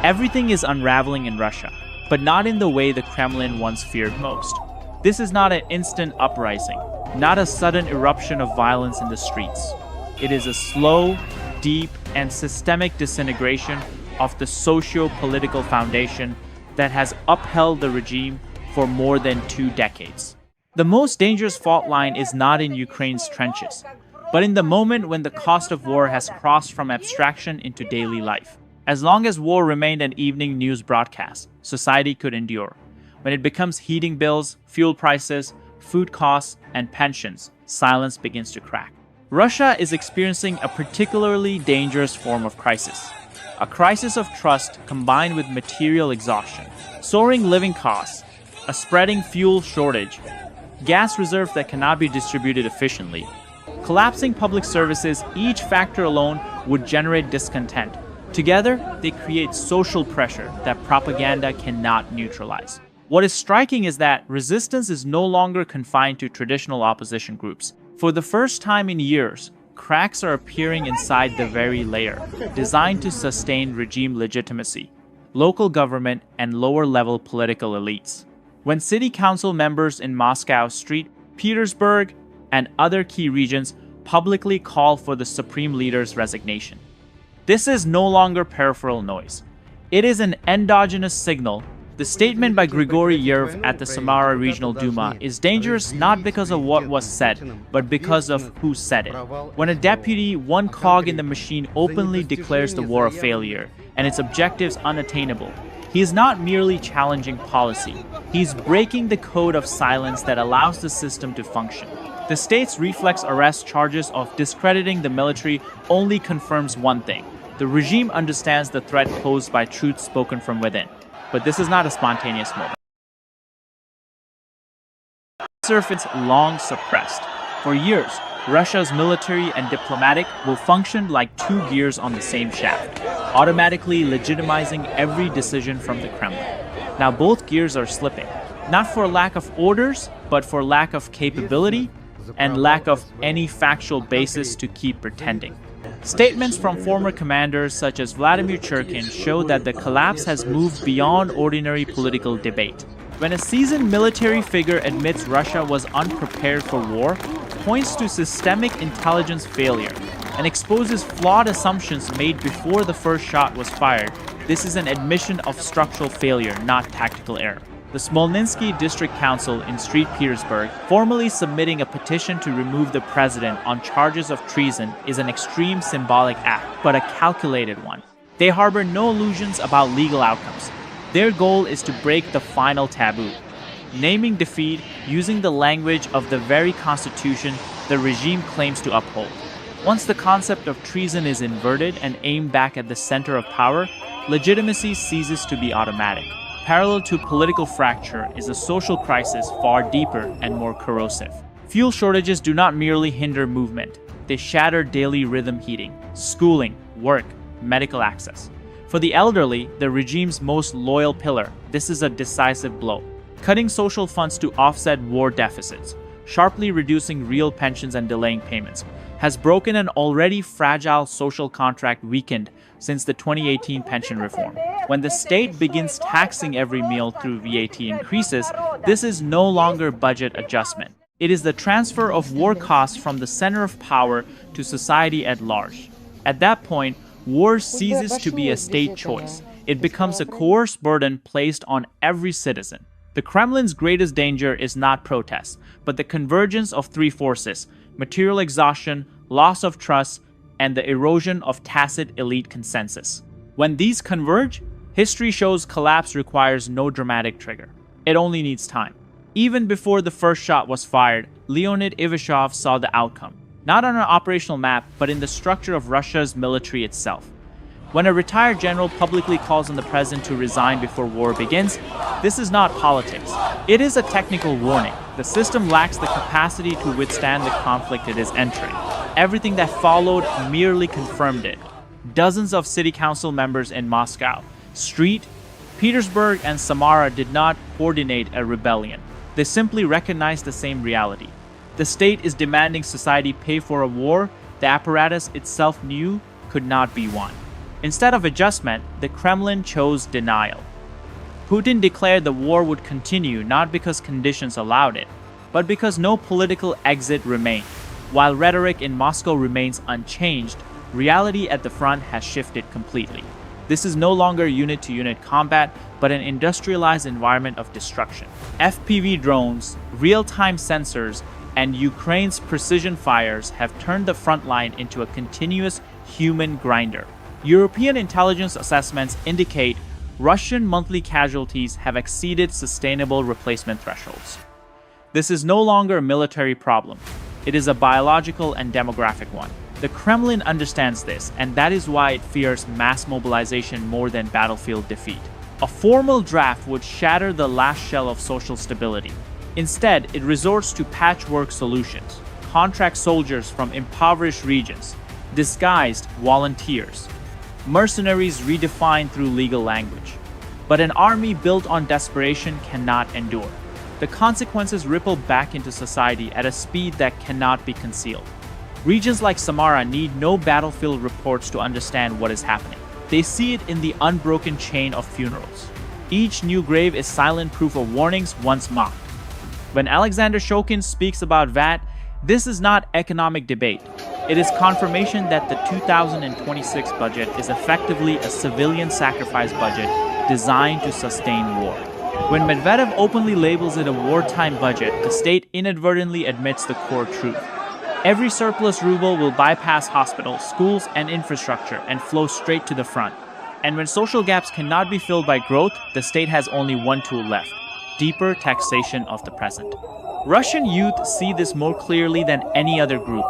Everything is unraveling in Russia, but not in the way the Kremlin once feared most. This is not an instant uprising, not a sudden eruption of violence in the streets. It is a slow, deep, and systemic disintegration of the socio-political foundation that has upheld the regime for more than 2 decades. The most dangerous fault line is not in Ukraine's trenches, but in the moment when the cost of war has crossed from abstraction into daily life. As long as war remained an evening news broadcast, society could endure. When it becomes heating bills, fuel prices, food costs, and pensions, silence begins to crack. Russia is experiencing a particularly dangerous form of crisis. A crisis of trust combined with material exhaustion, soaring living costs, a spreading fuel shortage, gas reserves that cannot be distributed efficiently, collapsing public services. Each factor alone would generate discontent. Together, they create social pressure that propaganda cannot neutralize. What is striking is that resistance is no longer confined to traditional opposition groups. For the first time in years, cracks are appearing inside the very layer designed to sustain regime legitimacy, local government, and lower-level political elites. When city council members in Moscow, St. Petersburg, and other key regions publicly call for the supreme leader's resignation, this is no longer peripheral noise. It is an endogenous signal. The statement by Grigory Yerv at the Samara Regional Duma is dangerous not because of what was said, but because of who said it. When a deputy, one cog in the machine, openly declares the war a failure and its objectives unattainable, he is not merely challenging policy. He is breaking the code of silence that allows the system to function. The state's reflex arrest charges of discrediting the military only confirms one thing: the regime understands the threat posed by truth spoken from within. But this is not a spontaneous moment. Surface long suppressed. For years, Russia's military and diplomatic will function like 2 gears on the same shaft, automatically legitimizing every decision from the Kremlin. Now both gears are slipping, not for lack of orders, but for lack of capability and lack of any factual basis to keep pretending. Statements from former commanders such as Vladimir Churkin show that the collapse has moved beyond ordinary political debate. When a seasoned military figure admits Russia was unprepared for war, points to systemic intelligence failure, and exposes flawed assumptions made before the first shot was fired, this is an admission of structural failure, not tactical error. The Smolensky District Council in St. Petersburg formally submitting a petition to remove the president on charges of treason is an extreme symbolic act, but a calculated one. They harbor no illusions about legal outcomes. Their goal is to break the final taboo, naming defeat using the language of the very constitution the regime claims to uphold. Once the concept of treason is inverted and aimed back at the center of power, legitimacy ceases to be automatic. Parallel to political fracture is a social crisis far deeper and more corrosive. Fuel shortages do not merely hinder movement, they shatter daily rhythm heating, schooling, work, medical access. For the elderly, the regime's most loyal pillar, this is a decisive blow. Cutting social funds to offset war deficits, sharply reducing real pensions and delaying payments, has broken an already fragile social contract weakened since the 2018 pension reform. When the state begins taxing every meal through VAT increases, this is no longer budget adjustment. It is the transfer of war costs from the center of power to society at large. At that point, war ceases to be a state choice. It becomes a coerced burden placed on every citizen. The Kremlin's greatest danger is not protest, but the convergence of 3 forces: material exhaustion, loss of trust, and the erosion of tacit elite consensus. When these converge, history shows collapse requires no dramatic trigger. It only needs time. Even before the first shot was fired, Leonid Ivashov saw the outcome, not on an operational map, but in the structure of Russia's military itself. When a retired general publicly calls on the president to resign before war begins, this is not politics. It is a technical warning. The system lacks the capacity to withstand the conflict it is entering. Everything that followed merely confirmed it. Dozens of city council members in Moscow, St. Petersburg, and Samara did not coordinate a rebellion. They simply recognized the same reality. The state is demanding society pay for a war the apparatus itself knew could not be won. Instead of adjustment, the Kremlin chose denial. Putin declared the war would continue not because conditions allowed it, but because no political exit remained. While rhetoric in Moscow remains unchanged, reality at the front has shifted completely. This is no longer unit-to-unit combat, but an industrialized environment of destruction. FPV drones, real-time sensors, and Ukraine's precision fires have turned the front line into a continuous human grinder. European intelligence assessments indicate Russian monthly casualties have exceeded sustainable replacement thresholds. This is no longer a military problem. It is a biological and demographic one. The Kremlin understands this, and that is why it fears mass mobilization more than battlefield defeat. A formal draft would shatter the last shell of social stability. Instead, it resorts to patchwork solutions, contract soldiers from impoverished regions, disguised volunteers, mercenaries redefined through legal language. But an army built on desperation cannot endure. The consequences ripple back into society at a speed that cannot be concealed. Regions like Samara need no battlefield reports to understand what is happening. They see it in the unbroken chain of funerals. Each new grave is silent proof of warnings once mocked. When Alexander Shokin speaks about VAT, this is not economic debate. It is confirmation that the 2026 budget is effectively a civilian sacrifice budget designed to sustain war. When Medvedev openly labels it a wartime budget, the state inadvertently admits the core truth. Every surplus ruble will bypass hospitals, schools, and infrastructure and flow straight to the front. And when social gaps cannot be filled by growth, the state has only one tool left: deeper taxation of the present. Russian youth see this more clearly than any other group.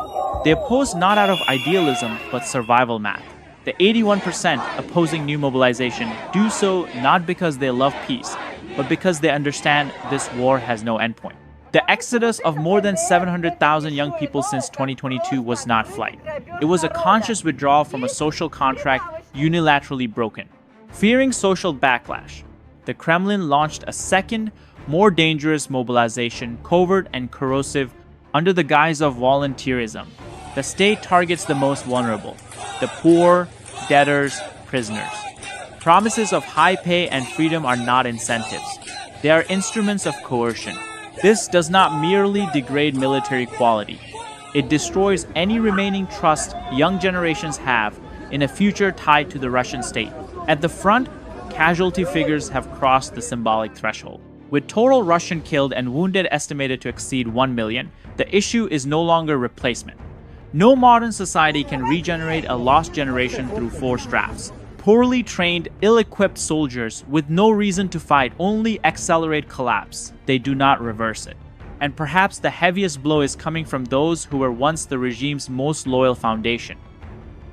They oppose not out of idealism, but survival math. The 81% opposing new mobilization do so not because they love peace, but because they understand this war has no endpoint. The exodus of more than 700,000 young people since 2022 was not flight. It was a conscious withdrawal from a social contract unilaterally broken. Fearing social backlash, the Kremlin launched a second, more dangerous mobilization, covert and corrosive, under the guise of volunteerism. The state targets the most vulnerable: the poor, debtors, prisoners. Promises of high pay and freedom are not incentives. They are instruments of coercion. This does not merely degrade military quality. It destroys any remaining trust young generations have in a future tied to the Russian state. At the front, casualty figures have crossed the symbolic threshold. With total Russian killed and wounded estimated to exceed 1 million, the issue is no longer replacement. No modern society can regenerate a lost generation through forced drafts. Poorly trained, ill-equipped soldiers with no reason to fight only accelerate collapse. They do not reverse it. And perhaps the heaviest blow is coming from those who were once the regime's most loyal foundation: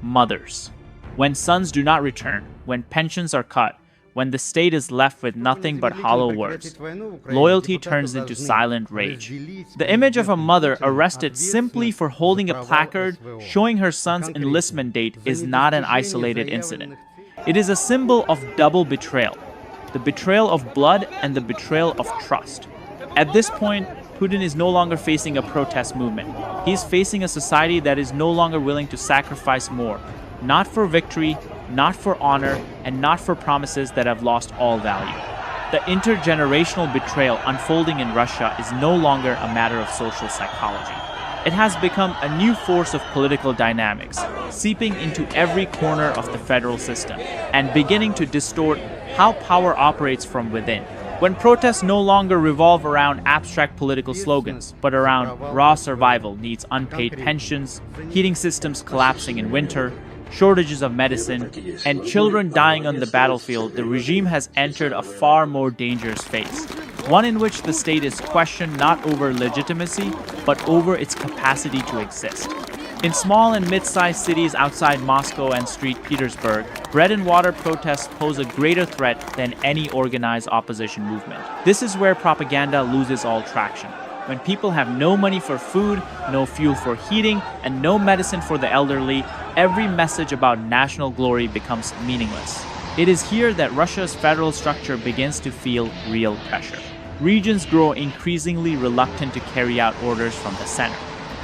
mothers. When sons do not return, when pensions are cut, when the state is left with nothing but hollow words, loyalty turns into silent rage. The image of a mother arrested simply for holding a placard showing her son's enlistment date is not an isolated incident. It is a symbol of double betrayal: the betrayal of blood and the betrayal of trust. At this point, Putin is no longer facing a protest movement. He is facing a society that is no longer willing to sacrifice more, not for victory, not for honor, and not for promises that have lost all value. The intergenerational betrayal unfolding in Russia is no longer a matter of social psychology. It has become a new force of political dynamics, seeping into every corner of the federal system and beginning to distort how power operates from within. When protests no longer revolve around abstract political slogans, but around raw survival needs: unpaid pensions, heating systems collapsing in winter, shortages of medicine, and children dying on the battlefield, the regime has entered a far more dangerous phase. One in which the state is questioned not over legitimacy, but over its capacity to exist. In small and mid-sized cities outside Moscow and St. Petersburg, bread and water protests pose a greater threat than any organized opposition movement. This is where propaganda loses all traction. When people have no money for food, no fuel for heating, and no medicine for the elderly, every message about national glory becomes meaningless. It is here that Russia's federal structure begins to feel real pressure. Regions grow increasingly reluctant to carry out orders from the center,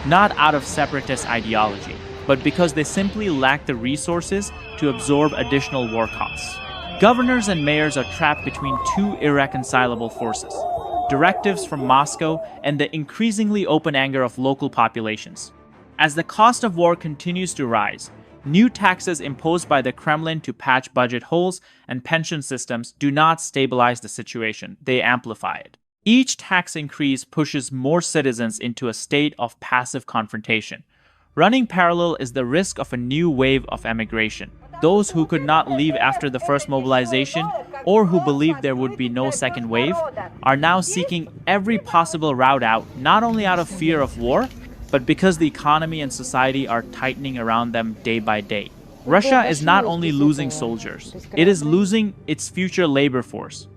not out of separatist ideology, but because they simply lack the resources to absorb additional war costs. Governors and mayors are trapped between two irreconcilable forces: directives from Moscow and the increasingly open anger of local populations. As the cost of war continues to rise, new taxes imposed by the Kremlin to patch budget holes and pension systems do not stabilize the situation, they amplify it. Each tax increase pushes more citizens into a state of passive confrontation. Running parallel is the risk of a new wave of emigration. Those who could not leave after the first mobilization, or who believed there would be no second wave, are now seeking every possible route out, not only out of fear of war, but because the economy and society are tightening around them day by day. Russia is not only losing soldiers, it is losing its future labor force,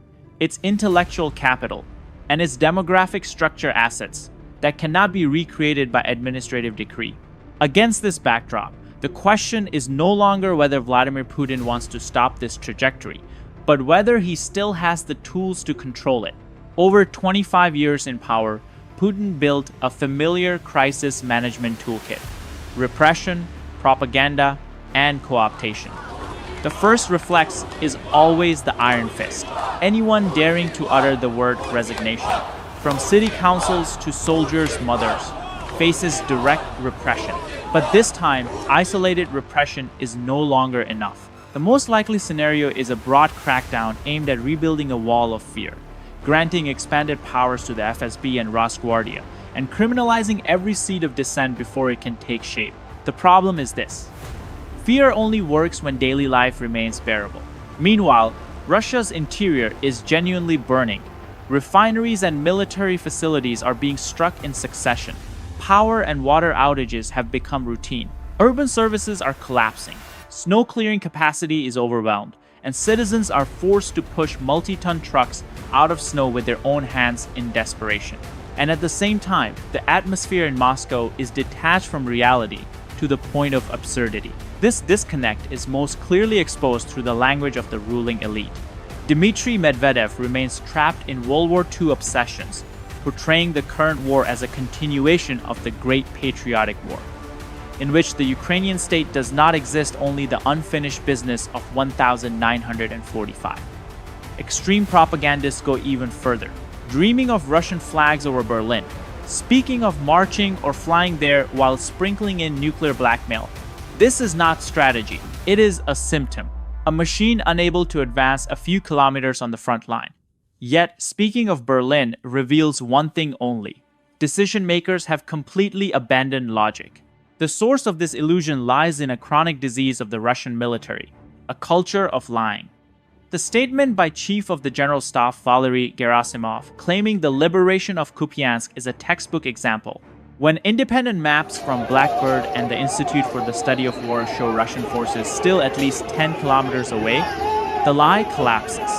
its intellectual capital, and its demographic structure assets that cannot be recreated by administrative decree. Against this backdrop, the question is no longer whether Vladimir Putin wants to stop this trajectory, but whether he still has the tools to control it. Over 25 years in power, Putin built a familiar crisis management toolkit: repression, propaganda, and co-optation. The first reflex is always the iron fist. Anyone daring to utter the word resignation, from city councils to soldiers' mothers, faces direct repression. But this time, isolated repression is no longer enough. The most likely scenario is a broad crackdown aimed at rebuilding a wall of fear, granting expanded powers to the FSB and Rosguardia, and criminalizing every seed of dissent before it can take shape. The problem is this: fear only works when daily life remains bearable. Meanwhile, Russia's interior is genuinely burning. Refineries and military facilities are being struck in succession. Power and water outages have become routine. Urban services are collapsing. Snow clearing capacity is overwhelmed, and citizens are forced to push multi-ton trucks out of snow with their own hands in desperation. And at the same time, the atmosphere in Moscow is detached from reality to the point of absurdity. This disconnect is most clearly exposed through the language of the ruling elite. Dmitry Medvedev remains trapped in World War II obsessions, portraying the current war as a continuation of the Great Patriotic War, in which the Ukrainian state does not exist, only the unfinished business of 1945. Extreme propagandists go even further, dreaming of Russian flags over Berlin, speaking of marching or flying there while sprinkling in nuclear blackmail. This is not strategy, it is a symptom, a machine unable to advance a few kilometers on the front line. Yet, speaking of Berlin reveals one thing only: decision makers have completely abandoned logic. The source of this illusion lies in a chronic disease of the Russian military, a culture of lying. The statement by Chief of the General Staff Valery Gerasimov claiming the liberation of Kupiansk is a textbook example. When independent maps from Blackbird and the Institute for the Study of War show Russian forces still at least 10 kilometers away, the lie collapses.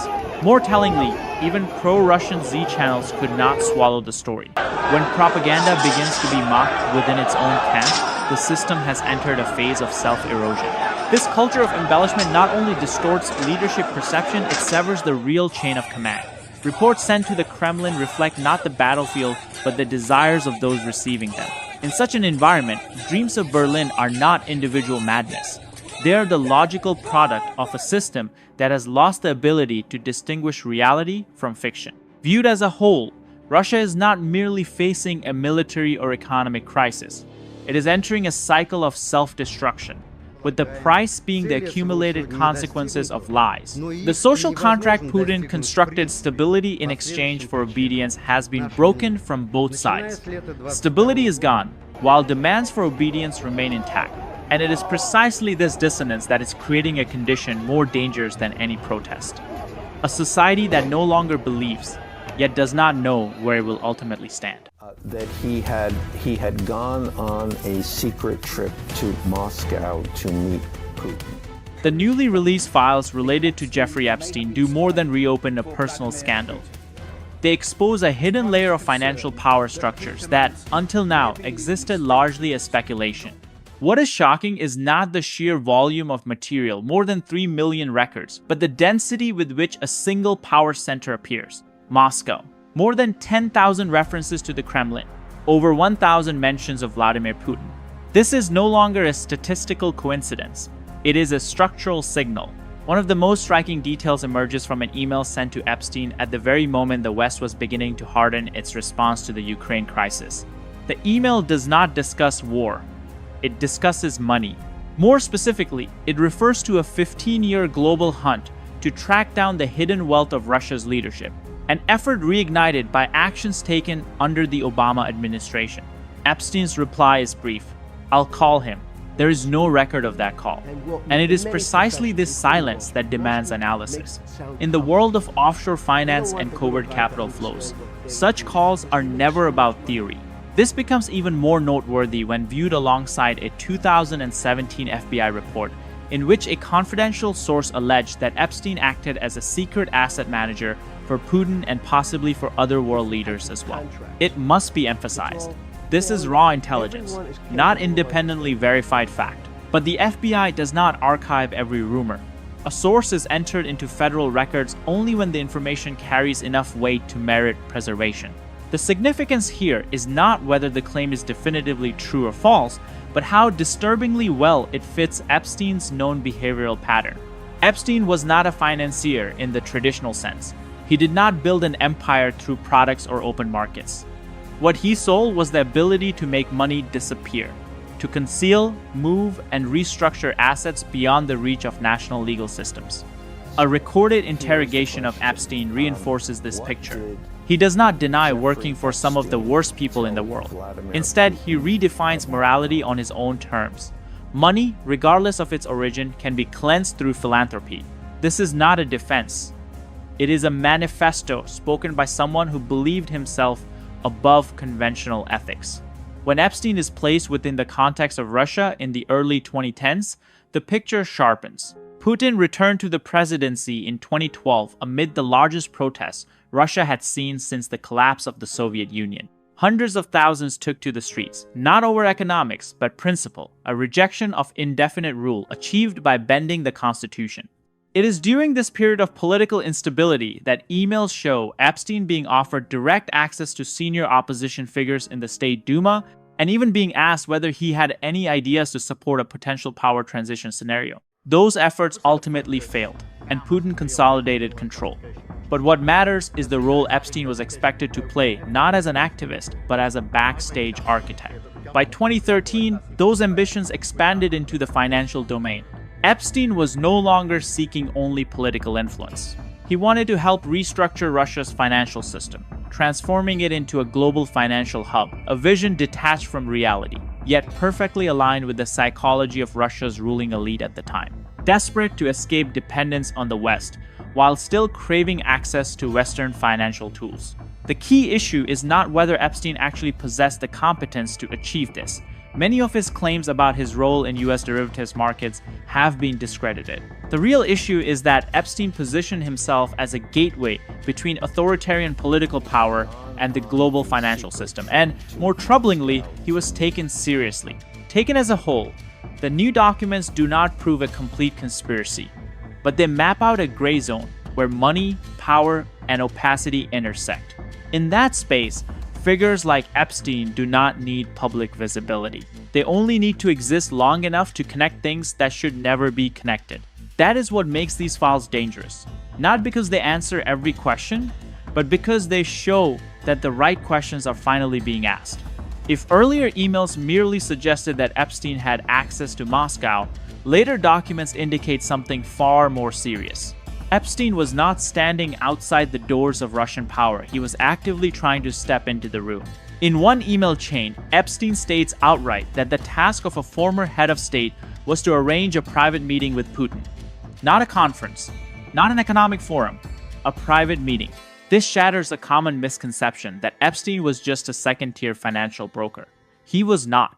More tellingly, even pro-Russian Z channels could not swallow the story. When propaganda begins to be mocked within its own camp, the system has entered a phase of self-erosion. This culture of embellishment not only distorts leadership perception, it severs the real chain of command. Reports sent to the Kremlin reflect not the battlefield, but the desires of those receiving them. In such an environment, dreams of Berlin are not individual madness. They are the logical product of a system that has lost the ability to distinguish reality from fiction. Viewed as a whole, Russia is not merely facing a military or economic crisis. It is entering a cycle of self-destruction, with the price being the accumulated consequences of lies. The social contract Putin constructed, stability in exchange for obedience, has been broken from both sides. Stability is gone, while demands for obedience remain intact. And it is precisely this dissonance that is creating a condition more dangerous than any protest. A society that no longer believes, yet does not know where it will ultimately stand. That he had gone on a secret trip to Moscow to meet Putin. The newly released files related to Jeffrey Epstein do more than reopen a personal scandal. They expose a hidden layer of financial power structures that, until now, existed largely as speculation. What is shocking is not the sheer volume of material, more than 3 million records, but the density with which a single power center appears: Moscow. More than 10,000 references to the Kremlin, over 1,000 mentions of Vladimir Putin. This is no longer a statistical coincidence. It is a structural signal. One of the most striking details emerges from an email sent to Epstein at the very moment the West was beginning to harden its response to the Ukraine crisis. The email does not discuss war. It discusses money. More specifically, it refers to a 15-year global hunt to track down the hidden wealth of Russia's leadership, an effort reignited by actions taken under the Obama administration. Epstein's reply is brief: "I'll call him." There is no record of that call, and it is precisely this silence that demands analysis. In the world of offshore finance and covert capital flows, such calls are never about theory. This becomes even more noteworthy when viewed alongside a 2017 FBI report in which a confidential source alleged that Epstein acted as a secret asset manager for Putin and possibly for other world leaders as well. It must be emphasized, this is raw intelligence, not independently verified fact. But the FBI does not archive every rumor. A source is entered into federal records only when the information carries enough weight to merit preservation. The significance here is not whether the claim is definitively true or false, but how disturbingly well it fits Epstein's known behavioral pattern. Epstein was not a financier in the traditional sense. He did not build an empire through products or open markets. What he sold was the ability to make money disappear, to conceal, move, and restructure assets beyond the reach of national legal systems. A recorded interrogation of Epstein reinforces this picture. He does not deny working for some of the worst people in the world. Instead, he redefines morality on his own terms. Money, regardless of its origin, can be cleansed through philanthropy. This is not a defense. It is a manifesto spoken by someone who believed himself above conventional ethics. When Epstein is placed within the context of Russia in the early 2010s, the picture sharpens. Putin returned to the presidency in 2012 amid the largest protests Russia had seen since the collapse of the Soviet Union. Hundreds of thousands took to the streets, not over economics, but principle, a rejection of indefinite rule achieved by bending the constitution. It is during this period of political instability that emails show Epstein being offered direct access to senior opposition figures in the State Duma and even being asked whether he had any ideas to support a potential power transition scenario. Those efforts ultimately failed, and Putin consolidated control. But what matters is the role Epstein was expected to play, not as an activist, but as a backstage architect. By 2013, those ambitions expanded into the financial domain. Epstein was no longer seeking only political influence. He wanted to help restructure Russia's financial system, transforming it into a global financial hub, a vision detached from reality, yet perfectly aligned with the psychology of Russia's ruling elite at the time. Desperate to escape dependence on the West, while still craving access to Western financial tools. The key issue is not whether Epstein actually possessed the competence to achieve this. Many of his claims about his role in US derivatives markets have been discredited. The real issue is that Epstein positioned himself as a gateway between authoritarian political power and the global financial system, and more troublingly, he was taken seriously. Taken as a whole, the new documents do not prove a complete conspiracy, but they map out a gray zone where money, power, and opacity intersect. In that space, figures like Epstein do not need public visibility. They only need to exist long enough to connect things that should never be connected. That is what makes these files dangerous. Not because they answer every question, but because they show that the right questions are finally being asked. If earlier emails merely suggested that Epstein had access to Moscow, later documents indicate something far more serious. Epstein was not standing outside the doors of Russian power, he was actively trying to step into the room. In one email chain, Epstein states outright that the task of a former head of state was to arrange a private meeting with Putin. Not a conference, not an economic forum, a private meeting. This shatters a common misconception that Epstein was just a second-tier financial broker. He was not.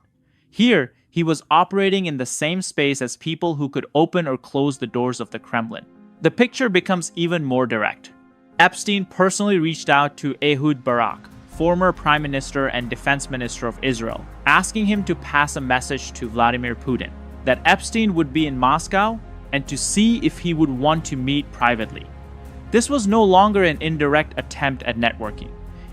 Here, he was operating in the same space as people who could open or close the doors of the Kremlin. The picture becomes even more direct. Epstein personally reached out to Ehud Barak, former Prime Minister and Defense Minister of Israel, asking him to pass a message to Vladimir Putin that Epstein would be in Moscow and to see if he would want to meet privately. This was no longer an indirect attempt at networking.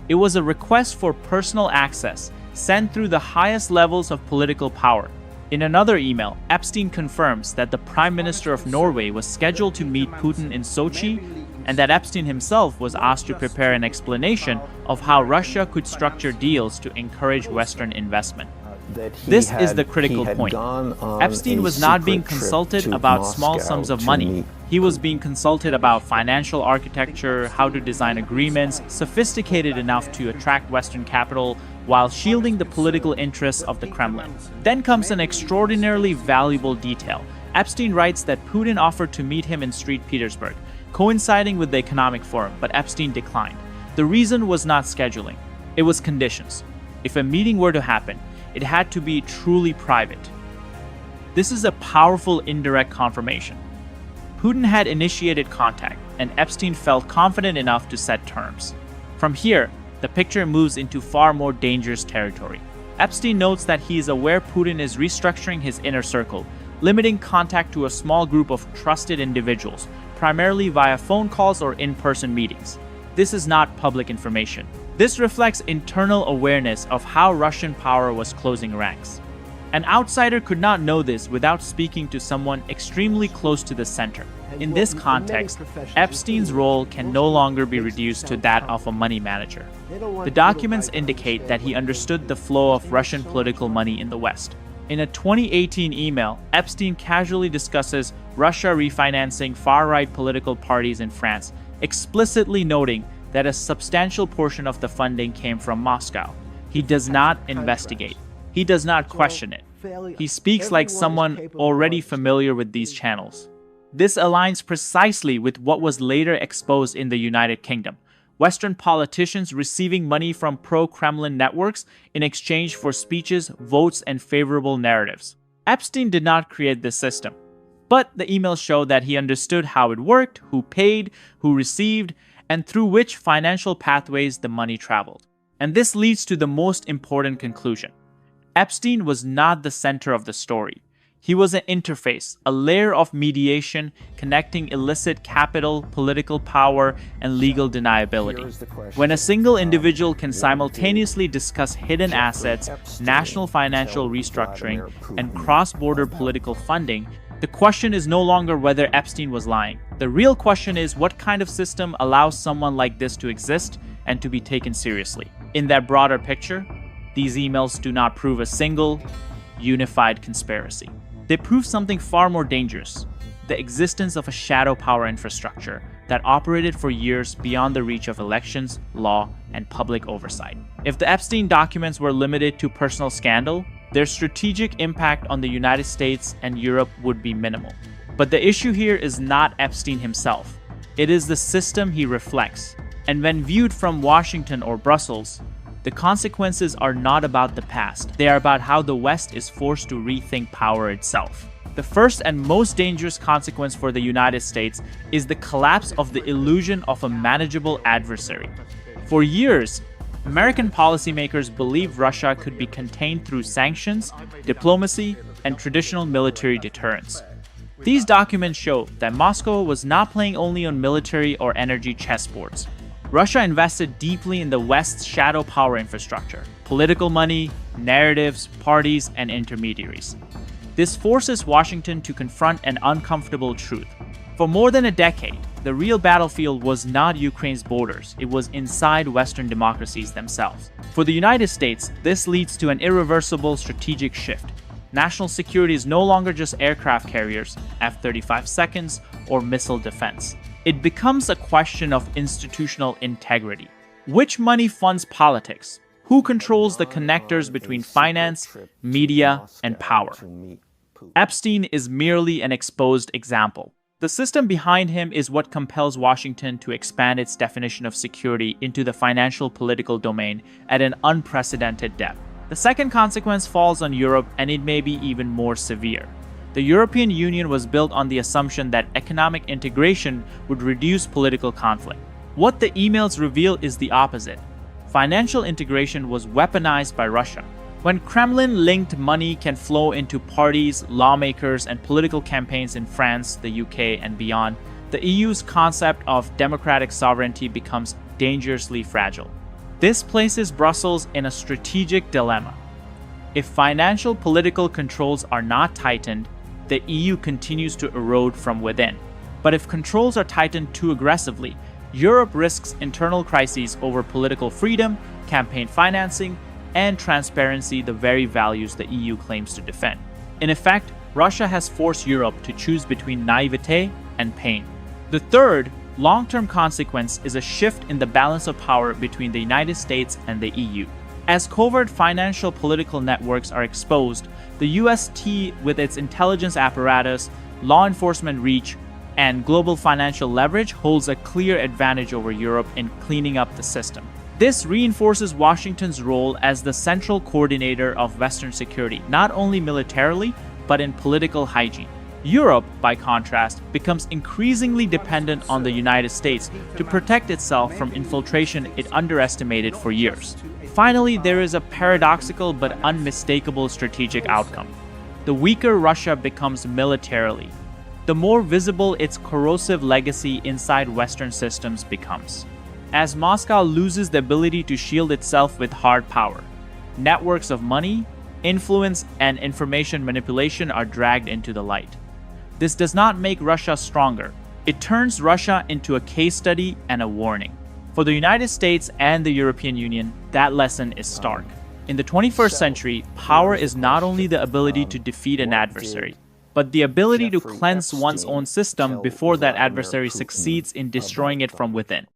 It was a request for personal access sent through the highest levels of political power. In another email, Epstein confirms that the Prime Minister of Norway was scheduled to meet Putin in Sochi, and that Epstein himself was asked to prepare an explanation of how Russia could structure deals to encourage Western investment. This is the critical point. Epstein was not being consulted about small sums of money. He was being consulted about financial architecture, how to design agreements, sophisticated enough to attract Western capital while shielding the political interests of the Kremlin. Then comes an extraordinarily valuable detail. Epstein writes that Putin offered to meet him in St. Petersburg, coinciding with the Economic Forum, but Epstein declined. The reason was not scheduling. It was conditions. If a meeting were to happen, it had to be truly private. This is a powerful indirect confirmation. Putin had initiated contact, and Epstein felt confident enough to set terms. From here, the picture moves into far more dangerous territory. Epstein notes that he is aware Putin is restructuring his inner circle, limiting contact to a small group of trusted individuals, primarily via phone calls or in-person meetings. This is not public information. This reflects internal awareness of how Russian power was closing ranks. An outsider could not know this without speaking to someone extremely close to the center. In this context, Epstein's role can no longer be reduced to that of a money manager. The documents indicate that he understood the flow of Russian political money in the West. In a 2018 email, Epstein casually discusses Russia refinancing far-right political parties in France, explicitly noting that a substantial portion of the funding came from Moscow. He does not investigate. He does not question it. He speaks like someone already familiar with these channels. This aligns precisely with what was later exposed in the United Kingdom. Western politicians receiving money from pro-Kremlin networks in exchange for speeches, votes, and favorable narratives. Epstein did not create this system, but the emails show that he understood how it worked, who paid, who received, and through which financial pathways the money traveled. And this leads to the most important conclusion. Epstein was not the center of the story. He was an interface, a layer of mediation connecting illicit capital, political power, and legal deniability. When a single individual can simultaneously discuss hidden assets, national financial restructuring, and cross-border political funding, the question is no longer whether Epstein was lying. The real question is what kind of system allows someone like this to exist and to be taken seriously. In that broader picture, these emails do not prove a single, unified conspiracy. They prove something far more dangerous: the existence of a shadow power infrastructure that operated for years beyond the reach of elections, law, and public oversight. If the Epstein documents were limited to personal scandal, their strategic impact on the United States and Europe would be minimal. But the issue here is not Epstein himself. It is the system he reflects. And when viewed from Washington or Brussels, the consequences are not about the past. They are about how the West is forced to rethink power itself. The first and most dangerous consequence for the United States is the collapse of the illusion of a manageable adversary. For years, American policymakers believed Russia could be contained through sanctions, diplomacy, and traditional military deterrence. These documents show that Moscow was not playing only on military or energy chessboards. Russia invested deeply in the West's shadow power infrastructure, political money, narratives, parties, and intermediaries. This forces Washington to confront an uncomfortable truth. For more than a decade, the real battlefield was not Ukraine's borders, it was inside Western democracies themselves. For the United States, this leads to an irreversible strategic shift. National security is no longer just aircraft carriers, F-35 seconds, or missile defense. It becomes a question of institutional integrity. Which money funds politics? Who controls the connectors between finance, media, and power? Epstein is merely an exposed example. The system behind him is what compels Washington to expand its definition of security into the financial political domain at an unprecedented depth. The second consequence falls on Europe, and it may be even more severe. The European Union was built on the assumption that economic integration would reduce political conflict. What the emails reveal is the opposite. Financial integration was weaponized by Russia. When Kremlin-linked money can flow into parties, lawmakers, and political campaigns in France, the UK, and beyond, the EU's concept of democratic sovereignty becomes dangerously fragile. This places Brussels in a strategic dilemma. If financial political controls are not tightened, the EU continues to erode from within. But if controls are tightened too aggressively, Europe risks internal crises over political freedom, campaign financing, and transparency, the very values the EU claims to defend. In effect, Russia has forced Europe to choose between naivete and pain. The third, long-term consequence is a shift in the balance of power between the United States and the EU. As covert financial political networks are exposed, the UST, with its intelligence apparatus, law enforcement reach, and global financial leverage, holds a clear advantage over Europe in cleaning up the system. This reinforces Washington's role as the central coordinator of Western security, not only militarily, but in political hygiene. Europe, by contrast, becomes increasingly dependent on the United States to protect itself from infiltration it underestimated for years. Finally, there is a paradoxical but unmistakable strategic outcome. The weaker Russia becomes militarily, the more visible its corrosive legacy inside Western systems becomes. As Moscow loses the ability to shield itself with hard power, networks of money, influence, and information manipulation are dragged into the light. This does not make Russia stronger. It turns Russia into a case study and a warning. For the United States and the European Union, that lesson is stark. In the 21st century, power is not only the ability to defeat an adversary, but the ability to cleanse one's own system before that adversary succeeds in destroying it from within.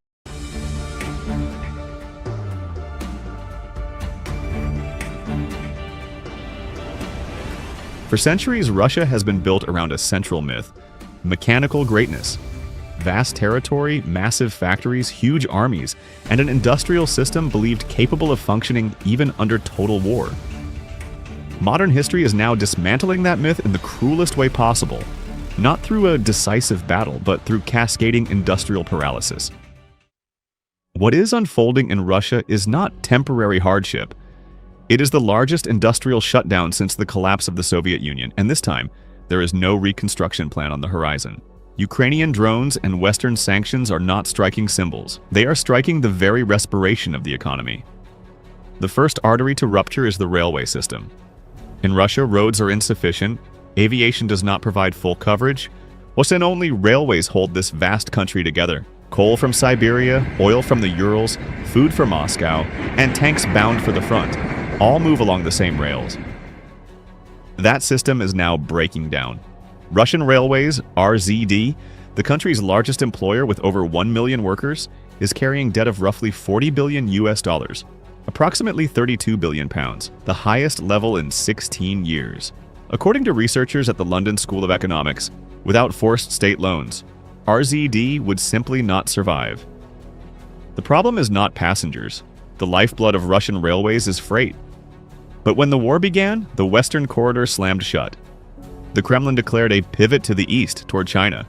For centuries, Russia has been built around a central myth: mechanical greatness. Vast territory, massive factories, huge armies, and an industrial system believed capable of functioning even under total war. Modern history is now dismantling that myth in the cruelest way possible, not through a decisive battle, but through cascading industrial paralysis. What is unfolding in Russia is not temporary hardship. It is the largest industrial shutdown since the collapse of the Soviet Union, and this time, there is no reconstruction plan on the horizon. Ukrainian drones and Western sanctions are not striking cymbals. They are striking the very respiration of the economy. The first artery to rupture is the railway system. In Russia, roads are insufficient, aviation does not provide full coverage, and only railways hold this vast country together. Coal from Siberia, oil from the Urals, food for Moscow, and tanks bound for the front all move along the same rails. That system is now breaking down. Russian Railways, RZD, the country's largest employer with over 1 million workers, is carrying debt of roughly $40 billion US, approximately 32 billion pounds, the highest level in 16 years. According to researchers at the London School of Economics, without forced state loans, RZD would simply not survive. The problem is not passengers. The lifeblood of Russian railways is freight. But when the war began, the Western corridor slammed shut. The Kremlin declared a pivot to the east toward China.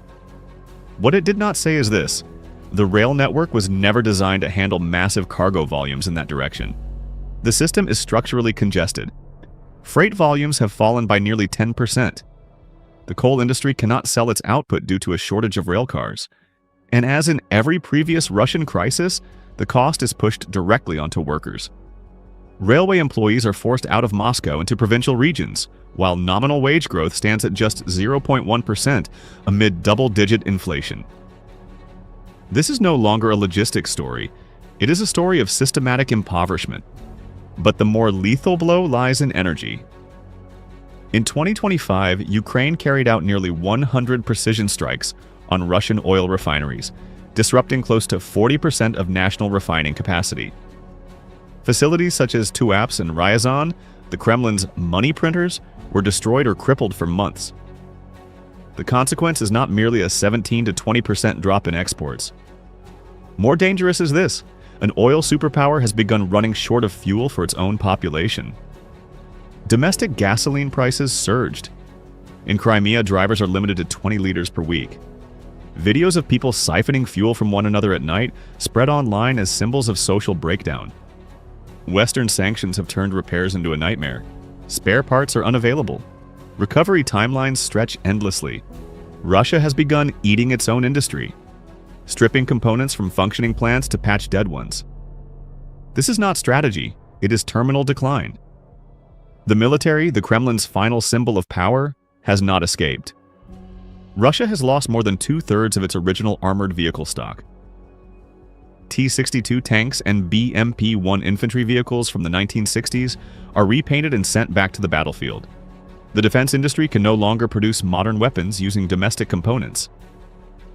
What it did not say is this: the rail network was never designed to handle massive cargo volumes in that direction. The system is structurally congested. Freight volumes have fallen by nearly 10%. The coal industry cannot sell its output due to a shortage of rail cars. And as in every previous Russian crisis, the cost is pushed directly onto workers. Railway employees are forced out of Moscow into provincial regions, while nominal wage growth stands at just 0.1% amid double-digit inflation. This is no longer a logistics story. It is a story of systematic impoverishment. But the more lethal blow lies in energy. In 2025, Ukraine carried out nearly 100 precision strikes on Russian oil refineries, disrupting close to 40% of national refining capacity. Facilities such as Tuapse and Ryazan, the Kremlin's money printers, were destroyed or crippled for months. The consequence is not merely a 17 to 20% drop in exports. More dangerous is this: an oil superpower has begun running short of fuel for its own population. Domestic gasoline prices surged. In Crimea, drivers are limited to 20 liters per week. Videos of people siphoning fuel from one another at night spread online as symbols of social breakdown. Western sanctions have turned repairs into a nightmare. Spare parts are unavailable. Recovery timelines stretch endlessly. Russia has begun eating its own industry, stripping components from functioning plants to patch dead ones. This is not strategy, it is terminal decline. The military, the Kremlin's final symbol of power, has not escaped. Russia has lost more than 2/3 of its original armored vehicle stock. T-62 tanks and BMP-1 infantry vehicles from the 1960s are repainted and sent back to the battlefield. The defense industry can no longer produce modern weapons using domestic components.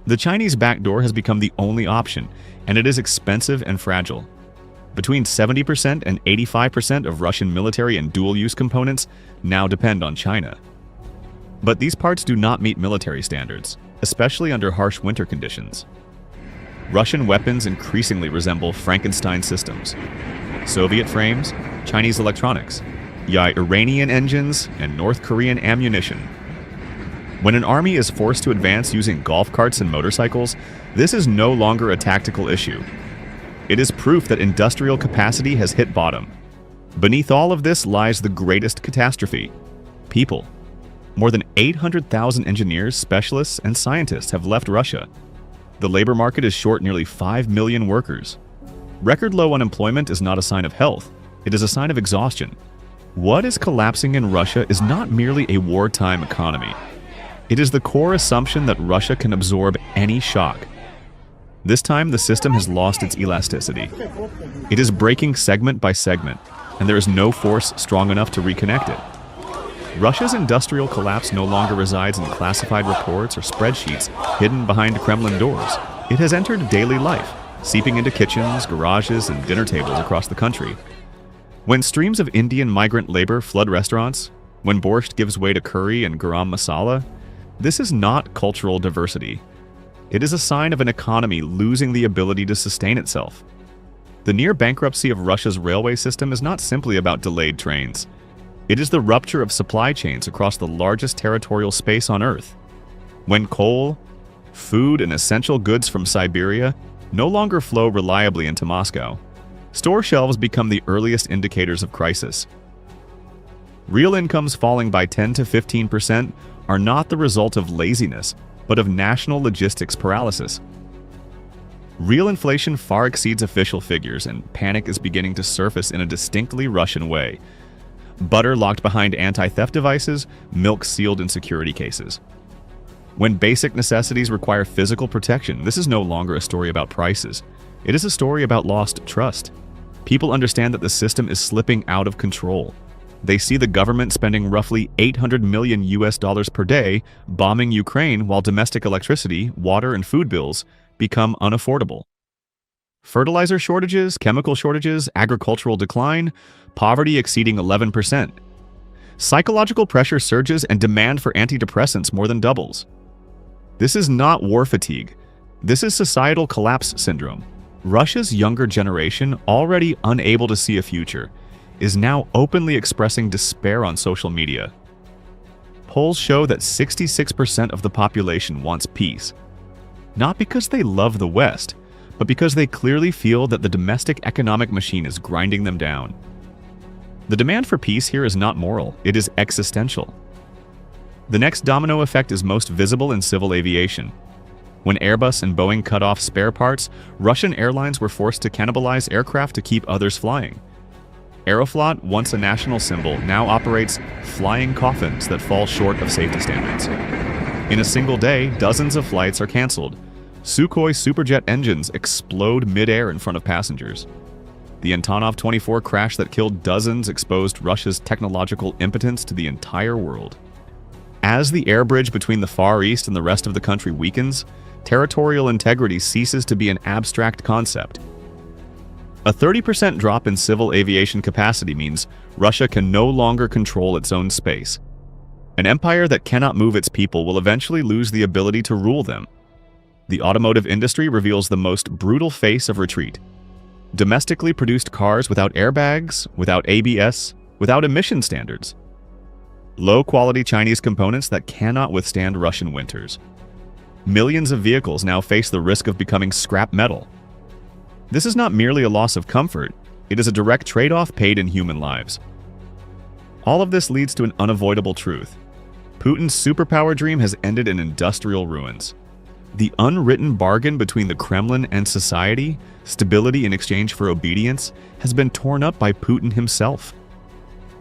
The Chinese backdoor has become the only option, and it is expensive and fragile. Between 70% and 85% of Russian military and dual-use components now depend on China. But these parts do not meet military standards, especially under harsh winter conditions. Russian weapons increasingly resemble Frankenstein systems. Soviet frames, Chinese electronics, Iranian engines, and North Korean ammunition. When an army is forced to advance using golf carts and motorcycles, this is no longer a tactical issue. It is proof that industrial capacity has hit bottom. Beneath all of this lies the greatest catastrophe: people. More than 800,000 engineers, specialists, and scientists have left Russia. The labor market is short nearly 5 million workers. Record low unemployment is not a sign of health, it is a sign of exhaustion. What is collapsing in Russia is not merely a wartime economy. It is the core assumption that Russia can absorb any shock. This time, the system has lost its elasticity. It is breaking segment by segment, and there is no force strong enough to reconnect it. Russia's industrial collapse no longer resides in classified reports or spreadsheets hidden behind Kremlin doors. It has entered daily life, seeping into kitchens, garages, and dinner tables across the country. When streams of Indian migrant labor flood restaurants, when borscht gives way to curry and garam masala, this is not cultural diversity. It is a sign of an economy losing the ability to sustain itself. The near bankruptcy of Russia's railway system is not simply about delayed trains. It is the rupture of supply chains across the largest territorial space on Earth. When coal, food, and essential goods from Siberia no longer flow reliably into Moscow, store shelves become the earliest indicators of crisis. Real incomes falling by 10 to 15% are not the result of laziness, but of national logistics paralysis. Real inflation far exceeds official figures, and panic is beginning to surface in a distinctly Russian way. Butter locked behind anti-theft devices, milk sealed in security cases. When basic necessities require physical protection, this is no longer a story about prices. It is a story about lost trust. People understand that the system is slipping out of control. They see the government spending roughly $800 million per day bombing Ukraine while domestic electricity, water, and food bills become unaffordable. Fertilizer shortages, chemical shortages, agricultural decline, poverty exceeding 11%. Psychological pressure surges and demand for antidepressants more than doubles. This is not war fatigue. This is societal collapse syndrome. Russia's younger generation, already unable to see a future, is now openly expressing despair on social media. Polls show that 66% of the population wants peace, not because they love the West, but because they clearly feel that the domestic economic machine is grinding them down. The demand for peace here is not moral, it is existential. The next domino effect is most visible in civil aviation. When Airbus and Boeing cut off spare parts, Russian airlines were forced to cannibalize aircraft to keep others flying. Aeroflot, once a national symbol, now operates flying coffins that fall short of safety standards. In a single day, dozens of flights are canceled. Sukhoi Superjet engines explode mid-air in front of passengers. The Antonov 24 crash that killed dozens exposed Russia's technological impotence to the entire world. As the air bridge between the Far East and the rest of the country weakens, territorial integrity ceases to be an abstract concept. A 30% drop in civil aviation capacity means Russia can no longer control its own space. An empire that cannot move its people will eventually lose the ability to rule them. The automotive industry reveals the most brutal face of retreat. Domestically produced cars without airbags, without ABS, without emission standards. Low-quality Chinese components that cannot withstand Russian winters. Millions of vehicles now face the risk of becoming scrap metal. This is not merely a loss of comfort, it is a direct trade-off paid in human lives. All of this leads to an unavoidable truth. Putin's superpower dream has ended in industrial ruins. The unwritten bargain between the Kremlin and society, stability in exchange for obedience, has been torn up by Putin himself.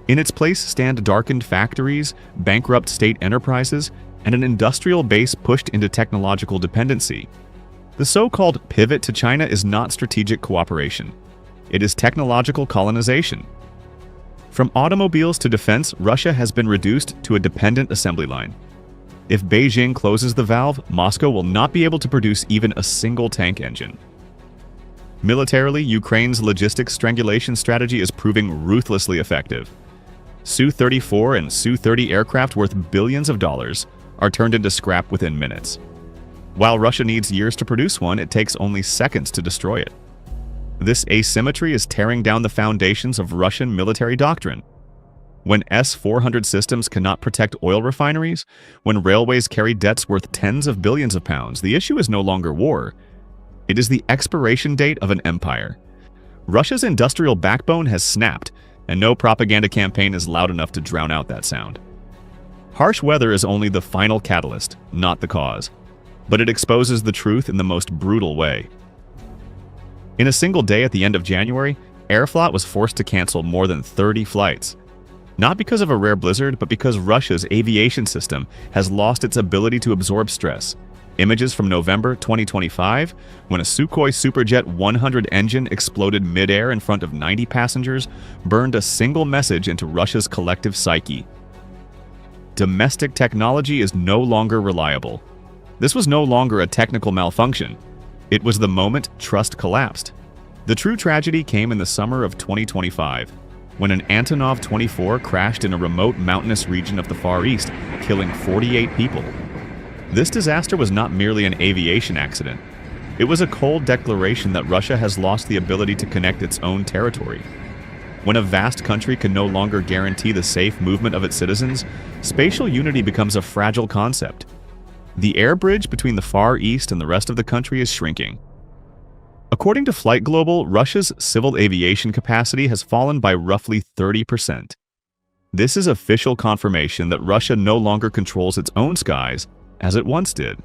In its place stand darkened factories, bankrupt state enterprises, and an industrial base pushed into technological dependency. The so-called pivot to China is not strategic cooperation. It is technological colonization. From automobiles to defense, Russia has been reduced to a dependent assembly line. If Beijing closes the valve, Moscow will not be able to produce even a single tank engine. Militarily, Ukraine's logistics strangulation strategy is proving ruthlessly effective. Su-34 and Su-30 aircraft worth billions of dollars are turned into scrap within minutes. While Russia needs years to produce one, it takes only seconds to destroy it. This asymmetry is tearing down the foundations of Russian military doctrine. When S-400 systems cannot protect oil refineries, when railways carry debts worth tens of billions of pounds, the issue is no longer war. It is the expiration date of an empire. Russia's industrial backbone has snapped, and no propaganda campaign is loud enough to drown out that sound. Harsh weather is only the final catalyst, not the cause. But it exposes the truth in the most brutal way. In a single day at the end of January, Aeroflot was forced to cancel more than 30 flights. Not because of a rare blizzard, but because Russia's aviation system has lost its ability to absorb stress. Images from November 2025, when a Sukhoi Superjet 100 engine exploded mid-air in front of 90 passengers, burned a single message into Russia's collective psyche. Domestic technology is no longer reliable. This was no longer a technical malfunction. It was the moment trust collapsed. The true tragedy came in the summer of 2025, when an Antonov 24 crashed in a remote mountainous region of the Far East, killing 48 people. This disaster was not merely an aviation accident. It was a cold declaration that Russia has lost the ability to connect its own territory. When a vast country can no longer guarantee the safe movement of its citizens, spatial unity becomes a fragile concept. The air bridge between the Far East and the rest of the country is shrinking. According to Flight Global, Russia's civil aviation capacity has fallen by roughly 30%. This is official confirmation that Russia no longer controls its own skies as it once did.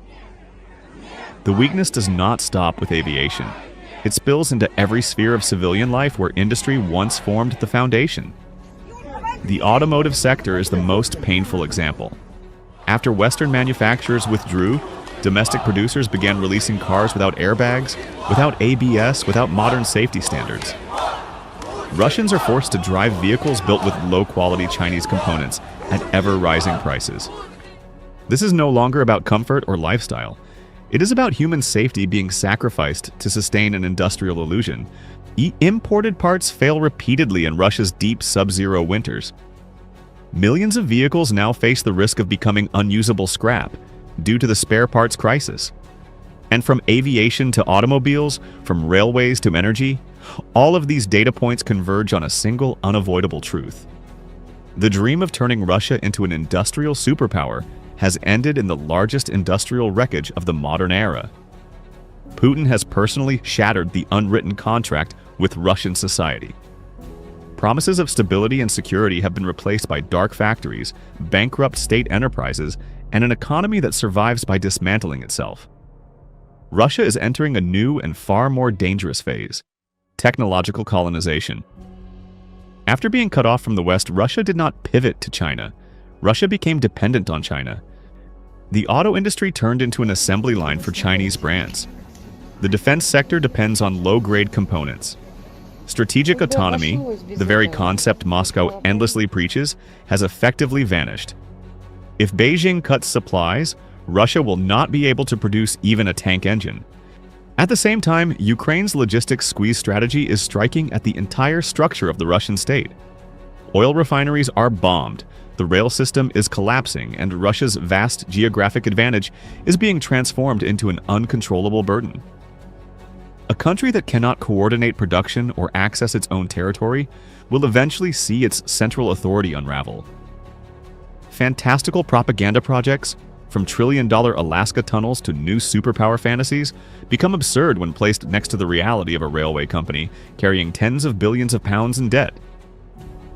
The weakness does not stop with aviation. It spills into every sphere of civilian life where industry once formed the foundation. The automotive sector is the most painful example. After Western manufacturers withdrew, domestic producers began releasing cars without airbags, without ABS, without modern safety standards. Russians are forced to drive vehicles built with low-quality Chinese components at ever-rising prices. This is no longer about comfort or lifestyle. It is about human safety being sacrificed to sustain an industrial illusion. Imported parts fail repeatedly in Russia's deep sub-zero winters. Millions of vehicles now face the risk of becoming unusable scrap due to the spare parts crisis. And from aviation to automobiles, from railways to energy, all of these data points converge on a single unavoidable truth. The dream of turning Russia into an industrial superpower has ended in the largest industrial wreckage of the modern era. Putin has personally shattered the unwritten contract with Russian society. Promises of stability and security have been replaced by dark factories, bankrupt state enterprises, and an economy that survives by dismantling itself. Russia is entering a new and far more dangerous phase: technological colonization. After being cut off from the West, Russia did not pivot to China. Russia became dependent on China. The auto industry turned into an assembly line for Chinese brands. The defense sector depends on low-grade components. Strategic autonomy, the very concept Moscow endlessly preaches, has effectively vanished. If Beijing cuts supplies, Russia will not be able to produce even a tank engine. At the same time, Ukraine's logistics squeeze strategy is striking at the entire structure of the Russian state. Oil refineries are bombed, the rail system is collapsing, and Russia's vast geographic advantage is being transformed into an uncontrollable burden. A country that cannot coordinate production or access its own territory will eventually see its central authority unravel. Fantastical propaganda projects, from trillion-dollar Alaska tunnels to new superpower fantasies, become absurd when placed next to the reality of a railway company carrying tens of billions of pounds in debt.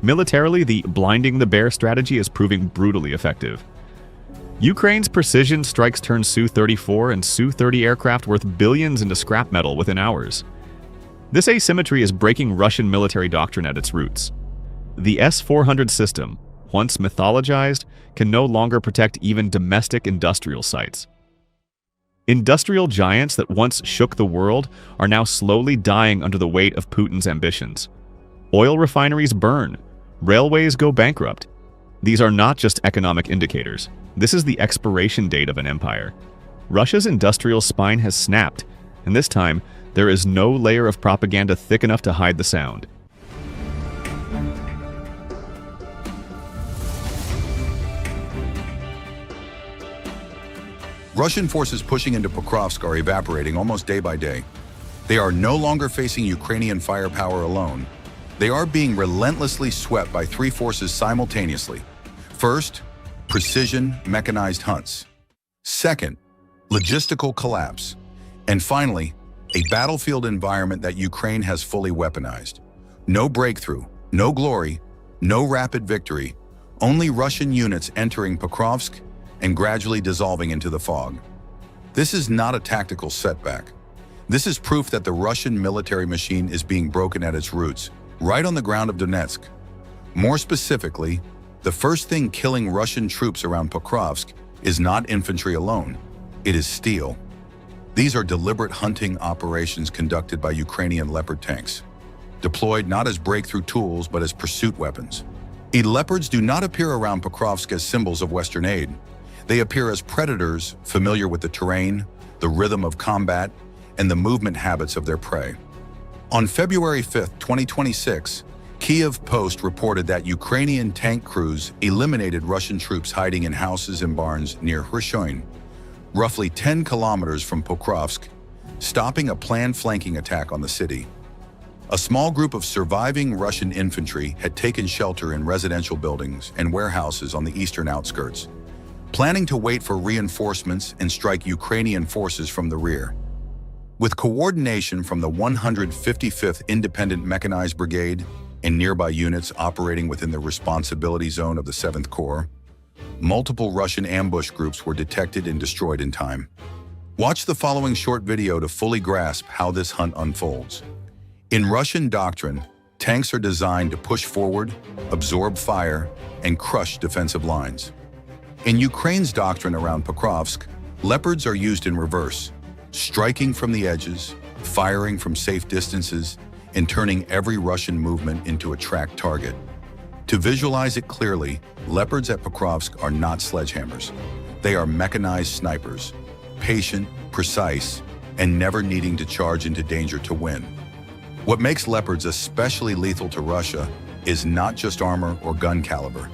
Militarily, the blinding the bear strategy is proving brutally effective. Ukraine's precision strikes turn Su-34 and Su-30 aircraft worth billions into scrap metal within hours. This asymmetry is breaking Russian military doctrine at its roots. The S-400 system, once mythologized, can no longer protect even domestic industrial sites. Industrial giants that once shook the world are now slowly dying under the weight of Putin's ambitions. Oil refineries burn. Railways go bankrupt. These are not just economic indicators. This is the expiration date of an empire. Russia's industrial spine has snapped, and this time, there is no layer of propaganda thick enough to hide the sound. Russian forces pushing into Pokrovsk are evaporating almost day by day. They are no longer facing Ukrainian firepower alone. They are being relentlessly swept by three forces simultaneously. First, precision mechanized hunts. Second, logistical collapse. And finally, a battlefield environment that Ukraine has fully weaponized. No breakthrough, no glory, no rapid victory, only Russian units entering Pokrovsk and gradually dissolving into the fog. This is not a tactical setback. This is proof that the Russian military machine is being broken at its roots, right on the ground of Donetsk. More specifically, the first thing killing Russian troops around Pokrovsk is not infantry alone, it is steel. These are deliberate hunting operations conducted by Ukrainian Leopard tanks, deployed not as breakthrough tools but as pursuit weapons. Leopards do not appear around Pokrovsk as symbols of Western aid. They appear as predators familiar with the terrain, the rhythm of combat, and the movement habits of their prey. On February 5, 2026, Kyiv Post reported that Ukrainian tank crews eliminated Russian troops hiding in houses and barns near Kherson, roughly 10 kilometers from Pokrovsk, stopping a planned flanking attack on the city. A small group of surviving Russian infantry had taken shelter in residential buildings and warehouses on the eastern outskirts, planning to wait for reinforcements and strike Ukrainian forces from the rear. With coordination from the 155th Independent Mechanized Brigade and nearby units operating within the responsibility zone of the 7th Corps, multiple Russian ambush groups were detected and destroyed in time. Watch the following short video to fully grasp how this hunt unfolds. In Russian doctrine, tanks are designed to push forward, absorb fire, and crush defensive lines. In Ukraine's doctrine around Pokrovsk, Leopards are used in reverse, striking from the edges, firing from safe distances, and turning every Russian movement into a tracked target. To visualize it clearly, Leopards at Pokrovsk are not sledgehammers. They are mechanized snipers, patient, precise, and never needing to charge into danger to win. What makes Leopards especially lethal to Russia is not just armor or gun caliber.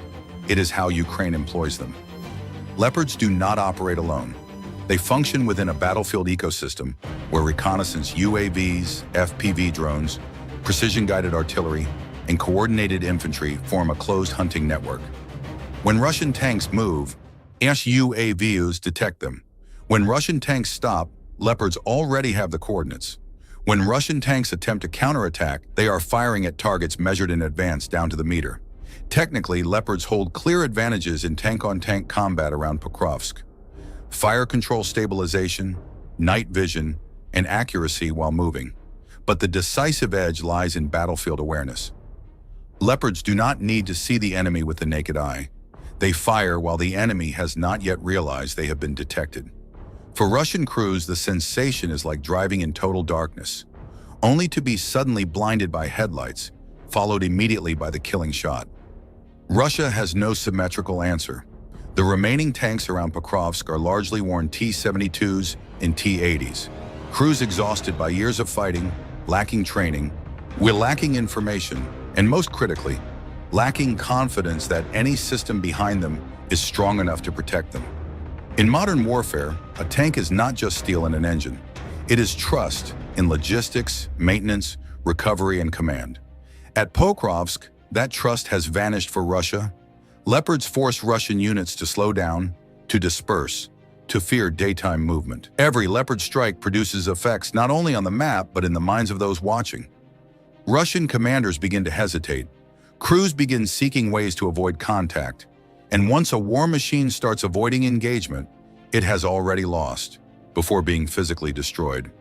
It is how Ukraine employs them. Leopards do not operate alone. They function within a battlefield ecosystem where reconnaissance UAVs, FPV drones, precision-guided artillery, and coordinated infantry form a closed hunting network. When Russian tanks move, UAVs detect them. When Russian tanks stop, Leopards already have the coordinates. When Russian tanks attempt to counterattack, they are firing at targets measured in advance down to the meter. Technically, Leopards hold clear advantages in tank-on-tank combat around Pokrovsk. Fire control stabilization, night vision, and accuracy while moving. But the decisive edge lies in battlefield awareness. Leopards do not need to see the enemy with the naked eye. They fire while the enemy has not yet realized they have been detected. For Russian crews, the sensation is like driving in total darkness, only to be suddenly blinded by headlights, followed immediately by the killing shot. Russia has no symmetrical answer. The remaining tanks around Pokrovsk are largely worn T-72s and T-80s. Crews exhausted by years of fighting, lacking training, lacking information, and most critically, lacking confidence that any system behind them is strong enough to protect them. In modern warfare, a tank is not just steel and an engine. It is trust in logistics, maintenance, recovery, and command. At Pokrovsk, that trust has vanished for Russia. Leopards force Russian units to slow down, to disperse, to fear daytime movement. Every Leopard strike produces effects not only on the map, but in the minds of those watching. Russian commanders begin to hesitate. Crews begin seeking ways to avoid contact. And once a war machine starts avoiding engagement, it has already lost, before being physically destroyed.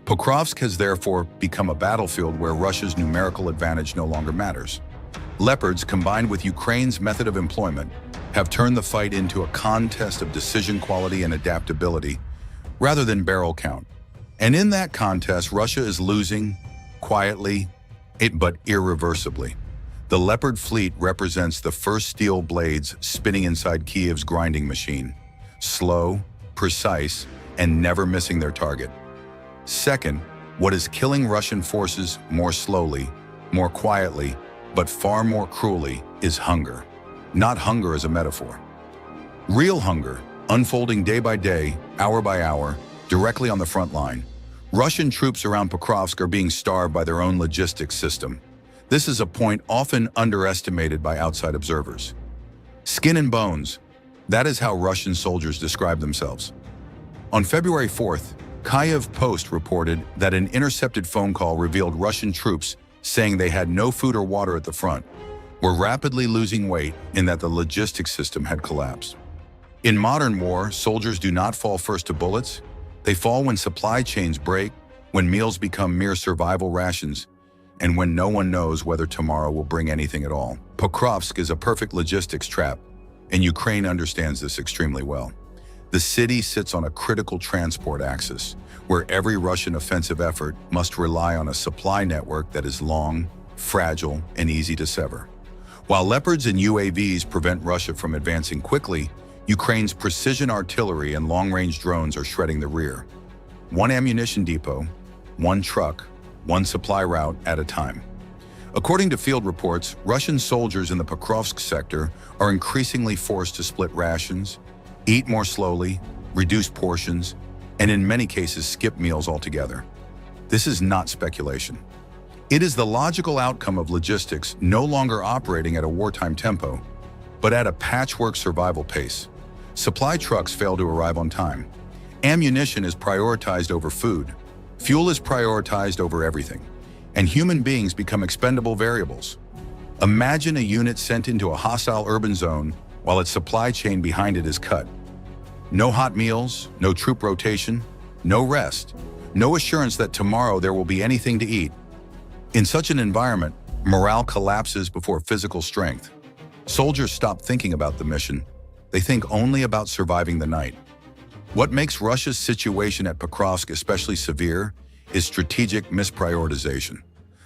Pokrovsk has therefore become a battlefield where Russia's numerical advantage no longer matters. Leopards, combined with Ukraine's method of employment, have turned the fight into a contest of decision quality and adaptability rather than barrel count. And in that contest, Russia is losing, quietly, but irreversibly. The Leopard fleet represents the first steel blades spinning inside Kiev's grinding machine. Slow, precise, and never missing their target. Second, what is killing Russian forces more slowly, more quietly, but far more cruelly is hunger. Not hunger as a metaphor. Real hunger, unfolding day by day, hour by hour, directly on the front line. Russian troops around Pokrovsk are being starved by their own logistics system. This is a point often underestimated by outside observers. Skin and bones, that is how Russian soldiers describe themselves. On February 4th, Kyiv Post reported that an intercepted phone call revealed Russian troops saying they had no food or water at the front, were rapidly losing weight, and that the logistics system had collapsed. In modern war, soldiers do not fall first to bullets. They fall when supply chains break, when meals become mere survival rations, and when no one knows whether tomorrow will bring anything at all. Pokrovsk is a perfect logistics trap, and Ukraine understands this extremely well. The city sits on a critical transport axis, where every Russian offensive effort must rely on a supply network that is long, fragile, and easy to sever. While Leopards and UAVs prevent Russia from advancing quickly, Ukraine's precision artillery and long-range drones are shredding the rear. One ammunition depot, one truck, one supply route at a time. According to field reports, Russian soldiers in the Pokrovsk sector are increasingly forced to split rations, eat more slowly, reduce portions, and in many cases skip meals altogether. This is not speculation. It is the logical outcome of logistics no longer operating at a wartime tempo, but at a patchwork survival pace. Supply trucks fail to arrive on time. Ammunition is prioritized over food. Fuel is prioritized over everything. And human beings become expendable variables. Imagine a unit sent into a hostile urban zone while its supply chain behind it is cut. No hot meals, no troop rotation, no rest, no assurance that tomorrow there will be anything to eat. In such an environment, morale collapses before physical strength. Soldiers stop thinking about the mission. They think only about surviving the night. What makes Russia's situation at Pokrovsk especially severe is strategic misprioritization.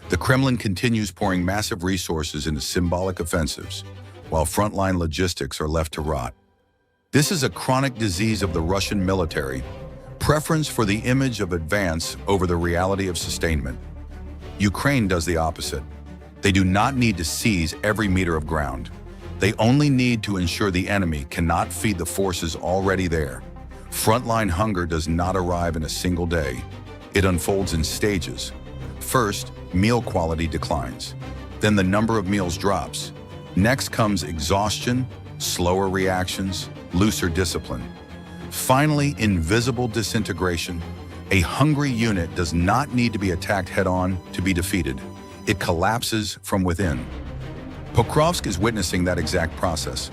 The Kremlin continues pouring massive resources into symbolic offensives, while frontline logistics are left to rot. This is a chronic disease of the Russian military, preference for the image of advance over the reality of sustainment. Ukraine does the opposite. They do not need to seize every meter of ground. They only need to ensure the enemy cannot feed the forces already there. Frontline hunger does not arrive in a single day. It unfolds in stages. First, meal quality declines. Then the number of meals drops. Next comes exhaustion, slower reactions, looser discipline. Finally, invisible disintegration. A hungry unit does not need to be attacked head-on to be defeated. It collapses from within. Pokrovsk is witnessing that exact process.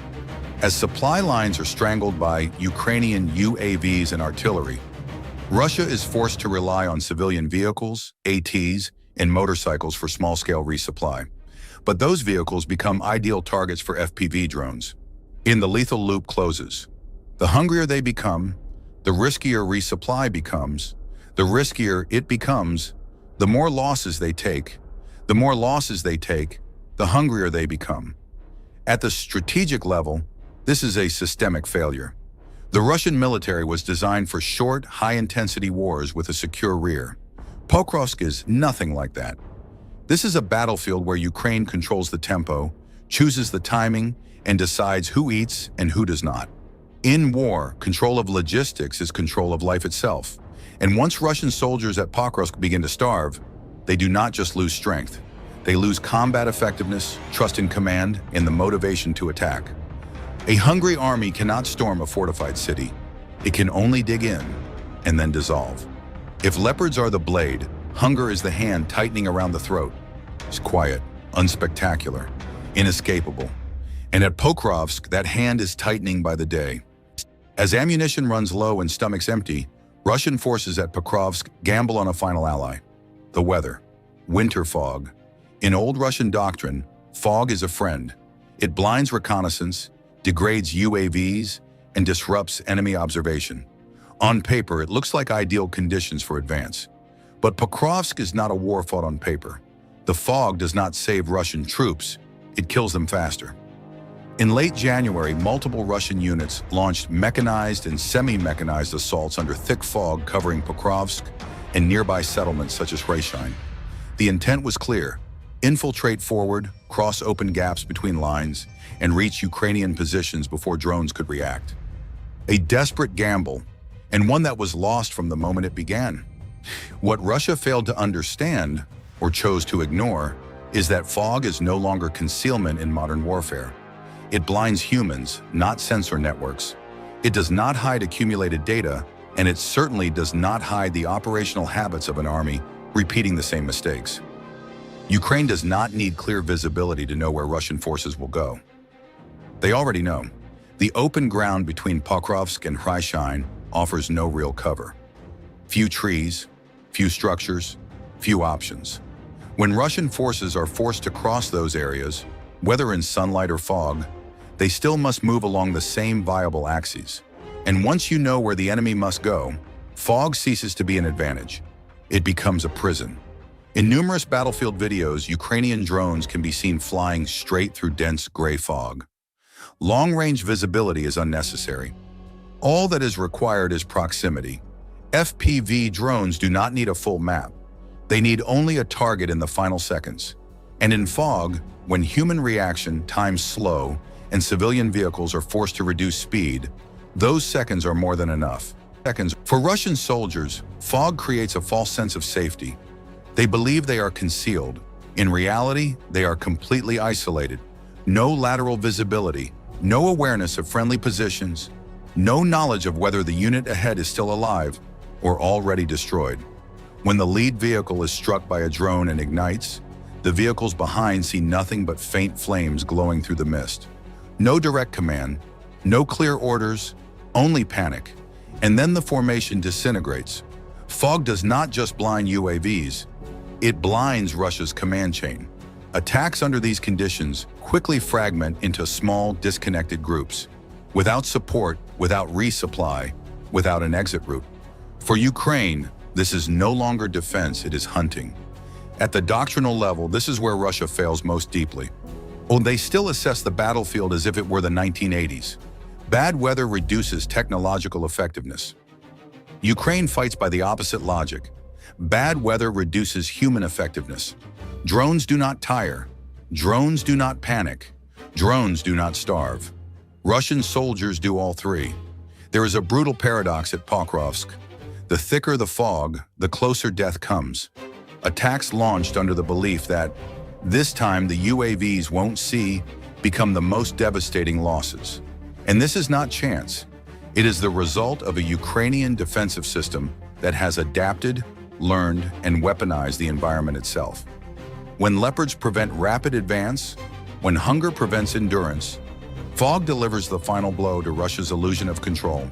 As supply lines are strangled by Ukrainian UAVs and artillery, Russia is forced to rely on civilian vehicles, ATs, and motorcycles for small-scale resupply. But those vehicles become ideal targets for FPV drones. The lethal loop closes. The hungrier they become, the riskier resupply becomes. The riskier it becomes, the more losses they take. The more losses they take, the hungrier they become. At the strategic level, this is a systemic failure. The Russian military was designed for short, high-intensity wars with a secure rear. Pokrovsk is nothing like that. This is a battlefield where Ukraine controls the tempo, chooses the timing, and decides who eats and who does not. In war, control of logistics is control of life itself. And once Russian soldiers at Pokrovsk begin to starve, they do not just lose strength. They lose combat effectiveness, trust in command, and the motivation to attack. A hungry army cannot storm a fortified city. It can only dig in and then dissolve. If leopards are the blade, hunger is the hand tightening around the throat. It's quiet, unspectacular, inescapable. And at Pokrovsk, that hand is tightening by the day. As ammunition runs low and stomachs empty, Russian forces at Pokrovsk gamble on a final ally: the weather, winter fog. In old Russian doctrine, fog is a friend. It blinds reconnaissance, degrades UAVs, and disrupts enemy observation. On paper, it looks like ideal conditions for advance. But Pokrovsk is not a war fought on paper. The fog does not save Russian troops, it kills them faster. In late January, multiple Russian units launched mechanized and semi-mechanized assaults under thick fog covering Pokrovsk and nearby settlements such as Rayshine. The intent was clear: infiltrate forward, cross open gaps between lines, and reach Ukrainian positions before drones could react. A desperate gamble, and one that was lost from the moment it began. What Russia failed to understand, or chose to ignore, is that fog is no longer concealment in modern warfare. It blinds humans, not sensor networks. It does not hide accumulated data, and it certainly does not hide the operational habits of an army repeating the same mistakes. Ukraine does not need clear visibility to know where Russian forces will go. They already know. The open ground between Pokrovsk and Rayshine offers no real cover. Few trees, few structures, few options. When Russian forces are forced to cross those areas, whether in sunlight or fog, they still must move along the same viable axes. And once you know where the enemy must go, fog ceases to be an advantage. It becomes a prison. In numerous battlefield videos, Ukrainian drones can be seen flying straight through dense gray fog. Long-range visibility is unnecessary. All that is required is proximity. FPV drones do not need a full map. They need only a target in the final seconds. And in fog, when human reaction times slow and civilian vehicles are forced to reduce speed, those seconds are more than enough. For Russian soldiers, fog creates a false sense of safety. They believe they are concealed. In reality, they are completely isolated. No lateral visibility, no awareness of friendly positions, no knowledge of whether the unit ahead is still alive or already destroyed. When the lead vehicle is struck by a drone and ignites, the vehicles behind see nothing but faint flames glowing through the mist. No direct command, no clear orders, only panic. And then the formation disintegrates. Fog does not just blind UAVs, it blinds Russia's command chain. Attacks under these conditions quickly fragment into small, disconnected groups, without support, without resupply, without an exit route. For Ukraine, this is no longer defense, it is hunting. At the doctrinal level, this is where Russia fails most deeply. They still assess the battlefield as if it were the 1980s. Bad weather reduces technological effectiveness. Ukraine fights by the opposite logic. Bad weather reduces human effectiveness. Drones do not tire. Drones do not panic. Drones do not starve. Russian soldiers do all three. There is a brutal paradox at Pokrovsk. The thicker the fog, the closer death comes. Attacks launched under the belief that this time the UAVs won't see become the most devastating losses. And this is not chance. It is the result of a Ukrainian defensive system that has adapted, learned, and weaponized the environment itself. When leopards prevent rapid advance, when hunger prevents endurance, fog delivers the final blow to Russia's illusion of control.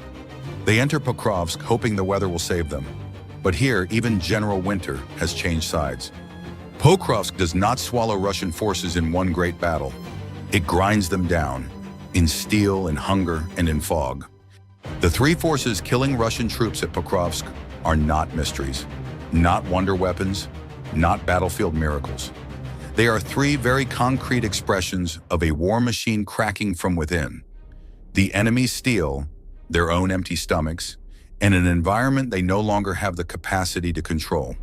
They enter Pokrovsk hoping the weather will save them. But here, even General Winter has changed sides. Pokrovsk does not swallow Russian forces in one great battle. It grinds them down, in steel, in hunger, and in fog. The three forces killing Russian troops at Pokrovsk are not mysteries, not wonder weapons, not battlefield miracles. They are three very concrete expressions of a war machine cracking from within. The enemy's steel, their own empty stomachs, and an environment they no longer have the capacity to control.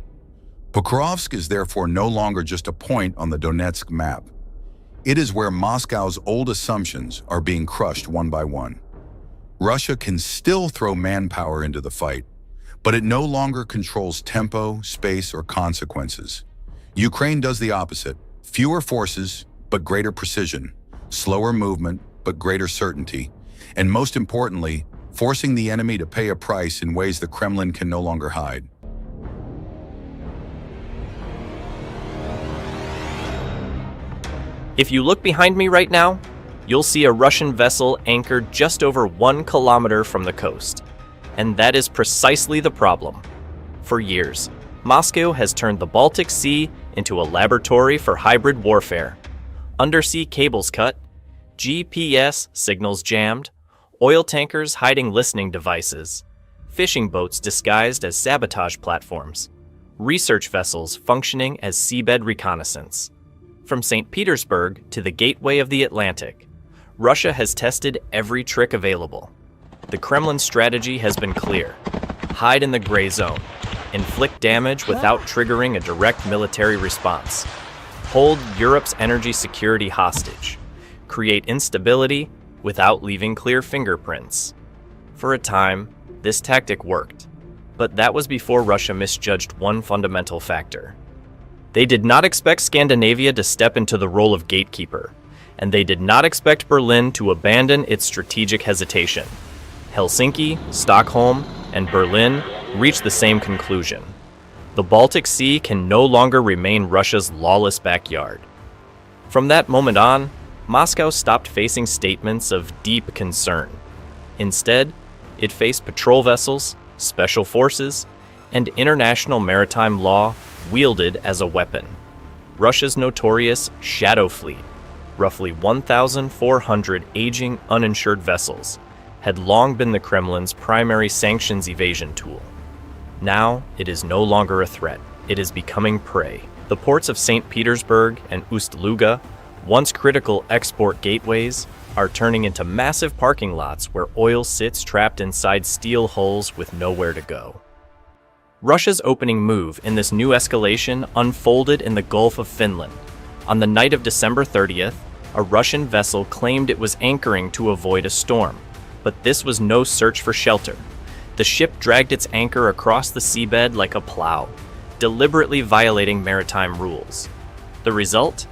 Pokrovsk is therefore no longer just a point on the Donetsk map. It is where Moscow's old assumptions are being crushed one by one. Russia can still throw manpower into the fight, but it no longer controls tempo, space, or consequences. Ukraine does the opposite. Fewer forces, but greater precision. Slower movement, but greater certainty. And most importantly, forcing the enemy to pay a price in ways the Kremlin can no longer hide. If you look behind me right now, you'll see a Russian vessel anchored just over 1 kilometer from the coast. And that is precisely the problem. For years, Moscow has turned the Baltic Sea into a laboratory for hybrid warfare. undersea cables cut, GPS signals jammed, oil tankers hiding listening devices, fishing boats disguised as sabotage platforms, research vessels functioning as seabed reconnaissance. From St. Petersburg to the gateway of the Atlantic, Russia has tested every trick available. The Kremlin strategy has been clear. Hide in the gray zone. Inflict damage without triggering a direct military response. Hold Europe's energy security hostage. Create instability without leaving clear fingerprints. For a time, this tactic worked. But that was before Russia misjudged one fundamental factor. They did not expect Scandinavia to step into the role of gatekeeper, and they did not expect Berlin to abandon its strategic hesitation. Helsinki, Stockholm, and Berlin reached the same conclusion. The Baltic Sea can no longer remain Russia's lawless backyard. From that moment on, Moscow stopped facing statements of deep concern. Instead, it faced patrol vessels, special forces, and international maritime law wielded as a weapon. Russia's notorious Shadow Fleet, roughly 1,400 aging, uninsured vessels, had long been the Kremlin's primary sanctions evasion tool. Now, it is no longer a threat. It is becoming prey. The ports of St. Petersburg and Ust-Luga, once critical export gateways, are turning into massive parking lots where oil sits trapped inside steel hulls with nowhere to go. Russia's opening move in this new escalation unfolded in the Gulf of Finland. On the night of December 30th, a Russian vessel claimed it was anchoring to avoid a storm, but this was no search for shelter. The ship dragged its anchor across the seabed like a plow, deliberately violating maritime rules. The result?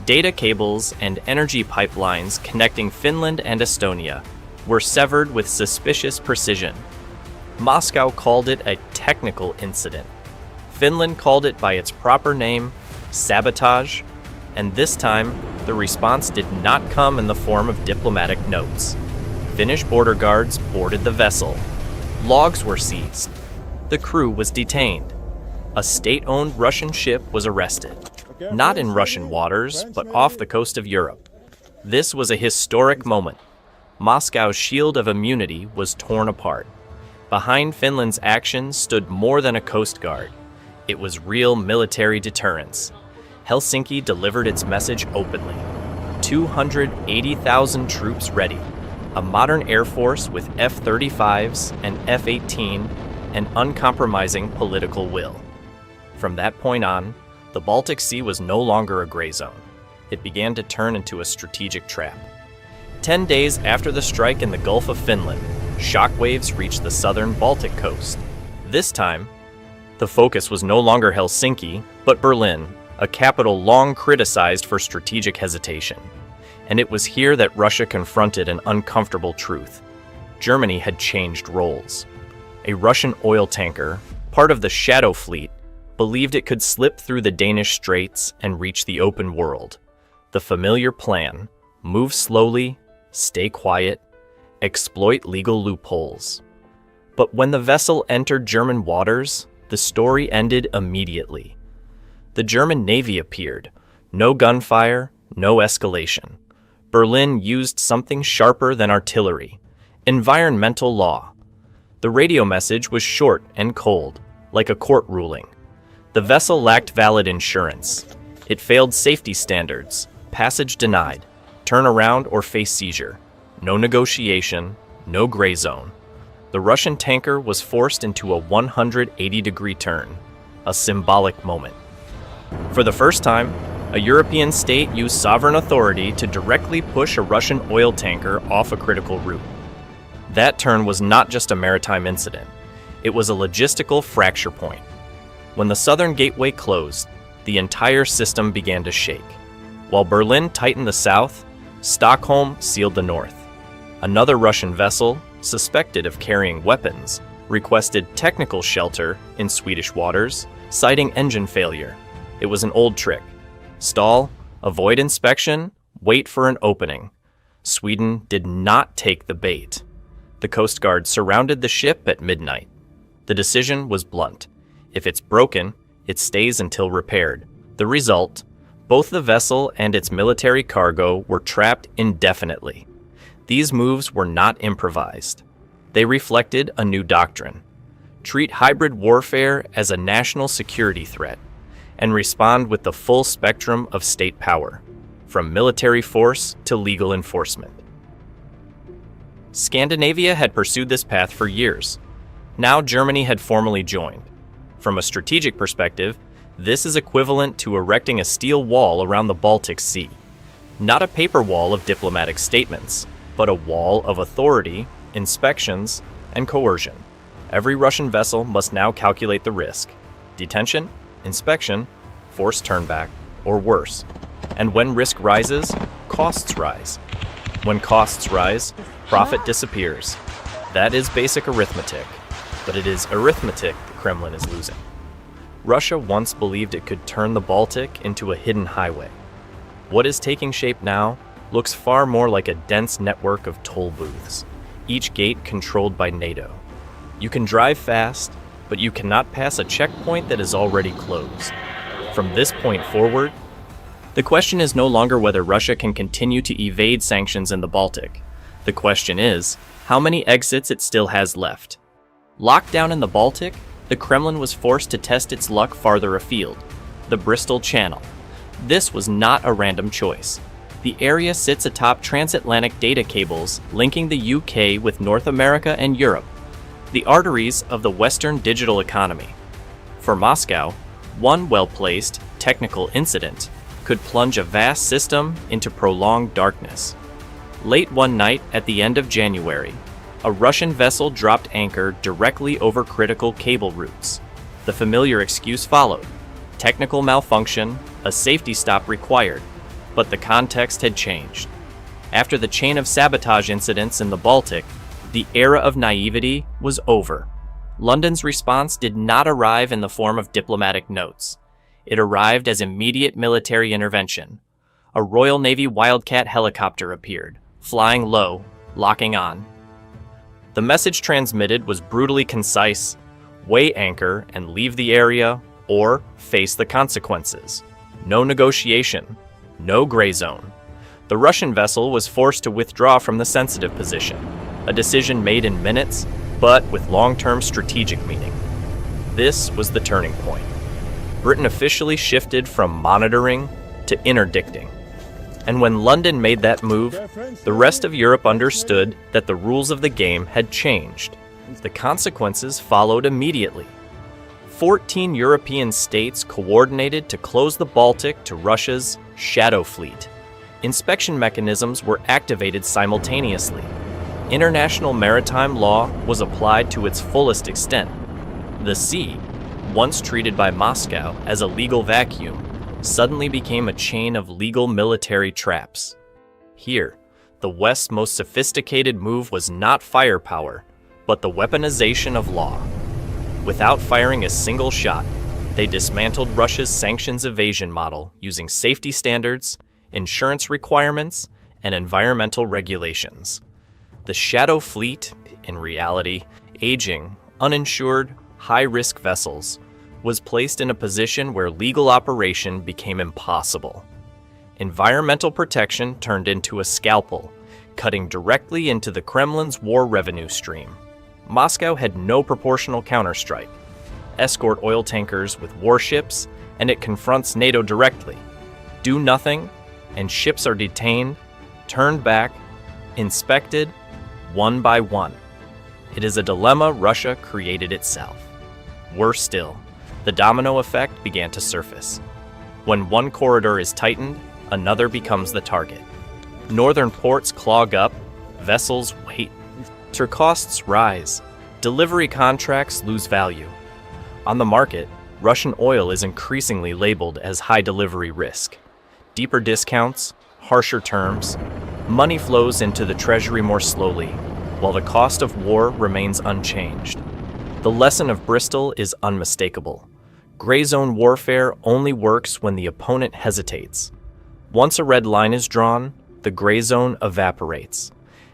Data cables and energy pipelines connecting Finland and Estonia were severed with suspicious precision. Moscow called it a technical incident. Finland called it by its proper name, sabotage, and this time, the response did not come in the form of diplomatic notes. Finnish border guards boarded the vessel. Logs were seized. The crew was detained. A state-owned Russian ship was arrested. Not in Russian waters, but off the coast of Europe. This was a historic moment. Moscow's shield of immunity was torn apart. Behind Finland's actions stood more than a coast guard. It was real military deterrence. Helsinki delivered its message openly. 280,000 troops ready. A modern air force with F-35s and F-18 and uncompromising political will. From that point on, the Baltic Sea was no longer a gray zone. It began to turn into a strategic trap. 10 days after the strike in the Gulf of Finland, shockwaves reached the southern Baltic coast. This time, the focus was no longer Helsinki, but Berlin, a capital long criticized for strategic hesitation. And it was here that Russia confronted an uncomfortable truth. Germany had changed roles. A Russian oil tanker, part of the Shadow Fleet, believed it could slip through the Danish Straits and reach the open world. The familiar plan: move slowly, stay quiet, exploit legal loopholes. But when the vessel entered German waters, the story ended immediately. The German Navy appeared. No gunfire, no escalation. Berlin used something sharper than artillery: environmental law. The radio message was short and cold, like a court ruling. The vessel lacked valid insurance. It failed safety standards. Passage denied. Turn around or face seizure. No negotiation, no gray zone. The Russian tanker was forced into a 180-degree turn, a symbolic moment. For the first time, a European state used sovereign authority to directly push a Russian oil tanker off a critical route. That turn was not just a maritime incident. It was a logistical fracture point. When the southern gateway closed, the entire system began to shake. While Berlin tightened the south, Stockholm sealed the north. Another Russian vessel, suspected of carrying weapons, requested technical shelter in Swedish waters, citing engine failure. It was an old trick. Stall, avoid inspection, wait for an opening. Sweden did not take the bait. The Coast Guard surrounded the ship at midnight. The decision was blunt. If it's broken, it stays until repaired. The result? Both the vessel and its military cargo were trapped indefinitely. These moves were not improvised. They reflected a new doctrine: treat hybrid warfare as a national security threat and respond with the full spectrum of state power, from military force to legal enforcement. Scandinavia had pursued this path for years. Now Germany had formally joined. From a strategic perspective, this is equivalent to erecting a steel wall around the Baltic Sea. Not a paper wall of diplomatic statements, but a wall of authority, inspections, and coercion. Every Russian vessel must now calculate the risk: detention, inspection, forced turnback, or worse. And when risk rises, costs rise. When costs rise, profit disappears. That is basic arithmetic, but it is arithmetic the Kremlin is losing. Russia once believed it could turn the Baltic into a hidden highway. What is taking shape now looks far more like a dense network of toll booths, each gate controlled by NATO. You can drive fast, but you cannot pass a checkpoint that is already closed. From this point forward, the question is no longer whether Russia can continue to evade sanctions in the Baltic. The question is how many exits it still has left. Locked down in the Baltic, the Kremlin was forced to test its luck farther afield, the Bristol Channel. This was not a random choice. The area sits atop transatlantic data cables linking the UK with North America and Europe, the arteries of the Western digital economy. For Moscow, one well-placed technical incident could plunge a vast system into prolonged darkness. Late one night at the end of January, a Russian vessel dropped anchor directly over critical cable routes. The familiar excuse followed: technical malfunction, a safety stop required. But the context had changed. After the chain of sabotage incidents in the Baltic, the era of naivety was over. London's response did not arrive in the form of diplomatic notes. It arrived as immediate military intervention. A Royal Navy Wildcat helicopter appeared, flying low, locking on. The message transmitted was brutally concise: weigh anchor and leave the area, or face the consequences. No negotiation. No gray zone. The Russian vessel was forced to withdraw from the sensitive position, a decision made in minutes, but with long-term strategic meaning. This was the turning point. Britain officially shifted from monitoring to interdicting. And when London made that move, the rest of Europe understood that the rules of the game had changed. The consequences followed immediately. 14 European states coordinated to close the Baltic to Russia's Shadow Fleet. Inspection mechanisms were activated simultaneously. International maritime law was applied to its fullest extent. The sea, once treated by Moscow as a legal vacuum, suddenly became a chain of legal military traps. Here, the West's most sophisticated move was not firepower, but the weaponization of law. Without firing a single shot, they dismantled Russia's sanctions evasion model using safety standards, insurance requirements, and environmental regulations. The Shadow Fleet, in reality, aging, uninsured, high-risk vessels, was placed in a position where legal operation became impossible. Environmental protection turned into a scalpel, cutting directly into the Kremlin's war revenue stream. Moscow had no proportional counterstrike. Escort oil tankers with warships, and it confronts NATO directly. Do nothing, and ships are detained, turned back, inspected, one by one. It is a dilemma Russia created itself. Worse still, the domino effect began to surface. When one corridor is tightened, another becomes the target. Northern ports clog up, vessels wait. Costs rise, delivery contracts lose value. On the market, Russian oil is increasingly labeled as high delivery risk. Deeper discounts, harsher terms, money flows into the treasury more slowly, while the cost of war remains unchanged. The lesson of Bristol is unmistakable. Gray zone warfare only works when the opponent hesitates. Once a red line is drawn, the gray zone evaporates.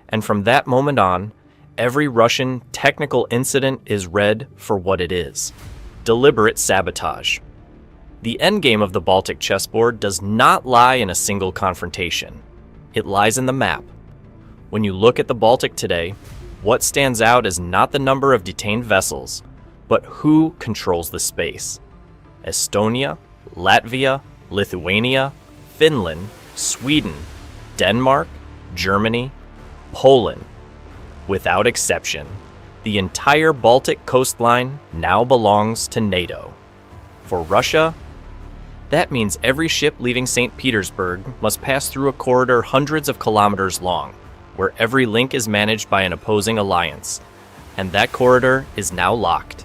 And from that moment on, every Russian technical incident is read for what it is: deliberate sabotage. The endgame of the Baltic chessboard does not lie in a single confrontation. It lies in the map. When you look at the Baltic today, what stands out is not the number of detained vessels, but who controls the space. Estonia, Latvia, Lithuania, Finland, Sweden, Denmark, Germany, Poland. Without exception, the entire Baltic coastline now belongs to NATO. For Russia, that means every ship leaving St. Petersburg must pass through a corridor hundreds of kilometers long, where every link is managed by an opposing alliance, and that corridor is now locked.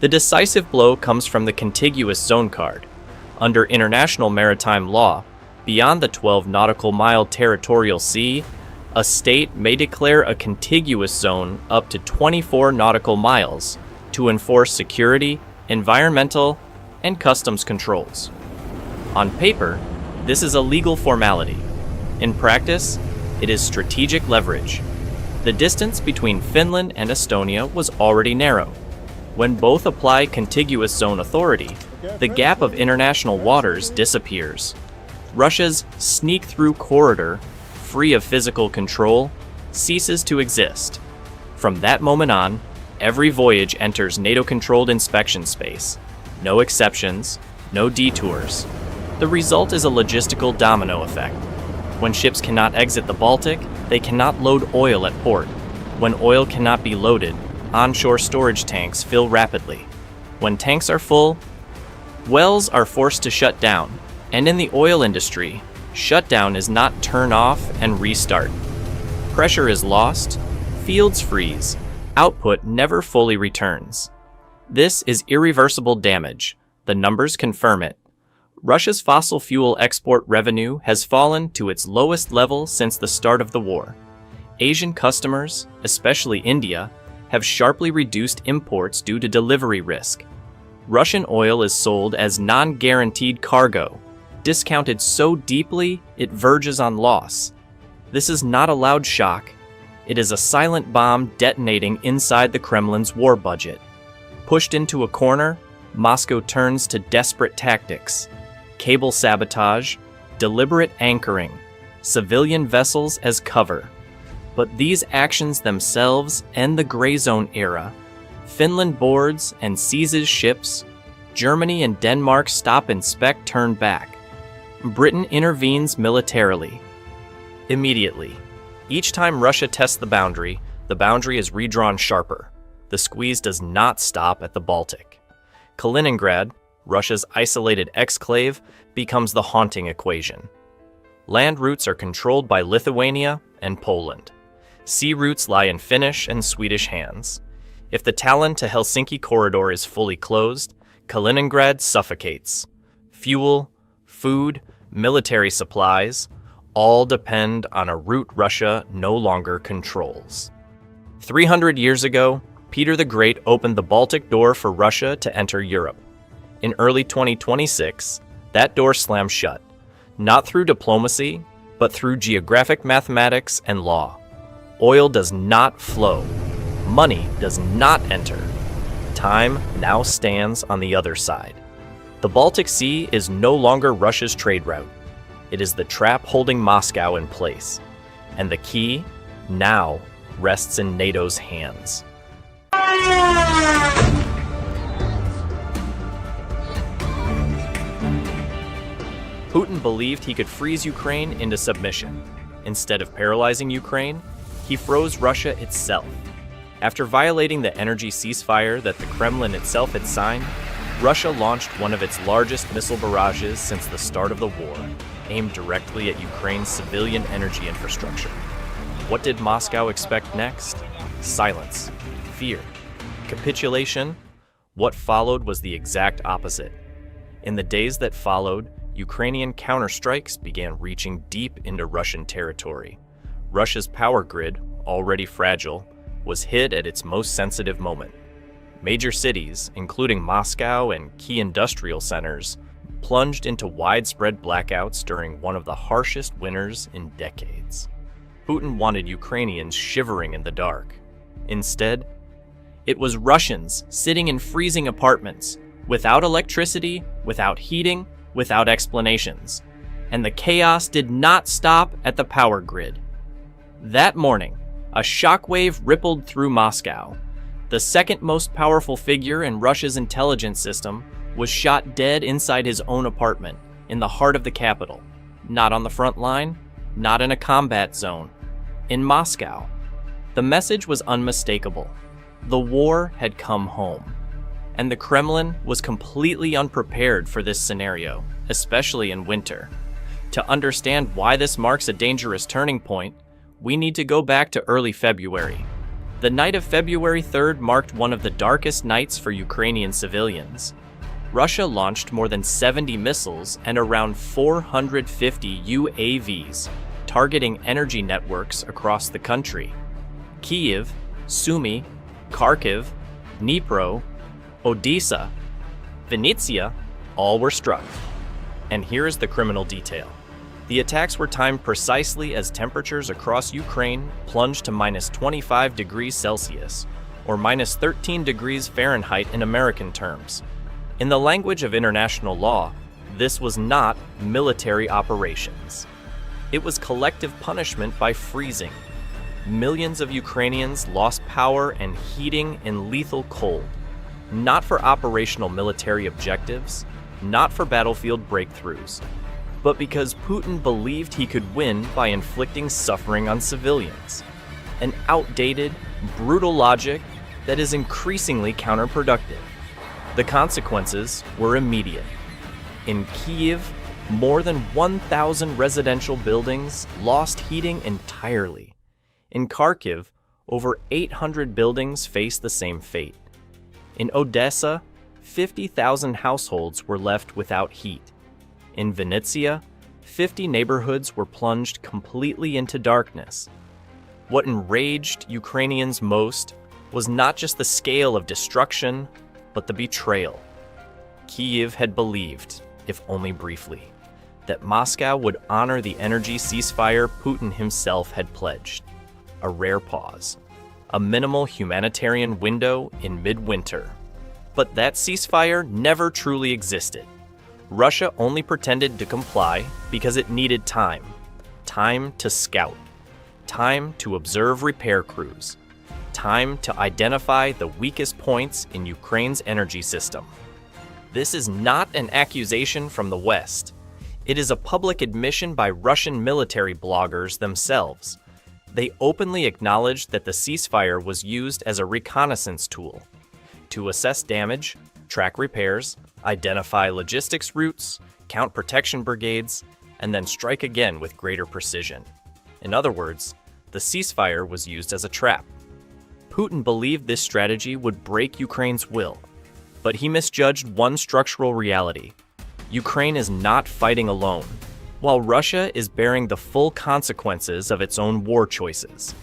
The decisive blow comes from the contiguous zone card. Under international maritime law, beyond the 12 nautical mile territorial sea, a state may declare a contiguous zone up to 24 nautical miles to enforce security, environmental, and customs controls. On paper, this is a legal formality. In practice, it is strategic leverage. The distance between Finland and Estonia was already narrow. When both apply contiguous zone authority, the gap of international waters disappears. Russia's sneak-through corridor, free of physical control, ceases to exist. From that moment on, every voyage enters NATO-controlled inspection space. No exceptions, no detours. The result is a logistical domino effect. When ships cannot exit the Baltic, they cannot load oil at port. When oil cannot be loaded, onshore storage tanks fill rapidly. When tanks are full, wells are forced to shut down. And in the oil industry, shutdown is not turn off and restart. Pressure is lost, fields freeze, output never fully returns. This is irreversible damage. The numbers confirm it. Russia's fossil fuel export revenue has fallen to its lowest level since the start of the war. Asian customers, especially India, have sharply reduced imports due to delivery risk. Russian oil is sold as non-guaranteed cargo, discounted so deeply it verges on loss. This is not a loud shock. It is a silent bomb detonating inside the Kremlin's war budget. Pushed into a corner, Moscow turns to desperate tactics. Cable sabotage, deliberate anchoring, civilian vessels as cover. But these actions themselves end the gray zone era. Finland boards and seizes ships. Germany and Denmark stop, inspect, turn back. Britain intervenes militarily. Immediately. Each time Russia tests the boundary is redrawn sharper. The squeeze does not stop at the Baltic. Kaliningrad, Russia's isolated exclave, becomes the haunting equation. Land routes are controlled by Lithuania and Poland. Sea routes lie in Finnish and Swedish hands. If the Tallinn to Helsinki corridor is fully closed, Kaliningrad suffocates. Fuel, food, military supplies, all depend on a route Russia no longer controls. 300 years ago, Peter the Great opened the Baltic door for Russia to enter Europe. In early 2026, that door slammed shut, not through diplomacy, but through geographic mathematics and law. Oil does not flow. Money does not enter. Time now stands on the other side. The Baltic Sea is no longer Russia's trade route. It is the trap holding Moscow in place. And the key, now, rests in NATO's hands. Putin believed he could freeze Ukraine into submission. Instead of paralyzing Ukraine, he froze Russia itself. After violating the energy ceasefire that the Kremlin itself had signed, Russia launched one of its largest missile barrages since the start of the war, aimed directly at Ukraine's civilian energy infrastructure. What did Moscow expect next? Silence, fear, capitulation. What followed was the exact opposite. In the days that followed, Ukrainian counterstrikes began reaching deep into Russian territory. Russia's power grid, already fragile, was hit at its most sensitive moment. Major cities, including Moscow and key industrial centers, plunged into widespread blackouts during one of the harshest winters in decades. Putin wanted Ukrainians shivering in the dark. Instead, it was Russians sitting in freezing apartments, Without electricity, without heating, without explanations. And the chaos did not stop at the power grid. That morning, a shockwave rippled through Moscow. The second most powerful figure in Russia's intelligence system was shot dead inside his own apartment, in the heart of the capital. Not on the front line, not in a combat zone. In Moscow. The message was unmistakable. The war had come home. And the Kremlin was completely unprepared for this scenario, especially in winter. To understand why this marks a dangerous turning point, we need to go back to early February. The night of February 3rd marked one of the darkest nights for Ukrainian civilians. Russia launched more than 70 missiles and around 450 UAVs, targeting energy networks across the country. Kyiv, Sumy, Kharkiv, Dnipro, Odessa, Vinnytsia, all were struck. And here is the criminal detail. The attacks were timed precisely as temperatures across Ukraine plunged to minus 25 degrees Celsius, or minus 13 degrees Fahrenheit in American terms. In the language of international law, this was not military operations. It was collective punishment by freezing. Millions of Ukrainians lost power and heating in lethal cold, not for operational military objectives, not for battlefield breakthroughs, but because Putin believed he could win by inflicting suffering on civilians. An outdated, brutal logic that is increasingly counterproductive. The consequences were immediate. In Kyiv, more than 1,000 residential buildings lost heating entirely. In Kharkiv, over 800 buildings faced the same fate. In Odessa, 50,000 households were left without heat. In Vinnytsia, 50 neighborhoods were plunged completely into darkness. What enraged Ukrainians most was not just the scale of destruction, but the betrayal. Kyiv had believed, if only briefly, that Moscow would honor the energy ceasefire Putin himself had pledged. A rare pause. A minimal humanitarian window in midwinter. But that ceasefire never truly existed. Russia only pretended to comply because it needed time. Time to scout. Time to observe repair crews. Time to identify the weakest points in Ukraine's energy system. This is not an accusation from the West. It is a public admission by Russian military bloggers themselves. They openly acknowledged that the ceasefire was used as a reconnaissance tool to assess damage, track repairs, identify logistics routes, count protection brigades, and then strike again with greater precision. In other words, the ceasefire was used as a trap. Putin believed this strategy would break Ukraine's will, but he misjudged one structural reality. Ukraine is not fighting alone, while Russia is bearing the full consequences of its own war choices.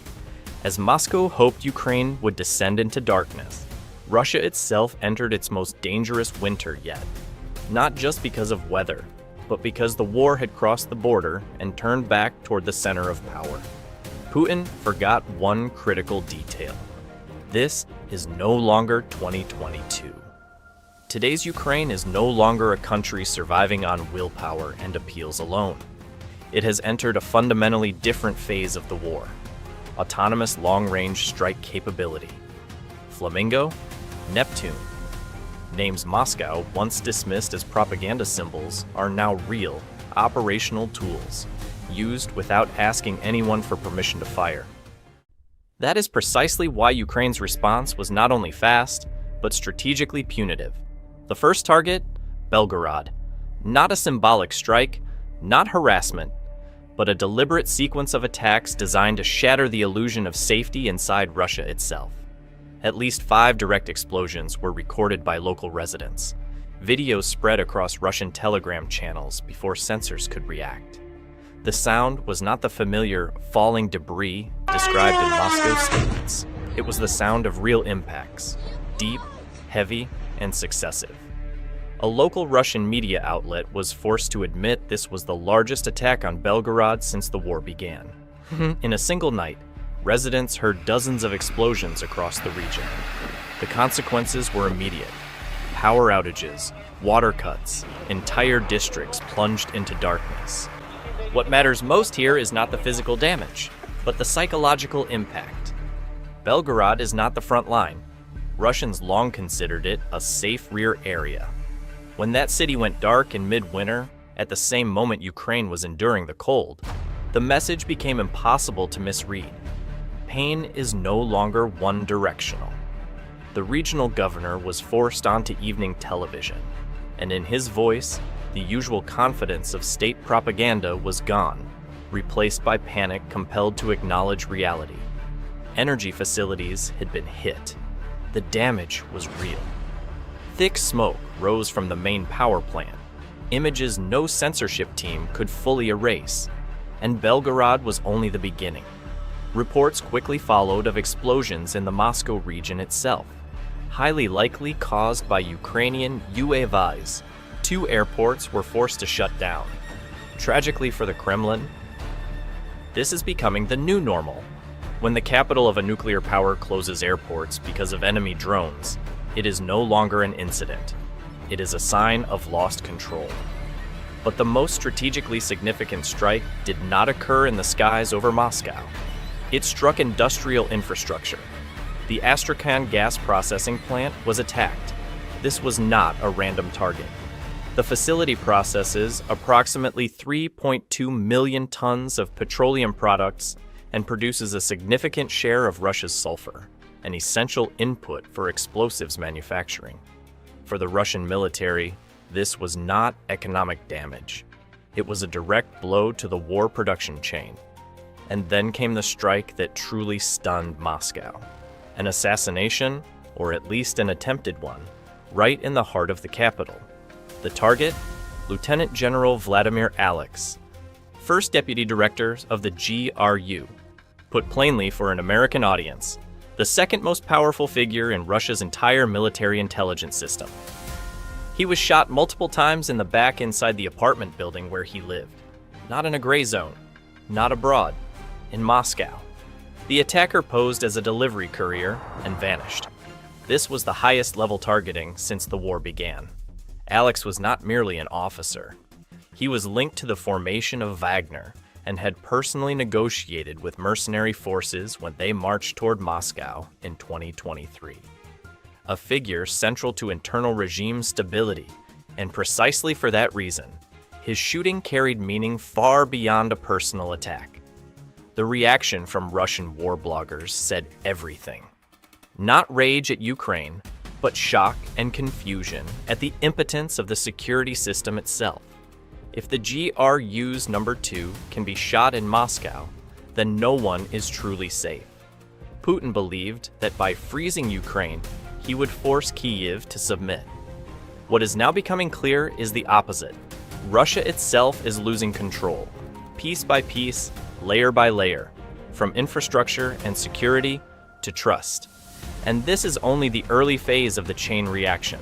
As Moscow hoped Ukraine would descend into darkness, Russia itself entered its most dangerous winter yet, not just because of weather, but because the war had crossed the border and turned back toward the center of power. Putin forgot one critical detail. This is no longer 2022. Today's Ukraine is no longer a country surviving on willpower and appeals alone. It has entered a fundamentally different phase of the war. Autonomous long-range strike capability. Flamingo, Neptune. Names Moscow, once dismissed as propaganda symbols, are now real, operational tools, used without asking anyone for permission to fire. That is precisely why Ukraine's response was not only fast, but strategically punitive. The first target, Belgorod. Not a symbolic strike, not harassment, but a deliberate sequence of attacks designed to shatter the illusion of safety inside Russia itself. At least 5 direct explosions were recorded by local residents. Videos spread across Russian Telegram channels before censors could react. The sound was not the familiar falling debris described in Moscow's statements. It was the sound of real impacts, deep, heavy, and successive. A local Russian media outlet was forced to admit this was the largest attack on Belgorod since the war began. In a single night, residents heard dozens of explosions across the region. The consequences were immediate. power outages, water cuts, entire districts plunged into darkness. What matters most here is not the physical damage, but the psychological impact. Belgorod is not the front line. Russians long considered it a safe rear area. When that city went dark in midwinter, at the same moment Ukraine was enduring the cold, the message became impossible to misread. Pain is no longer one-directional. The regional governor was forced onto evening television, and in his voice, the usual confidence of state propaganda was gone, replaced by panic compelled to acknowledge reality. Energy facilities had been hit. The damage was real. Thick smoke rose from the main power plant, images no censorship team could fully erase, and Belgorod was only the beginning. Reports quickly followed of explosions in the Moscow region itself, highly likely caused by Ukrainian UAVs. 2 airports were forced to shut down. Tragically for the Kremlin, this is becoming the new normal. When the capital of a nuclear power closes airports because of enemy drones, it is no longer an incident. It is a sign of lost control. But the most strategically significant strike did not occur in the skies over Moscow. It struck industrial infrastructure. The Astrakhan gas processing plant was attacked. This was not a random target. The facility processes approximately 3.2 million tons of petroleum products and produces a significant share of Russia's sulfur, an essential input for explosives manufacturing. For the Russian military, this was not economic damage. It was a direct blow to the war production chain. And then came the strike that truly stunned Moscow. An assassination, or at least an attempted one, right in the heart of the capital. The target? Lieutenant General Vladimir Alex, first deputy director of the GRU. Put plainly for an American audience, the second most powerful figure in Russia's entire military intelligence system. He was shot multiple times in the back inside the apartment building where he lived. Not in a gray zone, not abroad, in Moscow. The attacker posed as a delivery courier and vanished. This was the highest level targeting since the war began. Alex was not merely an officer. He was linked to the formation of Wagner and had personally negotiated with mercenary forces when they marched toward Moscow in 2023. A figure central to internal regime stability, and precisely for that reason, his shooting carried meaning far beyond a personal attack. The reaction from Russian war bloggers said everything. Not rage at Ukraine, but shock and confusion at the impotence of the security system itself. If the GRU's number 2 can be shot in Moscow, then no one is truly safe. Putin believed that by freezing Ukraine, he would force Kyiv to submit. What is now becoming clear is the opposite. Russia itself is losing control, piece by piece, layer by layer, from infrastructure and security to trust. And this is only the early phase of the chain reaction.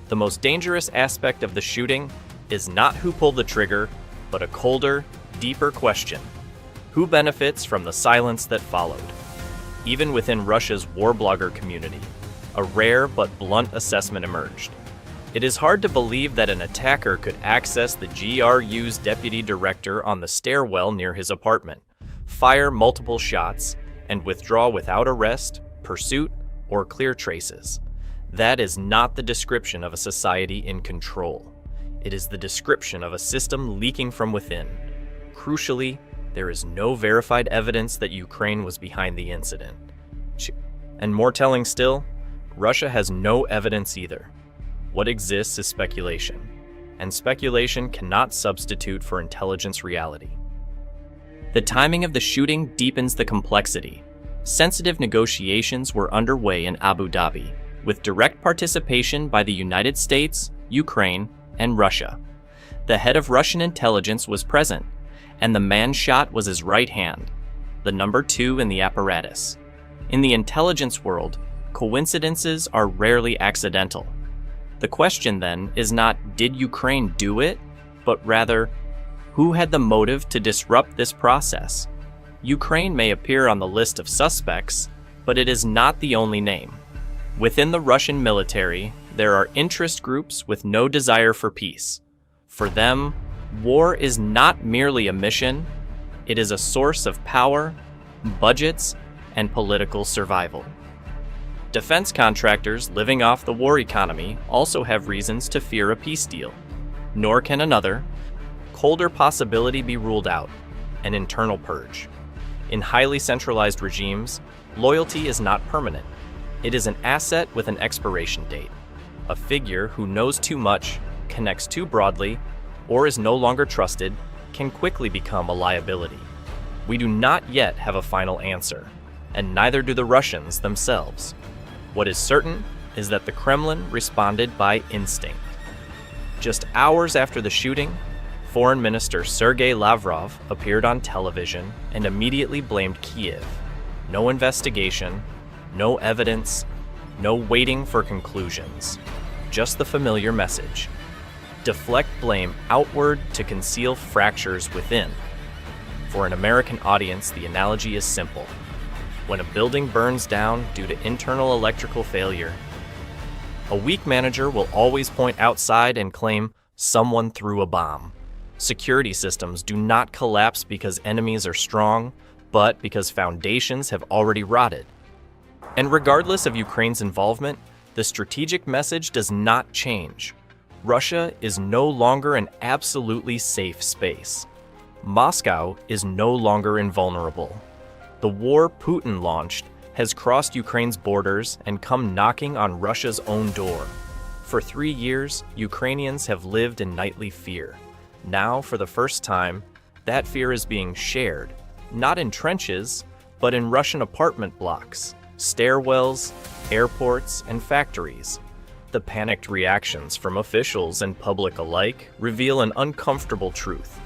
The most dangerous aspect of the shooting is not who pulled the trigger, but a colder, deeper question. Who benefits from the silence that followed? Even within Russia's war blogger community, a rare but blunt assessment emerged. It is hard to believe that an attacker could access the GRU's deputy director on the stairwell near his apartment, fire multiple shots, and withdraw without arrest, pursuit, or clear traces. That is not the description of a society in control. It is the description of a system leaking from within. Crucially, there is no verified evidence that Ukraine was behind the incident. And more telling still, Russia has no evidence either. What exists is speculation, and speculation cannot substitute for intelligence reality. The timing of the shooting deepens the complexity. Sensitive negotiations were underway in Abu Dhabi, with direct participation by the United States, Ukraine, and Russia. The head of Russian intelligence was present, and the man shot was his right hand, the number 2 in the apparatus. In the intelligence world, coincidences are rarely accidental. The question then is not, did Ukraine do it? But rather, who had the motive to disrupt this process? Ukraine may appear on the list of suspects, but it is not the only name. Within the Russian military, there are interest groups with no desire for peace. For them, war is not merely a mission, it is a source of power, budgets, and political survival. Defense contractors living off the war economy also have reasons to fear a peace deal. Nor can another, colder possibility be ruled out, an internal purge. In highly centralized regimes, loyalty is not permanent. It is an asset with an expiration date. A figure who knows too much, connects too broadly, or is no longer trusted can quickly become a liability. We do not yet have a final answer, and neither do the Russians themselves. What is certain is that the Kremlin responded by instinct. Just hours after the shooting, Foreign Minister Sergei Lavrov appeared on television and immediately blamed Kiev. No investigation, no evidence, no waiting for conclusions. Just the familiar message. Deflect blame outward to conceal fractures within. For an American audience, the analogy is simple. When a building burns down due to internal electrical failure, a weak manager will always point outside and claim someone threw a bomb. Security systems do not collapse because enemies are strong, but because foundations have already rotted. And regardless of Ukraine's involvement, the strategic message does not change. Russia is no longer an absolutely safe space. Moscow is no longer invulnerable. The war Putin launched has crossed Ukraine's borders and come knocking on Russia's own door. For 3 years, Ukrainians have lived in nightly fear. Now, for the first time, that fear is being shared, not in trenches, but in Russian apartment blocks, stairwells, airports, and factories. The panicked reactions from officials and public alike reveal an uncomfortable truth.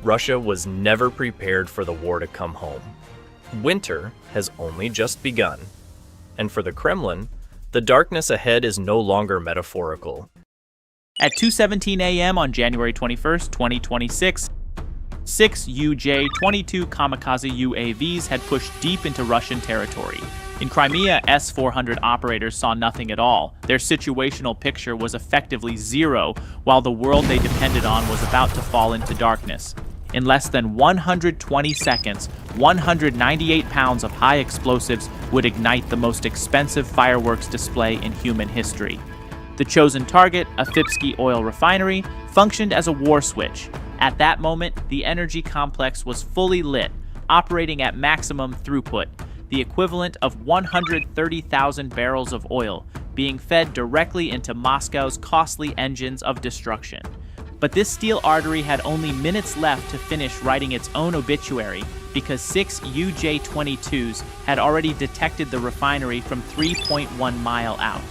Russia was never prepared for the war to come home. Winter has only just begun. And for the Kremlin, the darkness ahead is no longer metaphorical. At 2:17 a.m. on January 21st, 2026, 6 UJ-22 kamikaze UAVs had pushed deep into Russian territory. In Crimea, S-400 operators saw nothing at all. Their situational picture was effectively zero, while the world they depended on was about to fall into darkness. In less than 120 seconds, 198 pounds of high explosives would ignite the most expensive fireworks display in human history. The chosen target, a Fipsky oil refinery, functioned as a war switch. At that moment, the energy complex was fully lit, operating at maximum throughput, the equivalent of 130,000 barrels of oil, being fed directly into Moscow's costly engines of destruction. But this steel artery had only minutes left to finish writing its own obituary because 6 UJ-22s had already detected the refinery from 3.1 miles out.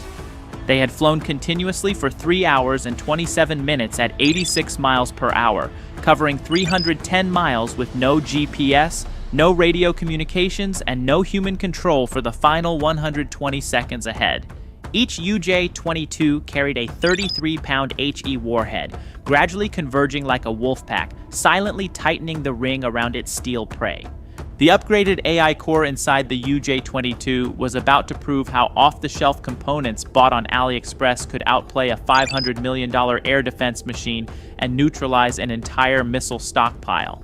They had flown continuously for 3 hours and 27 minutes at 86 miles per hour, covering 310 miles with no GPS, no radio communications, and no human control for the final 120 seconds ahead. Each UJ-22 carried a 33-pound HE warhead, gradually converging like a wolf pack, silently tightening the ring around its steel prey. The upgraded AI core inside the UJ-22 was about to prove how off-the-shelf components bought on AliExpress could outplay a $500 million air defense machine and neutralize an entire missile stockpile.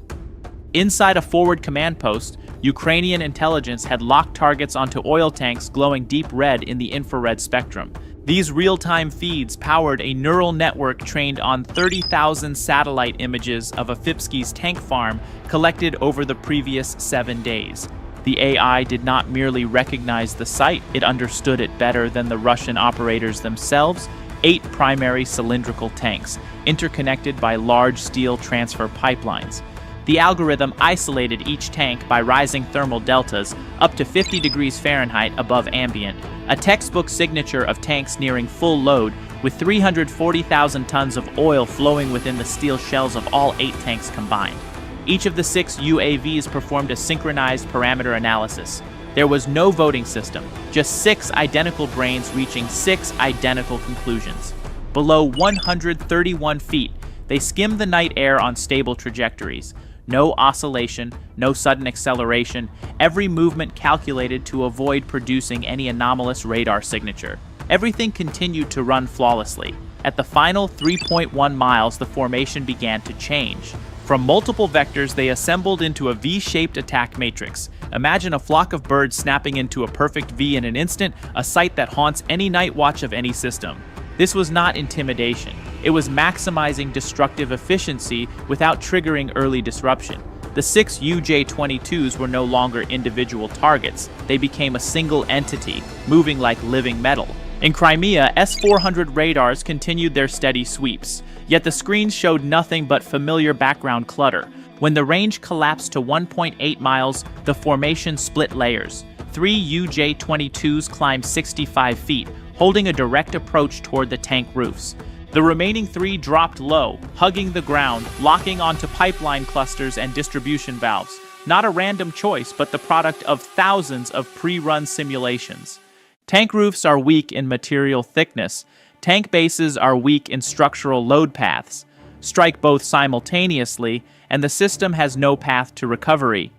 Inside a forward command post, Ukrainian intelligence had locked targets onto oil tanks glowing deep red in the infrared spectrum. These real-time feeds powered a neural network trained on 30,000 satellite images of a Fipsky's tank farm collected over the previous 7 days. The AI did not merely recognize the site, it understood it better than the Russian operators themselves. 8 primary cylindrical tanks, interconnected by large steel transfer pipelines. The algorithm isolated each tank by rising thermal deltas up to 50 degrees Fahrenheit above ambient, a textbook signature of tanks nearing full load with 340,000 tons of oil flowing within the steel shells of all 8 tanks combined. Each of the 6 UAVs performed a synchronized parameter analysis. There was no voting system, just 6 identical brains reaching 6 identical conclusions. Below 131 feet, they skimmed the night air on stable trajectories. No oscillation, no sudden acceleration, every movement calculated to avoid producing any anomalous radar signature. everything continued to run flawlessly. At the final 3.1 miles, the formation began to change. From multiple vectors, they assembled into a V-shaped attack matrix. Imagine a flock of birds snapping into a perfect V in an instant, a sight that haunts any night watch of any system. This was not intimidation. It was maximizing destructive efficiency without triggering early disruption. The 6 UJ-22s were no longer individual targets. They became a single entity, moving like living metal. In Crimea, S-400 radars continued their steady sweeps, yet the screens showed nothing but familiar background clutter. When the range collapsed to 1.8 miles, the formation split layers. 3 UJ-22s climbed 65 feet, holding a direct approach toward the tank roofs. The remaining 3 dropped low, hugging the ground, locking onto pipeline clusters and distribution valves. Not a random choice, but the product of thousands of pre-run simulations. Tank roofs are weak in material thickness. Tank bases are weak in structural load paths. Strike both simultaneously, and the system has no path to recovery.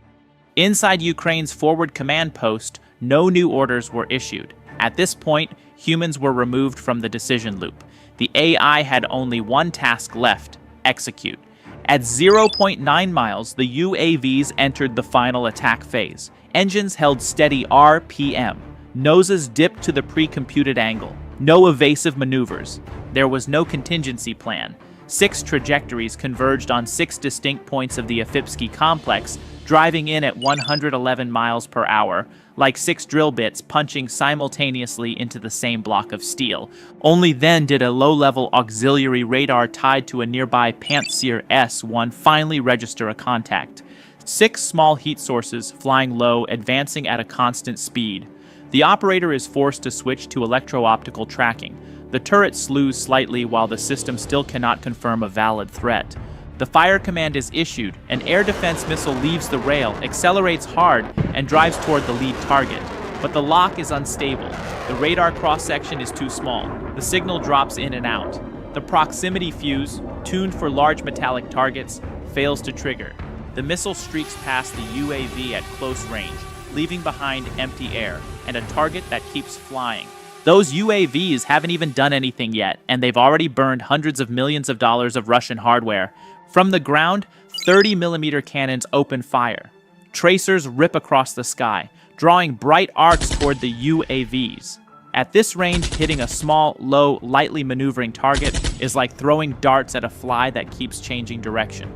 Inside Ukraine's forward command post, no new orders were issued. At this point, humans were removed from the decision loop. The AI had only one task left: execute. At 0.9 miles, the UAVs entered the final attack phase. Engines held steady RPM. Noses dipped to the pre-computed angle. No evasive maneuvers. There was no contingency plan. 6 trajectories converged on 6 distinct points of the Afipsky complex, driving in at 111 miles per hour, like 6 drill bits punching simultaneously into the same block of steel. Only then did a low-level auxiliary radar tied to a nearby Pantsir S-1 finally register a contact. 6 small heat sources flying low, advancing at a constant speed. The operator is forced to switch to electro-optical tracking. The turret slews slightly while the system still cannot confirm a valid threat. The fire command is issued. An air defense missile leaves the rail, accelerates hard, and drives toward the lead target. But the lock is unstable. The radar cross-section is too small. The signal drops in and out. The proximity fuse, tuned for large metallic targets, fails to trigger. The missile streaks past the UAV at close range, leaving behind empty air and a target that keeps flying. Those UAVs haven't even done anything yet, and they've already burned hundreds of millions of dollars of Russian hardware. From the ground, 30mm cannons open fire. Tracers rip across the sky, drawing bright arcs toward the UAVs. At this range, hitting a small, low, lightly maneuvering target is like throwing darts at a fly that keeps changing direction.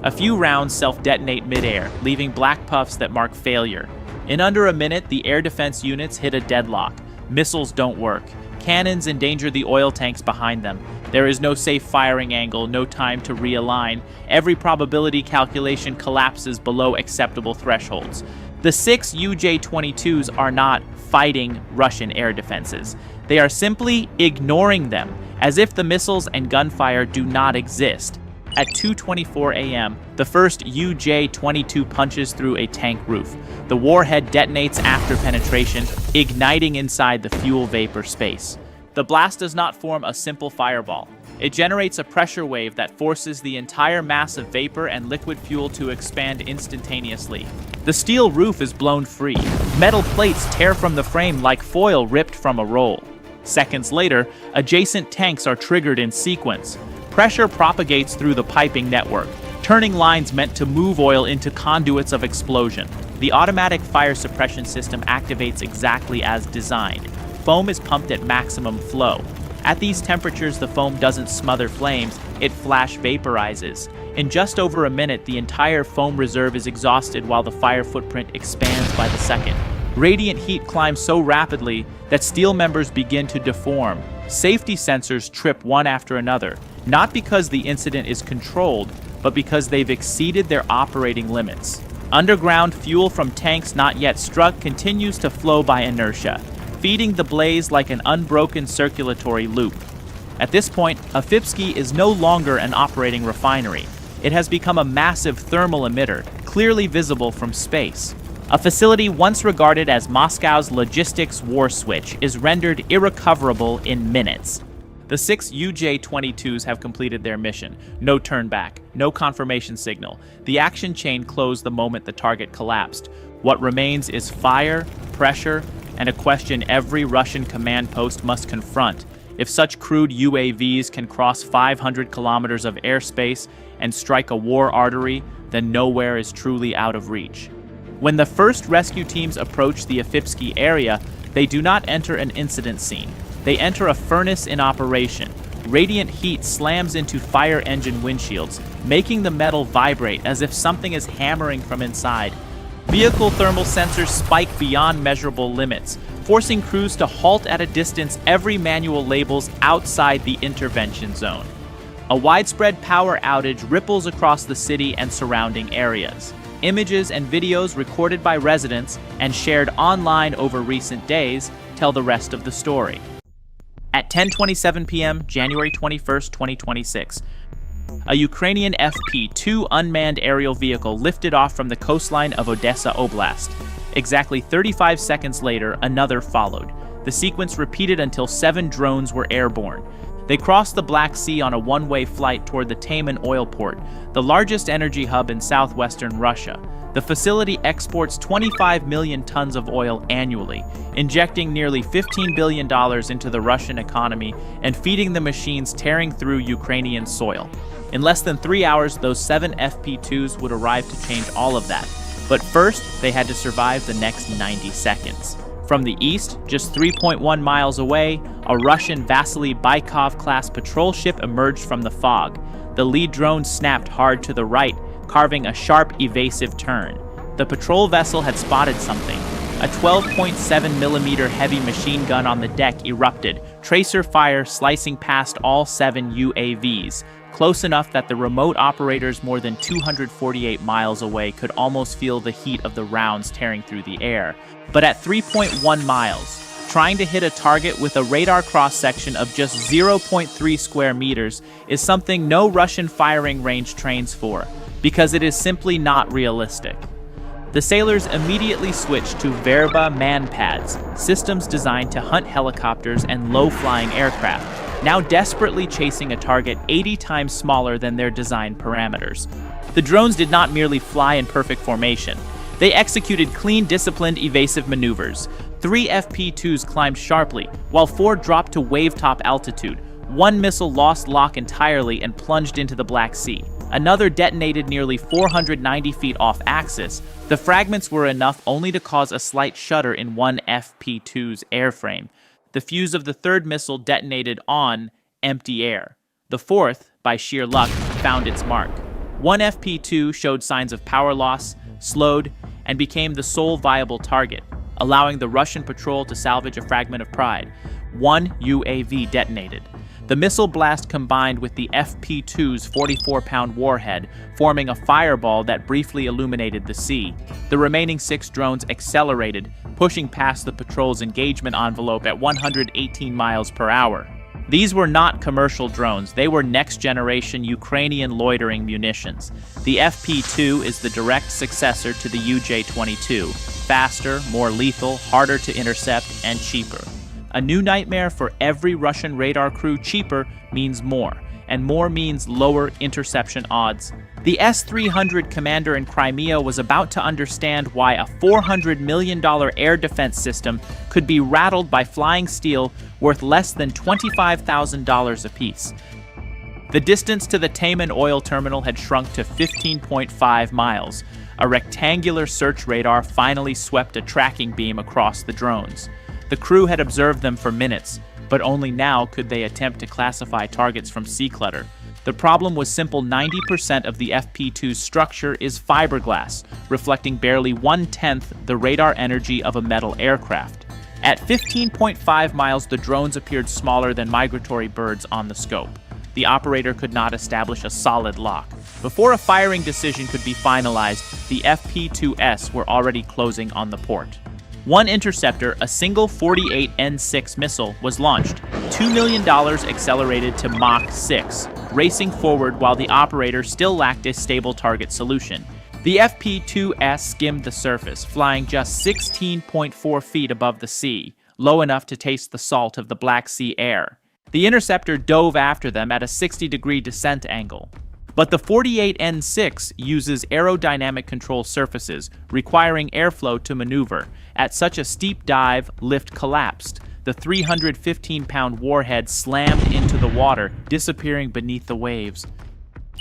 A few rounds self-detonate midair, leaving black puffs that mark failure. In under a minute, the air defense units hit a deadlock. Missiles don't work. Cannons endanger the oil tanks behind them. There is no safe firing angle, no time to realign. Every probability calculation collapses below acceptable thresholds. The 6 UJ-22s are not fighting Russian air defenses. They are simply ignoring them, as if the missiles and gunfire do not exist. At 2:24 a.m., the first UJ-22 punches through a tank roof. The warhead detonates after penetration, igniting inside the fuel vapor space. The blast does not form a simple fireball. It generates a pressure wave that forces the entire mass of vapor and liquid fuel to expand instantaneously. The steel roof is blown free. Metal plates tear from the frame like foil ripped from a roll. Seconds later, adjacent tanks are triggered in sequence. Pressure propagates through the piping network, turning lines meant to move oil into conduits of explosion. The automatic fire suppression system activates exactly as designed. Foam is pumped at maximum flow. At these temperatures, the foam doesn't smother flames, it flash vaporizes. In just over a minute, the entire foam reserve is exhausted while the fire footprint expands by the second. Radiant heat climbs so rapidly that steel members begin to deform. Safety sensors trip one after another, not because the incident is controlled, but because they've exceeded their operating limits. Underground fuel from tanks not yet struck continues to flow by inertia, feeding the blaze like an unbroken circulatory loop. At this point, Afipsky is no longer an operating refinery. It has become a massive thermal emitter, clearly visible from space. A facility once regarded as Moscow's logistics war switch is rendered irrecoverable in minutes. The 6 UJ-22s have completed their mission. No turn back, no confirmation signal. The action chain closed the moment the target collapsed. What remains is fire, pressure, and a question every Russian command post must confront. If such crude UAVs can cross 500 kilometers of airspace and strike a war artery, then nowhere is truly out of reach. When the first rescue teams approach the Afipsky area, they do not enter an incident scene. They enter a furnace in operation. Radiant heat slams into fire engine windshields, making the metal vibrate as if something is hammering from inside. Vehicle thermal sensors spike beyond measurable limits, forcing crews to halt at a distance every manual labels outside the intervention zone. A widespread power outage ripples across the city and surrounding areas. Images and videos recorded by residents and shared online over recent days tell the rest of the story. At 10:27 p.m., January 21st, 2026, a Ukrainian FP-2 unmanned aerial vehicle lifted off from the coastline of Odessa Oblast. Exactly 35 seconds later, another followed. The sequence repeated until 7 drones were airborne. They crossed the Black Sea on a one-way flight toward the Taman oil port, the largest energy hub in southwestern Russia. The facility exports 25 million tons of oil annually, injecting nearly $15 billion into the Russian economy and feeding the machines tearing through Ukrainian soil. In less than 3 hours, those 7 FP2s would arrive to change all of that. But first, they had to survive the next 90 seconds. From the east, just 3.1 miles away, a Russian Vasily Baikov-class patrol ship emerged from the fog. The lead drone snapped hard to the right, carving a sharp, evasive turn. The patrol vessel had spotted something. A 12.7mm heavy machine gun on the deck erupted, tracer fire slicing past all 7 UAVs, close enough that the remote operators more than 248 miles away could almost feel the heat of the rounds tearing through the air. But at 3.1 miles, trying to hit a target with a radar cross-section of just 0.3 square meters is something no Russian firing range trains for, because it is simply not realistic. The sailors immediately switched to Verba man-pads, systems designed to hunt helicopters and low-flying aircraft, now desperately chasing a target 80 times smaller than their design parameters. The drones did not merely fly in perfect formation. They executed clean, disciplined, evasive maneuvers. 3 FP2s climbed sharply, while 4 dropped to wave-top altitude. 1 missile lost lock entirely and plunged into the Black Sea. Another detonated nearly 490 feet off axis. The fragments were enough only to cause a slight shudder in 1 FP2's airframe. The fuse of the 3rd missile detonated on empty air. The 4th, by sheer luck, found its mark. 1 FP2 showed signs of power loss, slowed, and became the sole viable target, allowing the Russian patrol to salvage a fragment of pride. 1 UAV detonated. The missile blast combined with the FP2's 44-pound warhead, forming a fireball that briefly illuminated the sea. The remaining 6 drones accelerated, pushing past the patrol's engagement envelope at 118 miles per hour. These were not commercial drones, they were next-generation Ukrainian loitering munitions. The FP2 is the direct successor to the UJ-22, faster, more lethal, harder to intercept, and cheaper. A new nightmare for every Russian radar crew. Cheaper means more, and more means lower interception odds. The S-300 commander in Crimea was about to understand why a $400 million air defense system could be rattled by flying steel worth less than $25,000 apiece. The distance to the Taman oil terminal had shrunk to 15.5 miles. A rectangular search radar finally swept a tracking beam across the drones. The crew had observed them for minutes, but only now could they attempt to classify targets from sea clutter. The problem was simple: 90% of the FP2's structure is fiberglass, reflecting barely 1/10 the radar energy of a metal aircraft. At 15.5 miles, the drones appeared smaller than migratory birds on the scope. The operator could not establish a solid lock. Before a firing decision could be finalized, the FP2S were already closing on the port. One interceptor, a single 48 N6 missile, was launched. $2 million accelerated to Mach 6, racing forward while the operator still lacked a stable target solution. The FP2S skimmed the surface, flying just 16.4 feet above the sea, low enough to taste the salt of the Black Sea air. The interceptor dove after them at a 60-degree descent angle. But the 48N6 uses aerodynamic control surfaces, requiring airflow to maneuver. At such a steep dive, lift collapsed. The 315-pound warhead slammed into the water, disappearing beneath the waves.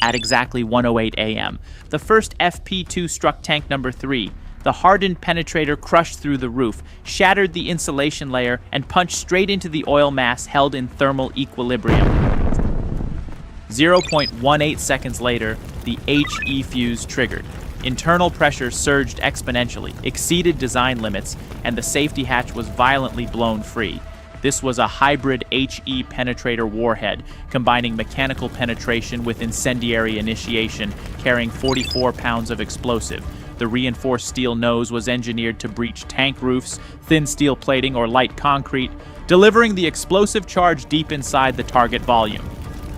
At exactly 1:08 a.m., the first FP2 struck tank number 3. The hardened penetrator crushed through the roof, shattered the insulation layer, and punched straight into the oil mass held in thermal equilibrium. 0.18 seconds later, the HE fuse triggered. Internal pressure surged exponentially, exceeded design limits, and the safety hatch was violently blown free. This was a hybrid HE penetrator warhead, combining mechanical penetration with incendiary initiation, carrying 44 pounds of explosive. The reinforced steel nose was engineered to breach tank roofs, thin steel plating, or light concrete, delivering the explosive charge deep inside the target volume.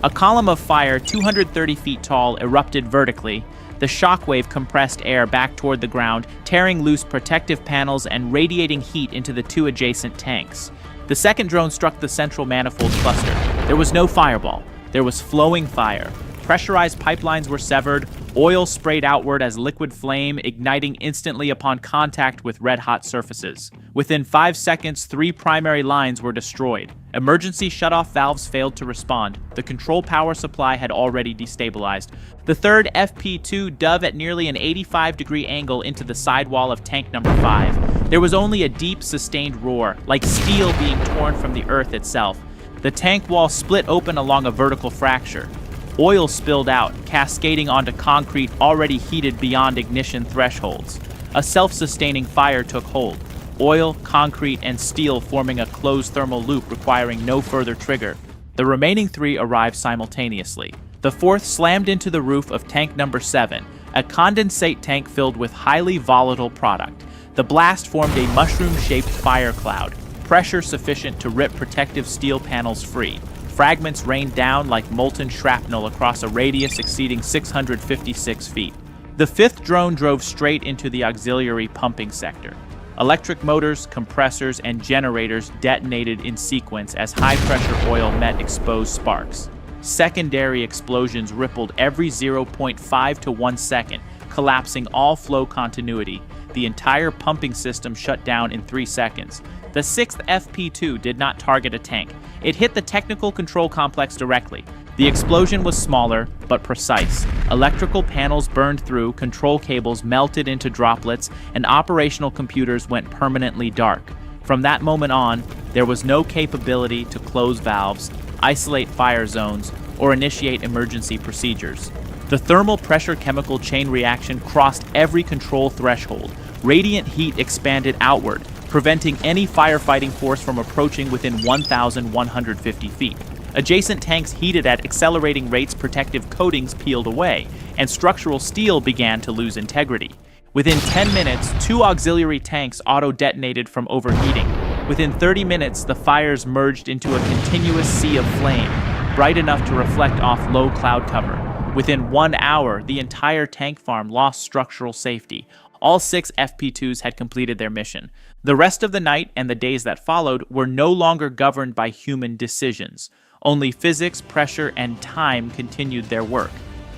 A column of fire 230 feet tall erupted vertically. The shockwave compressed air back toward the ground, tearing loose protective panels and radiating heat into the 2 adjacent tanks. The second drone struck the central manifold cluster. There was no fireball. There was flowing fire. Pressurized pipelines were severed, oil sprayed outward as liquid flame, igniting instantly upon contact with red-hot surfaces. Within 5 seconds, 3 primary lines were destroyed. Emergency shutoff valves failed to respond. The control power supply had already destabilized. The third FP2 dove at nearly an 85-degree angle into the sidewall of tank number 5. There was only a deep, sustained roar, like steel being torn from the earth itself. The tank wall split open along a vertical fracture. Oil spilled out, cascading onto concrete already heated beyond ignition thresholds. A self-sustaining fire took hold. Oil, concrete, and steel forming a closed thermal loop requiring no further trigger. The remaining 3 arrived simultaneously. The fourth slammed into the roof of tank number 7, a condensate tank filled with highly volatile product. The blast formed a mushroom-shaped fire cloud, pressure sufficient to rip protective steel panels free. Fragments rained down like molten shrapnel across a radius exceeding 656 feet. The fifth drone drove straight into the auxiliary pumping sector. Electric motors, compressors, and generators detonated in sequence as high-pressure oil met exposed sparks. Secondary explosions rippled every 0.5 to 1 second, collapsing all flow continuity. The entire pumping system shut down in 3 seconds. The 6th FP2 did not target a tank. It hit the technical control complex directly. The explosion was smaller, but precise. Electrical panels burned through, control cables melted into droplets, and operational computers went permanently dark. From that moment on, there was no capability to close valves, isolate fire zones, or initiate emergency procedures. The thermal pressure chemical chain reaction crossed every control threshold. Radiant heat expanded outward, preventing any firefighting force from approaching within 1,150 feet. Adjacent tanks heated at accelerating rates, protective coatings peeled away, and structural steel began to lose integrity. Within 10 minutes, 2 auxiliary tanks auto-detonated from overheating. Within 30 minutes, the fires merged into a continuous sea of flame, bright enough to reflect off low cloud cover. Within 1 hour, the entire tank farm lost structural safety. All 6 FP2s had completed their mission. The rest of the night and the days that followed were no longer governed by human decisions. Only physics, pressure, and time continued their work.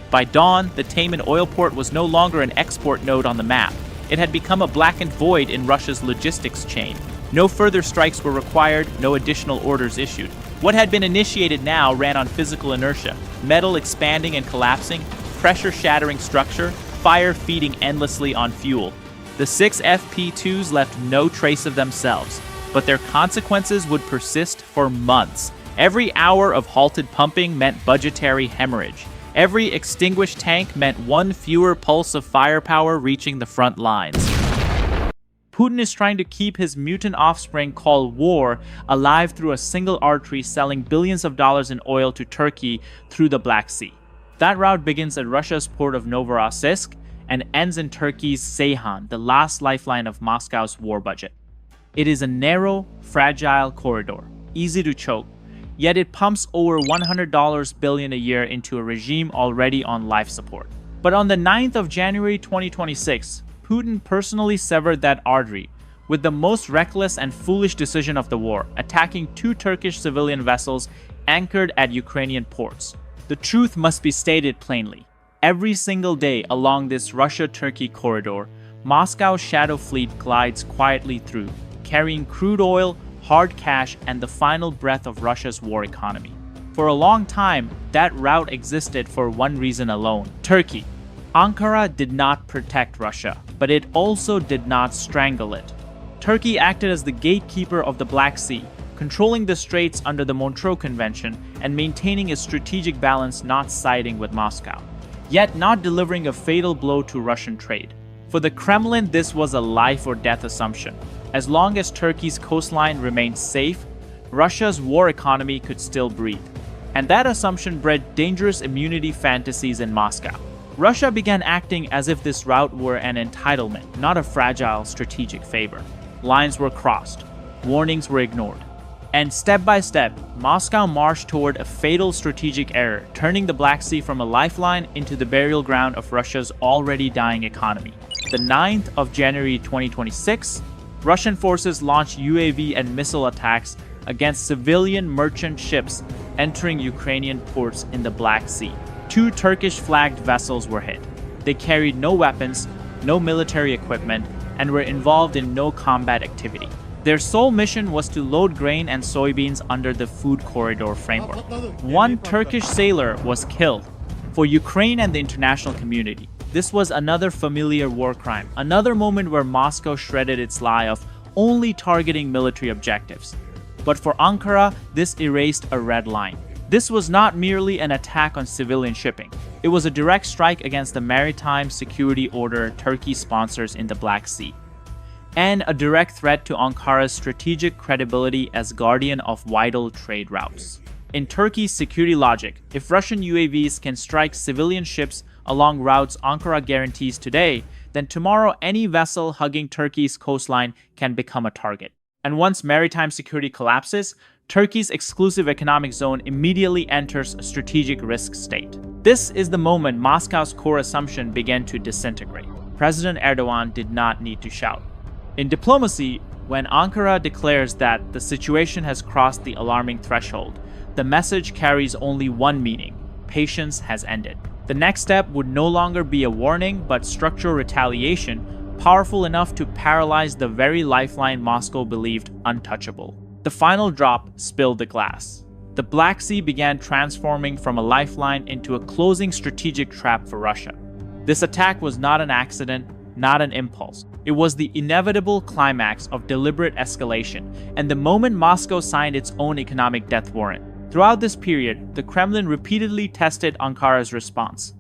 By dawn, the Taman oil port was no longer an export node on the map. It had become a blackened void in Russia's logistics chain. No further strikes were required, no additional orders issued. What had been initiated now ran on physical inertia, metal expanding and collapsing, pressure shattering structure, fire feeding endlessly on fuel. The 6 FP2s left no trace of themselves, but their consequences would persist for months. Every hour of halted pumping meant budgetary hemorrhage. Every extinguished tank meant 1 fewer pulse of firepower reaching the front lines. Putin is trying to keep his mutant offspring called war alive through a single artery, selling billions of dollars in oil to Turkey through the Black Sea. That route begins at Russia's port of Novorossiysk and ends in Turkey's Ceyhan, the last lifeline of Moscow's war budget. It is a narrow, fragile corridor, easy to choke, yet it pumps over $100 billion a year into a regime already on life support. But on the 9th of January 2026, Putin personally severed that artery with the most reckless and foolish decision of the war, attacking 2 Turkish civilian vessels anchored at Ukrainian ports. The truth must be stated plainly. Every single day along this Russia-Turkey corridor, Moscow's shadow fleet glides quietly through, carrying crude oil, hard cash, and the final breath of Russia's war economy. For a long time, that route existed for one reason alone: Turkey. Ankara did not protect Russia, but it also did not strangle it. Turkey acted as the gatekeeper of the Black Sea, controlling the straits under the Montreux Convention and maintaining a strategic balance, not siding with Moscow, yet not delivering a fatal blow to Russian trade. For the Kremlin, this was a life or death assumption. As long as Turkey's coastline remained safe, Russia's war economy could still breathe. And that assumption bred dangerous immunity fantasies in Moscow. Russia began acting as if this route were an entitlement, not a fragile strategic favor. Lines were crossed, warnings were ignored, and step by step, Moscow marched toward a fatal strategic error, turning the Black Sea from a lifeline into the burial ground of Russia's already dying economy. The 9th of January 2026, Russian forces launched UAV and missile attacks against civilian merchant ships entering Ukrainian ports in the Black Sea. 2 Turkish-flagged vessels were hit. They carried no weapons, no military equipment, and were involved in no combat activity. Their sole mission was to load grain and soybeans under the Food Corridor framework. 1 Turkish sailor was killed. For Ukraine and the international community, this was another familiar war crime, another moment where Moscow shredded its lie of only targeting military objectives. But for Ankara, this erased a red line. This was not merely an attack on civilian shipping. It was a direct strike against the maritime security order Turkey sponsors in the Black Sea, and a direct threat to Ankara's strategic credibility as guardian of vital trade routes. In Turkey's security logic, if Russian UAVs can strike civilian ships along routes Ankara guarantees today, then tomorrow any vessel hugging Turkey's coastline can become a target. And once maritime security collapses, Turkey's exclusive economic zone immediately enters a strategic risk state. This is the moment Moscow's core assumption began to disintegrate. President Erdogan did not need to shout. In diplomacy, when Ankara declares that the situation has crossed the alarming threshold, the message carries only one meaning: patience has ended. The next step would no longer be a warning, but structural retaliation, powerful enough to paralyze the very lifeline Moscow believed untouchable. The final drop spilled the glass. The Black Sea began transforming from a lifeline into a closing strategic trap for Russia. This attack was not an accident, not an impulse. It was the inevitable climax of deliberate escalation, and the moment Moscow signed its own economic death warrant. Throughout this period, the Kremlin repeatedly tested Ankara's response,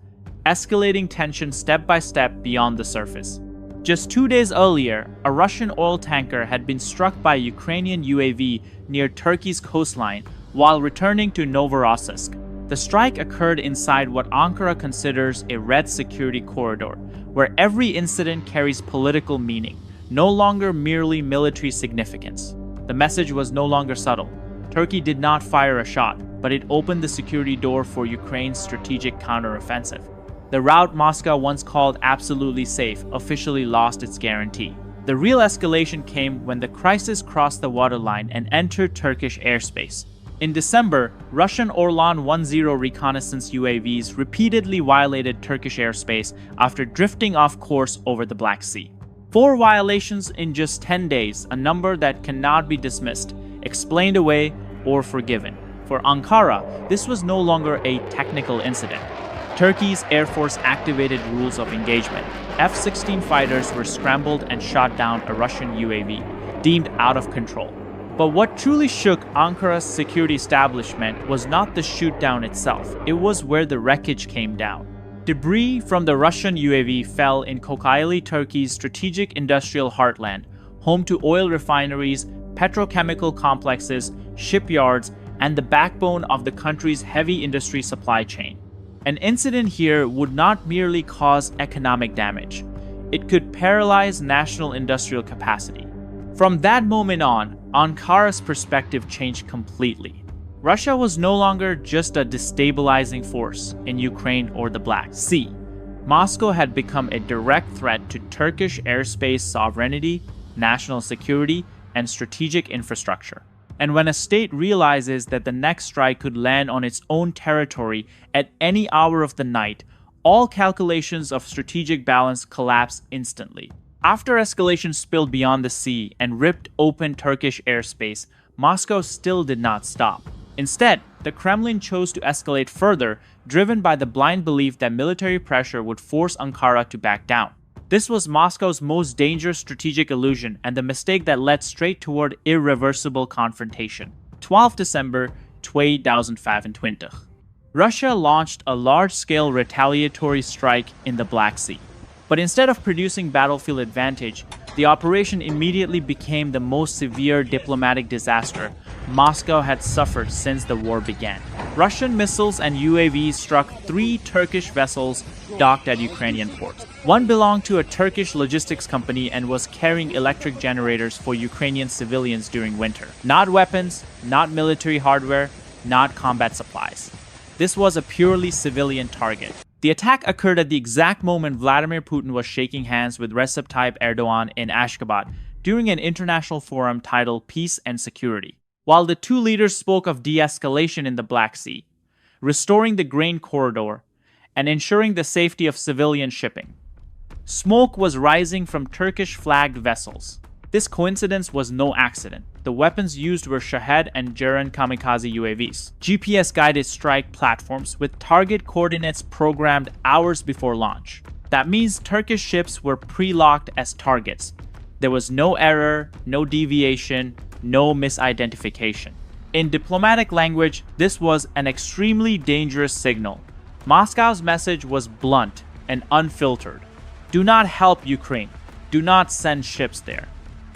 escalating tension step by step beyond the surface. Just 2 days earlier, a Russian oil tanker had been struck by a Ukrainian UAV near Turkey's coastline while returning to Novorossiysk. The strike occurred inside what Ankara considers a red security corridor, where every incident carries political meaning, no longer merely military significance. The message was no longer subtle. Turkey did not fire a shot, but it opened the security door for Ukraine's strategic counteroffensive. The route Moscow once called absolutely safe officially lost its guarantee. The real escalation came when the crisis crossed the waterline and entered Turkish airspace. In December, Russian Orlan 10 reconnaissance UAVs repeatedly violated Turkish airspace after drifting off course over the Black Sea. 4 violations in just 10 days, a number that cannot be dismissed, explained away, or forgiven. For Ankara, this was no longer a technical incident. Turkey's Air Force activated rules of engagement. F-16 fighters were scrambled and shot down a Russian UAV, deemed out of control. But what truly shook Ankara's security establishment was not the shoot-down itself, it was where the wreckage came down. Debris from the Russian UAV fell in Kocaeli, Turkey's strategic industrial heartland, home to oil refineries, petrochemical complexes, shipyards, and the backbone of the country's heavy industry supply chain. An incident here would not merely cause economic damage, it could paralyze national industrial capacity. From that moment on, Ankara's perspective changed completely. Russia was no longer just a destabilizing force in Ukraine or the Black Sea. Moscow had become a direct threat to Turkish airspace sovereignty, national security, and strategic infrastructure. And when a state realizes that the next strike could land on its own territory at any hour of the night, all calculations of strategic balance collapsed instantly. After escalation spilled beyond the sea and ripped open Turkish airspace, Moscow still did not stop. Instead, the Kremlin chose to escalate further, driven by the blind belief that military pressure would force Ankara to back down. This was Moscow's most dangerous strategic illusion and the mistake that led straight toward irreversible confrontation. 12 December 2025. Russia launched a large-scale retaliatory strike in the Black Sea. But instead of producing battlefield advantage, the operation immediately became the most severe diplomatic disaster Moscow had suffered since the war began. Russian missiles and UAVs struck 3 Turkish vessels docked at Ukrainian ports. One belonged to a Turkish logistics company and was carrying electric generators for Ukrainian civilians during winter. Not weapons, not military hardware, not combat supplies. This was a purely civilian target. The attack occurred at the exact moment Vladimir Putin was shaking hands with Recep Tayyip Erdogan in Ashgabat during an international forum titled Peace and Security. While the two leaders spoke of de-escalation in the Black Sea, restoring the grain corridor, and ensuring the safety of civilian shipping, smoke was rising from Turkish-flagged vessels. This coincidence was no accident. The weapons used were Shahed and Ceren kamikaze UAVs, GPS-guided strike platforms with target coordinates programmed hours before launch. That means Turkish ships were pre-locked as targets. There was no error, no deviation, no misidentification. In diplomatic language, this was an extremely dangerous signal. Moscow's message was blunt and unfiltered. Do not help Ukraine. Do not send ships there.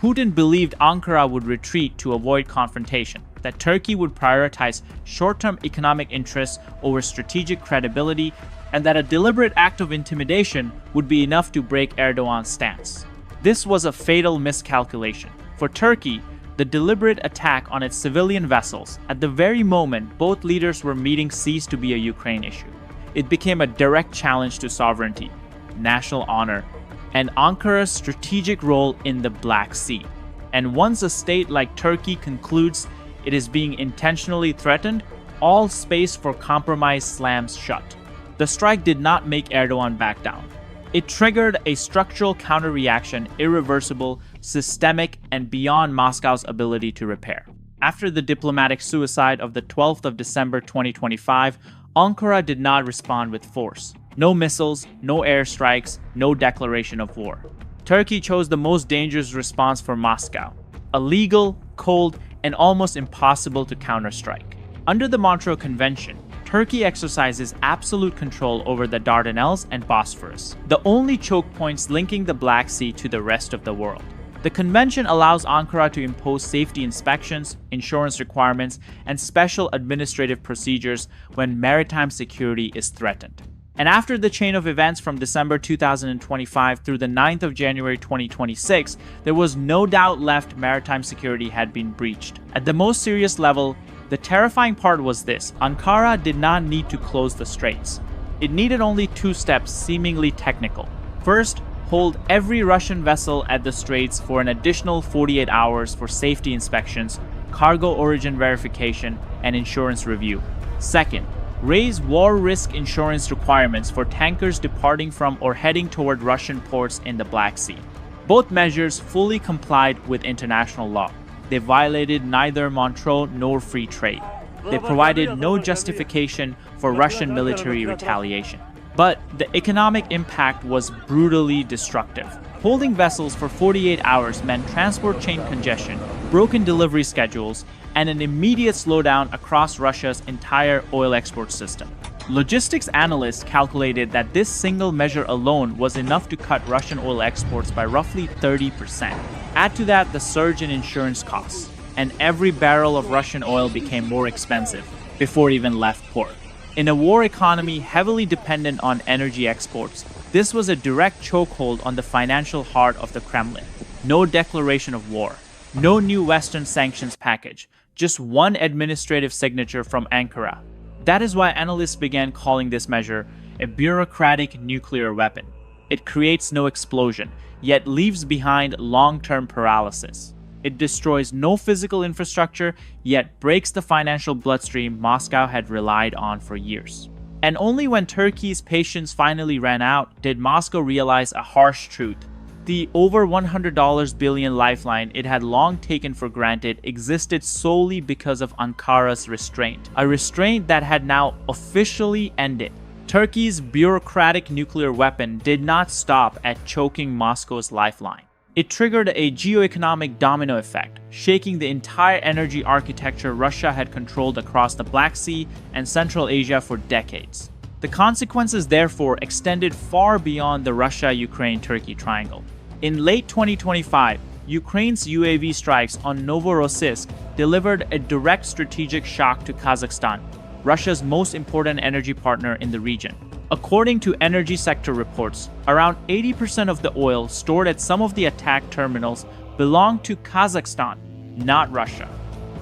Putin believed Ankara would retreat to avoid confrontation, that Turkey would prioritize short-term economic interests over strategic credibility, and that a deliberate act of intimidation would be enough to break Erdogan's stance. This was a fatal miscalculation. For Turkey, the deliberate attack on its civilian vessels at the very moment both leaders were meeting ceased to be a Ukraine issue. It became a direct challenge to sovereignty, national honor, and Ankara's strategic role in the Black Sea. And once a state like Turkey concludes it is being intentionally threatened, all space for compromise slams shut. The strike did not make Erdogan back down. It triggered a structural counter-reaction, irreversible, systemic, and beyond Moscow's ability to repair. After the diplomatic suicide of the 12th of December 2025, Ankara did not respond with force. No missiles, no airstrikes, no declaration of war. Turkey chose the most dangerous response for Moscow: illegal, cold, and almost impossible to counterstrike. Under the Montreux Convention, Turkey exercises absolute control over the Dardanelles and Bosphorus, the only choke points linking the Black Sea to the rest of the world. The convention allows Ankara to impose safety inspections, insurance requirements, and special administrative procedures when maritime security is threatened. And after the chain of events from December 2025 through the 9th of January 2026, there was no doubt left maritime security had been breached. At the most serious level, the terrifying part was this: Ankara did not need to close the straits. It needed only 2 steps, seemingly technical. First, hold every Russian vessel at the straits for an additional 48 hours for safety inspections, cargo origin verification, and insurance review. Second, raise war risk insurance requirements for tankers departing from or heading toward Russian ports in the Black Sea. Both measures fully complied with international law. They violated neither Montreux nor free trade. They provided no justification for Russian military retaliation. But the economic impact was brutally destructive. Holding vessels for 48 hours meant transport chain congestion, broken delivery schedules, and an immediate slowdown across Russia's entire oil export system. Logistics analysts calculated that this single measure alone was enough to cut Russian oil exports by roughly 30%. Add to that the surge in insurance costs, and every barrel of Russian oil became more expensive before it even left port. In a war economy heavily dependent on energy exports, this was a direct chokehold on the financial heart of the Kremlin. No declaration of war, no new Western sanctions package, just one administrative signature from Ankara. That is why analysts began calling this measure a bureaucratic nuclear weapon. It creates no explosion, yet leaves behind long-term paralysis. It destroys no physical infrastructure, yet breaks the financial bloodstream Moscow had relied on for years. And only when Turkey's patience finally ran out did Moscow realize a harsh truth. The over $100 billion lifeline it had long taken for granted existed solely because of Ankara's restraint, a restraint that had now officially ended. Turkey's bureaucratic nuclear weapon did not stop at choking Moscow's lifeline. It triggered a geoeconomic domino effect, shaking the entire energy architecture Russia had controlled across the Black Sea and Central Asia for decades. The consequences, therefore, extended far beyond the Russia-Ukraine-Turkey triangle. In late 2025, Ukraine's UAV strikes on Novorossiysk delivered a direct strategic shock to Kazakhstan, Russia's most important energy partner in the region. According to energy sector reports, around 80% of the oil stored at some of the attacked terminals belonged to Kazakhstan, not Russia.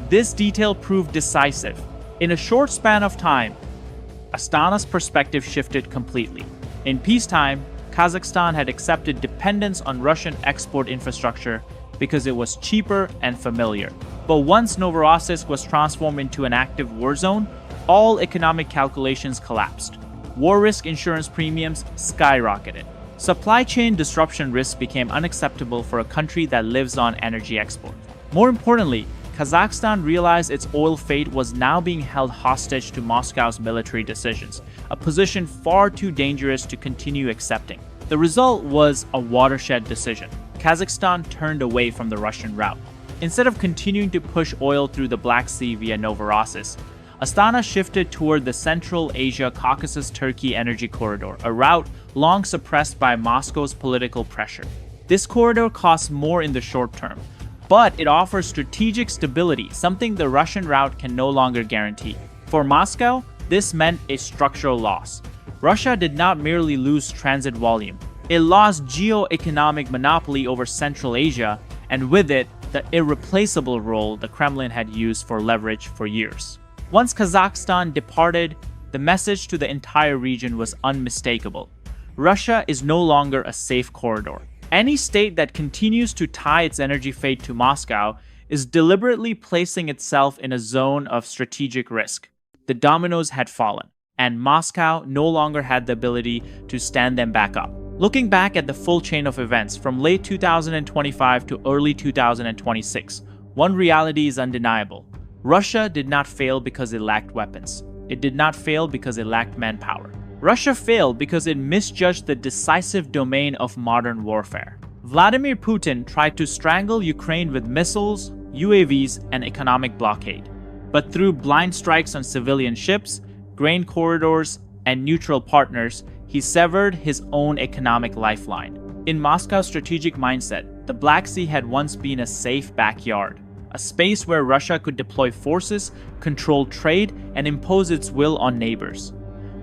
This detail proved decisive. In a short span of time, Astana's perspective shifted completely. In peacetime, Kazakhstan had accepted dependence on Russian export infrastructure because it was cheaper and familiar. But once Novorossiysk was transformed into an active war zone, all economic calculations collapsed. War risk insurance premiums skyrocketed. Supply chain disruption risks became unacceptable for a country that lives on energy export. More importantly, Kazakhstan realized its oil fate was now being held hostage to Moscow's military decisions, a position far too dangerous to continue accepting. The result was a watershed decision. Kazakhstan turned away from the Russian route. Instead of continuing to push oil through the Black Sea via Novorossiysk, Astana shifted toward the Central Asia-Caucasus-Turkey energy corridor, a route long suppressed by Moscow's political pressure. This corridor costs more in the short term, but it offers strategic stability, something the Russian route can no longer guarantee. For Moscow, this meant a structural loss. Russia did not merely lose transit volume. It lost geoeconomic monopoly over Central Asia, and with it, the irreplaceable role the Kremlin had used for leverage for years. Once Kazakhstan departed, the message to the entire region was unmistakable. Russia is no longer a safe corridor. Any state that continues to tie its energy fate to Moscow is deliberately placing itself in a zone of strategic risk. The dominoes had fallen, and Moscow no longer had the ability to stand them back up. Looking back at the full chain of events from late 2025 to early 2026, one reality is undeniable. Russia did not fail because it lacked weapons. It did not fail because it lacked manpower. Russia failed because it misjudged the decisive domain of modern warfare. Vladimir Putin tried to strangle Ukraine with missiles, UAVs, and economic blockade. But through blind strikes on civilian ships, grain corridors, and neutral partners, he severed his own economic lifeline. In Moscow's strategic mindset, the Black Sea had once been a safe backyard, a space where Russia could deploy forces, control trade, and impose its will on neighbors.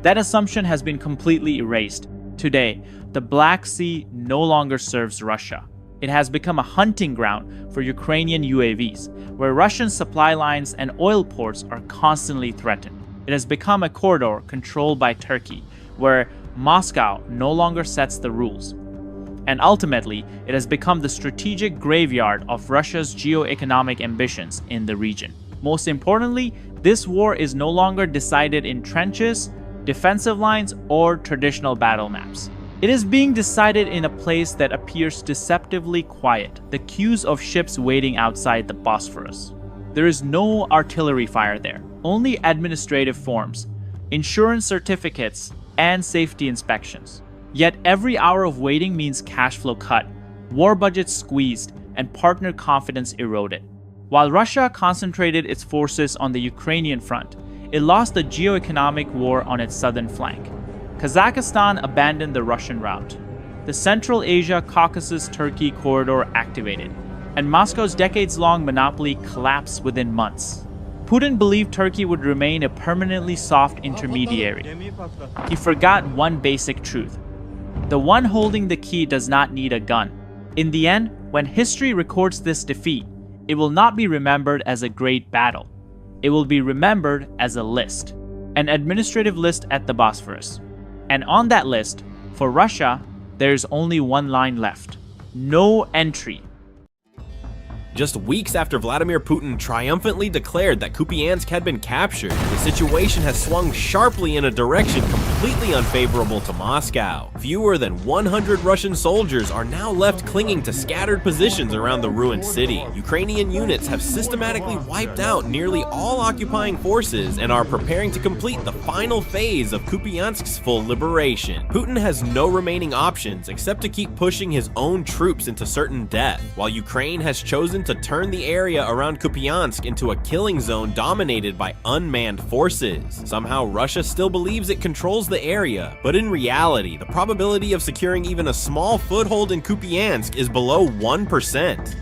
That assumption has been completely erased. Today, the Black Sea no longer serves Russia. It has become a hunting ground for Ukrainian UAVs, where Russian supply lines and oil ports are constantly threatened. It has become a corridor controlled by Turkey, where Moscow no longer sets the rules. And ultimately, it has become the strategic graveyard of Russia's geoeconomic ambitions in the region. Most importantly, this war is no longer decided in trenches, defensive lines, or traditional battle maps. It is being decided in a place that appears deceptively quiet, the queues of ships waiting outside the Bosphorus. There is no artillery fire there, only administrative forms, insurance certificates, and safety inspections. Yet every hour of waiting means cash flow cut, war budgets squeezed, and partner confidence eroded. While Russia concentrated its forces on the Ukrainian front, it lost the geoeconomic war on its southern flank. Kazakhstan abandoned the Russian route. The Central Asia-Caucasus-Turkey corridor activated, and Moscow's decades-long monopoly collapsed within months. Putin believed Turkey would remain a permanently soft intermediary. He forgot one basic truth. The one holding the key does not need a gun. In the end, when history records this defeat, it will not be remembered as a great battle. It will be remembered as a list, an administrative list at the Bosphorus. And on that list, for Russia, there is only one line left: no entry. Just weeks after Vladimir Putin triumphantly declared that Kupiansk had been captured, the situation has swung sharply in a direction completely unfavorable to Moscow. Fewer than 100 Russian soldiers are now left clinging to scattered positions around the ruined city. Ukrainian units have systematically wiped out nearly all occupying forces and are preparing to complete the final phase of Kupiansk's full liberation. Putin has no remaining options except to keep pushing his own troops into certain death, while Ukraine has chosen to turn the area around Kupiansk into a killing zone dominated by unmanned forces. Somehow Russia still believes it controls the area, but in reality, the probability of securing even a small foothold in Kupiansk is below 1%.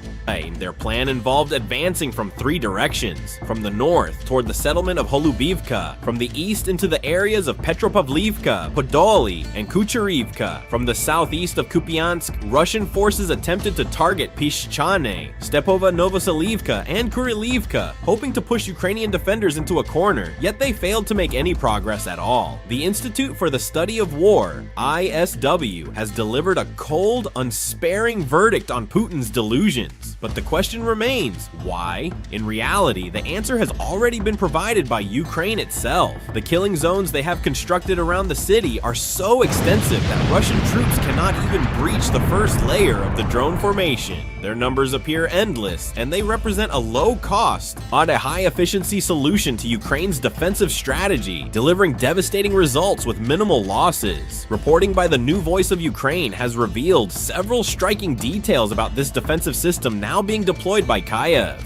Their plan involved advancing from 3 directions: from the north toward the settlement of Holubivka, from the east into the areas of Petropavlivka, Podoli, and Kucherivka. From the southeast of Kupiansk, Russian forces attempted to target Pischane, Stepova Novoselivka, and Kurilivka, hoping to push Ukrainian defenders into a corner, yet they failed to make any progress at all. The Institute for the Study of War, ISW, has delivered a cold, unsparing verdict on Putin's delusions. But the question remains, why? In reality, the answer has already been provided by Ukraine itself. The killing zones they have constructed around the city are so extensive that Russian troops cannot even breach the first layer of the drone formation. Their numbers appear endless, and they represent a low-cost, but a high-efficiency solution to Ukraine's defensive strategy, delivering devastating results with minimal losses. Reporting by the New Voice of Ukraine has revealed several striking details about this defensive system now being deployed by Kyiv.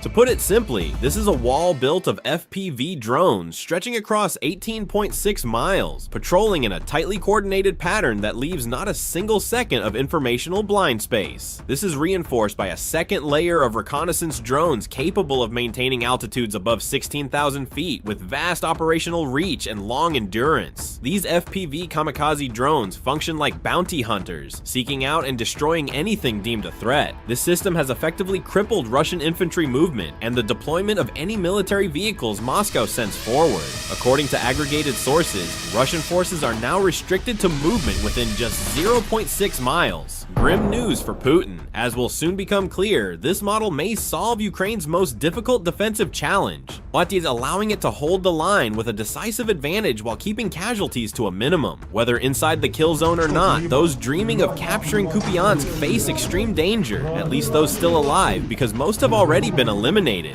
To put it simply, this is a wall built of FPV drones stretching across 18.6 miles, patrolling in a tightly coordinated pattern that leaves not a single second of informational blind space. This is reinforced by a second layer of reconnaissance drones capable of maintaining altitudes above 16,000 feet with vast operational reach and long endurance. These FPV kamikaze drones function like bounty hunters, seeking out and destroying anything deemed a threat. This system has effectively crippled Russian infantry movement and the deployment of any military vehicles Moscow sends forward. According to aggregated sources, Russian forces are now restricted to movement within just 0.6 miles. Grim news for Putin. As will soon become clear, this model may solve Ukraine's most difficult defensive challenge, but is allowing it to hold the line with a decisive advantage while keeping casualties to a minimum. Whether inside the kill zone or not, those dreaming of capturing Kupiansk face extreme danger, at least those still alive, because most have already been eliminated.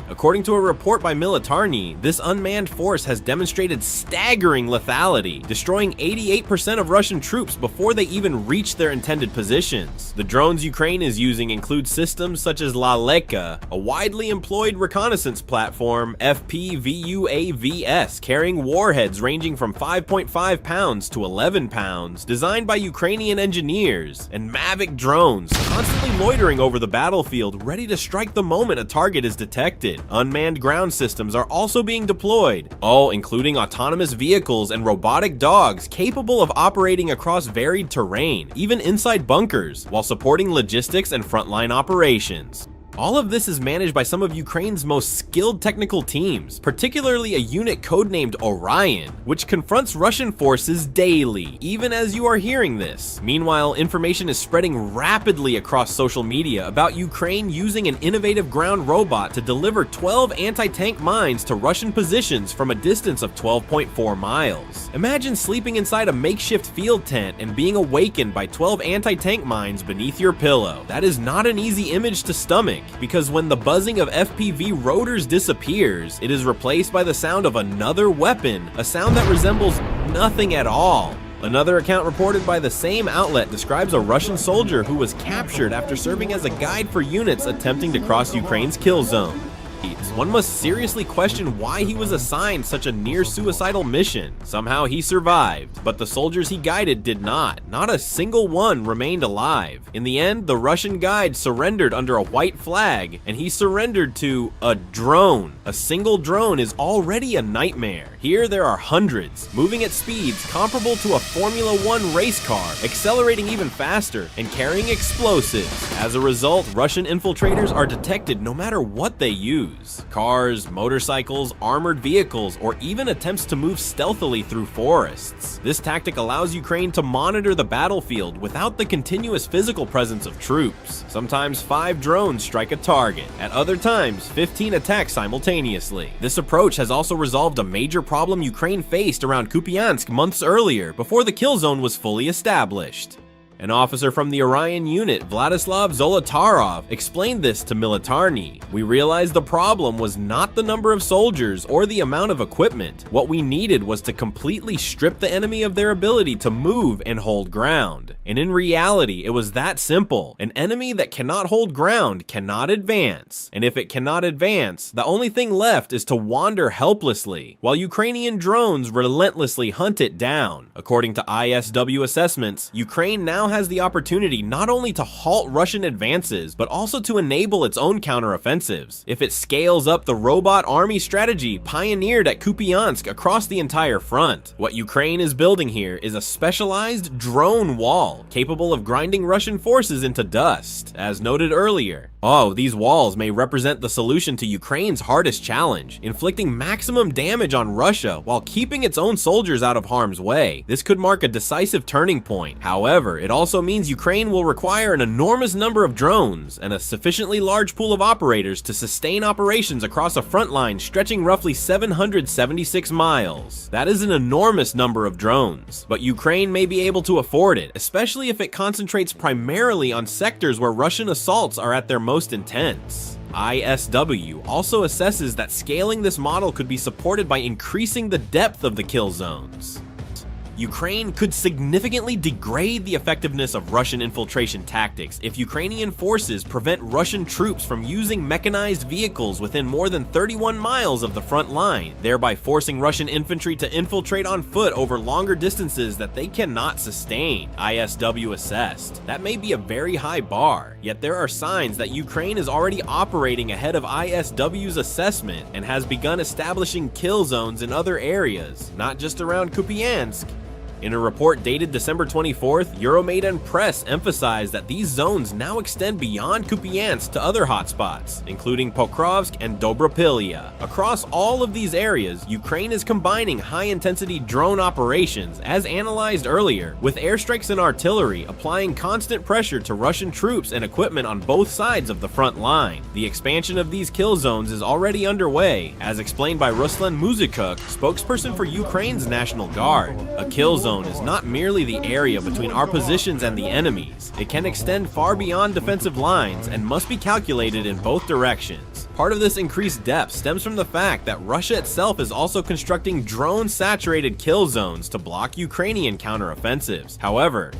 According to a report by Militarny, this unmanned force has demonstrated staggering lethality, destroying 88% of Russian troops before they even reach their intended positions. The drones Ukraine is using include systems such as Laleka, a widely employed reconnaissance platform, FPV-UAVs, carrying warheads ranging from 5.5 pounds to 11 pounds, designed by Ukrainian engineers, and Mavic drones, constantly loitering over the battlefield, ready to strike the moment a target is detected. Unmanned ground systems are also being deployed, all including autonomous vehicles and robotic dogs capable of operating across varied terrain, even inside bunkers, while supporting logistics and frontline operations. All of this is managed by some of Ukraine's most skilled technical teams, particularly a unit codenamed Orion, which confronts Russian forces daily, even as you are hearing this. Meanwhile, information is spreading rapidly across social media about Ukraine using an innovative ground robot to deliver 12 anti-tank mines to Russian positions from a distance of 12.4 miles. Imagine sleeping inside a makeshift field tent and being awakened by 12 anti-tank mines beneath your pillow. That is not an easy image to stomach, because when the buzzing of FPV rotors disappears, it is replaced by the sound of another weapon, a sound that resembles nothing at all. Another account reported by the same outlet describes a Russian soldier who was captured after serving as a guide for units attempting to cross Ukraine's kill zone. One must seriously question why he was assigned such a near-suicidal mission. Somehow he survived, but the soldiers he guided did not. Not a single one remained alive. In the end, the Russian guide surrendered under a white flag, and he surrendered to a drone. A single drone is already a nightmare. Here there are hundreds, moving at speeds comparable to a Formula 1 race car, accelerating even faster, and carrying explosives. As a result, Russian infiltrators are detected no matter what they use. Cars, motorcycles, armored vehicles, or even attempts to move stealthily through forests. This tactic allows Ukraine to monitor the battlefield without the continuous physical presence of troops. Sometimes 5 drones strike a target. At other times, 15 attack simultaneously. This approach has also resolved a major problem Ukraine faced around Kupiansk months earlier, before the kill zone was fully established. An officer from the Orion unit, Vladislav Zolotarov, explained this to Militarny. "We realized the problem was not the number of soldiers or the amount of equipment. What we needed was to completely strip the enemy of their ability to move and hold ground. And in reality, it was that simple. An enemy that cannot hold ground cannot advance. And if it cannot advance, the only thing left is to wander helplessly, while Ukrainian drones relentlessly hunt it down." According to ISW assessments, Ukraine now has the opportunity not only to halt Russian advances, but also to enable its own counteroffensives, if it scales up the robot army strategy pioneered at Kupiansk across the entire front. What Ukraine is building here is a specialized drone wall, capable of grinding Russian forces into dust. As noted earlier, these walls may represent the solution to Ukraine's hardest challenge, inflicting maximum damage on Russia while keeping its own soldiers out of harm's way. This could mark a decisive turning point. However, it also means Ukraine will require an enormous number of drones and a sufficiently large pool of operators to sustain operations across a front line stretching roughly 776 miles. That is an enormous number of drones, but Ukraine may be able to afford it, especially if it concentrates primarily on sectors where Russian assaults are at their most intense. ISW also assesses that scaling this model could be supported by increasing the depth of the kill zones. Ukraine could significantly degrade the effectiveness of Russian infiltration tactics if Ukrainian forces prevent Russian troops from using mechanized vehicles within more than 31 miles of the front line, thereby forcing Russian infantry to infiltrate on foot over longer distances that they cannot sustain, ISW assessed. That may be a very high bar, yet there are signs that Ukraine is already operating ahead of ISW's assessment and has begun establishing kill zones in other areas, not just around Kupiansk. In a report dated December 24th, Euromaidan Press emphasized that these zones now extend beyond Kupiansk to other hotspots, including Pokrovsk and Dobropilya. Across all of these areas, Ukraine is combining high-intensity drone operations, as analyzed earlier, with airstrikes and artillery, applying constant pressure to Russian troops and equipment on both sides of the front line. The expansion of these kill zones is already underway, as explained by Ruslan Muzikuk, spokesperson for Ukraine's National Guard. A kill zone is not merely the area between our positions and the enemy's. It can extend far beyond defensive lines and must be calculated in both directions. Part of this increased depth stems from the fact that Russia itself is also constructing drone-saturated kill zones to block Ukrainian counteroffensives. However,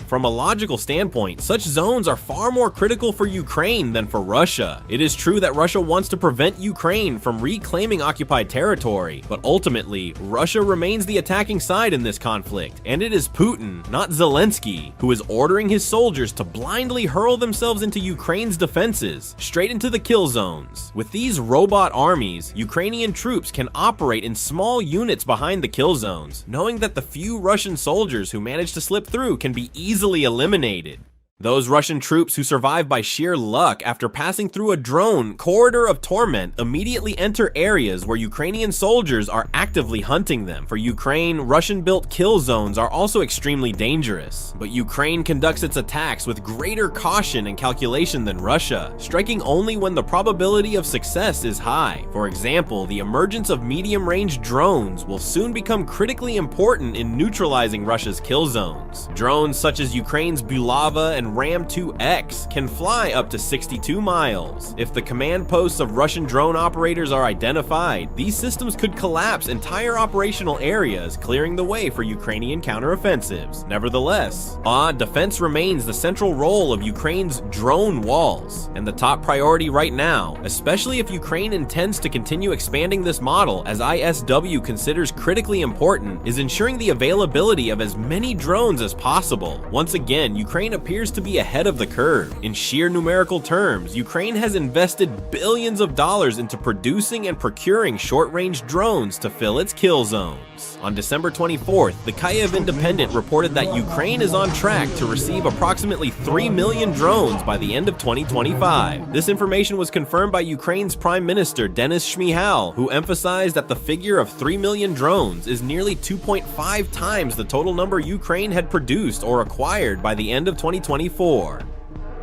from a logical standpoint, such zones are far more critical for Ukraine than for Russia. It is true that Russia wants to prevent Ukraine from reclaiming occupied territory, but ultimately, Russia remains the attacking side in this conflict. And it is Putin, not Zelensky, who is ordering his soldiers to blindly hurl themselves into Ukraine's defenses, straight into the kill zones. With these robot armies, Ukrainian troops can operate in small units behind the kill zones, knowing that the few Russian soldiers who manage to slip through can be easily eliminated. Those Russian troops who survive by sheer luck after passing through a drone corridor of torment immediately enter areas where Ukrainian soldiers are actively hunting them. For Ukraine, Russian-built kill zones are also extremely dangerous, but Ukraine conducts its attacks with greater caution and calculation than Russia, striking only when the probability of success is high. For example, the emergence of medium-range drones will soon become critically important in neutralizing Russia's kill zones. Drones such as Ukraine's Bulava and Ram-2X can fly up to 62 miles. If the command posts of Russian drone operators are identified, these systems could collapse entire operational areas, clearing the way for Ukrainian counteroffensives. Nevertheless, defense remains the central role of Ukraine's drone walls, and the top priority right now, especially if Ukraine intends to continue expanding this model, as ISW considers critically important, is ensuring the availability of as many drones as possible. Once again, Ukraine appears to to be ahead of the curve. In sheer numerical terms, Ukraine has invested billions of dollars into producing and procuring short-range drones to fill its kill zones. On December 24th, the Kyiv Independent reported that Ukraine is on track to receive approximately 3 million drones by the end of 2025. This information was confirmed by Ukraine's Prime Minister Denis Shmyhal, who emphasized that the figure of 3 million drones is nearly 2.5 times the total number Ukraine had produced or acquired by the end of 2024.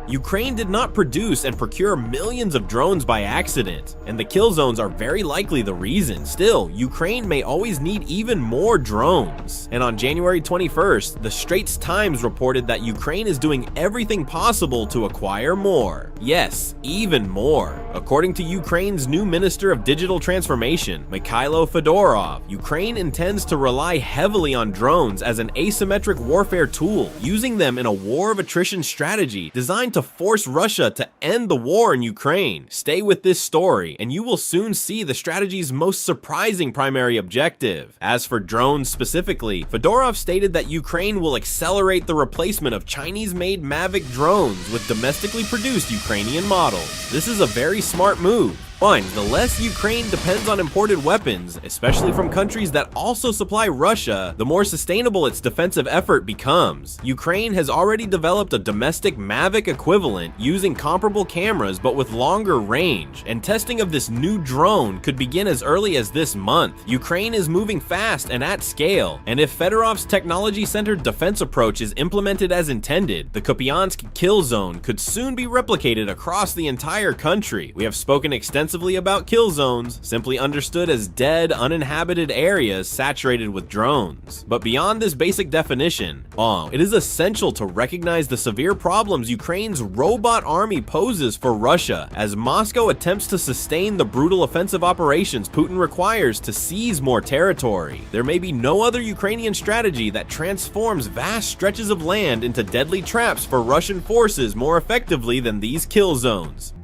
Ukraine did not produce and procure millions of drones by accident, and the kill zones are very likely the reason. Still, Ukraine may always need even more drones. And on January 21st, the Straits Times reported that Ukraine is doing everything possible to acquire more. Yes, even more. According to Ukraine's new Minister of Digital Transformation, Mikhailo Fedorov, Ukraine intends to rely heavily on drones as an asymmetric warfare tool, using them in a war of attrition strategy designed to force Russia to end the war in Ukraine. Stay with this story, and you will soon see the strategy's most surprising primary objective. As for drones specifically, Fedorov stated that Ukraine will accelerate the replacement of Chinese-made Mavic drones with domestically produced Ukrainian models. This is a very smart move. Fine, the less Ukraine depends on imported weapons, especially from countries that also supply Russia, the more sustainable its defensive effort becomes. Ukraine has already developed a domestic Mavic equivalent using comparable cameras but with longer range, and testing of this new drone could begin as early as this month. Ukraine is moving fast and at scale, and if Fedorov's technology-centered defense approach is implemented as intended, the Kupiansk kill zone could soon be replicated across the entire country. We have spoken extensively about kill zones, simply understood as dead, uninhabited areas saturated with drones. But beyond this basic definition, it is essential to recognize the severe problems Ukraine's robot army poses for Russia as Moscow attempts to sustain the brutal offensive operations Putin requires to seize more territory. There may be no other Ukrainian strategy that transforms vast stretches of land into deadly traps for Russian forces more effectively than these kill zones.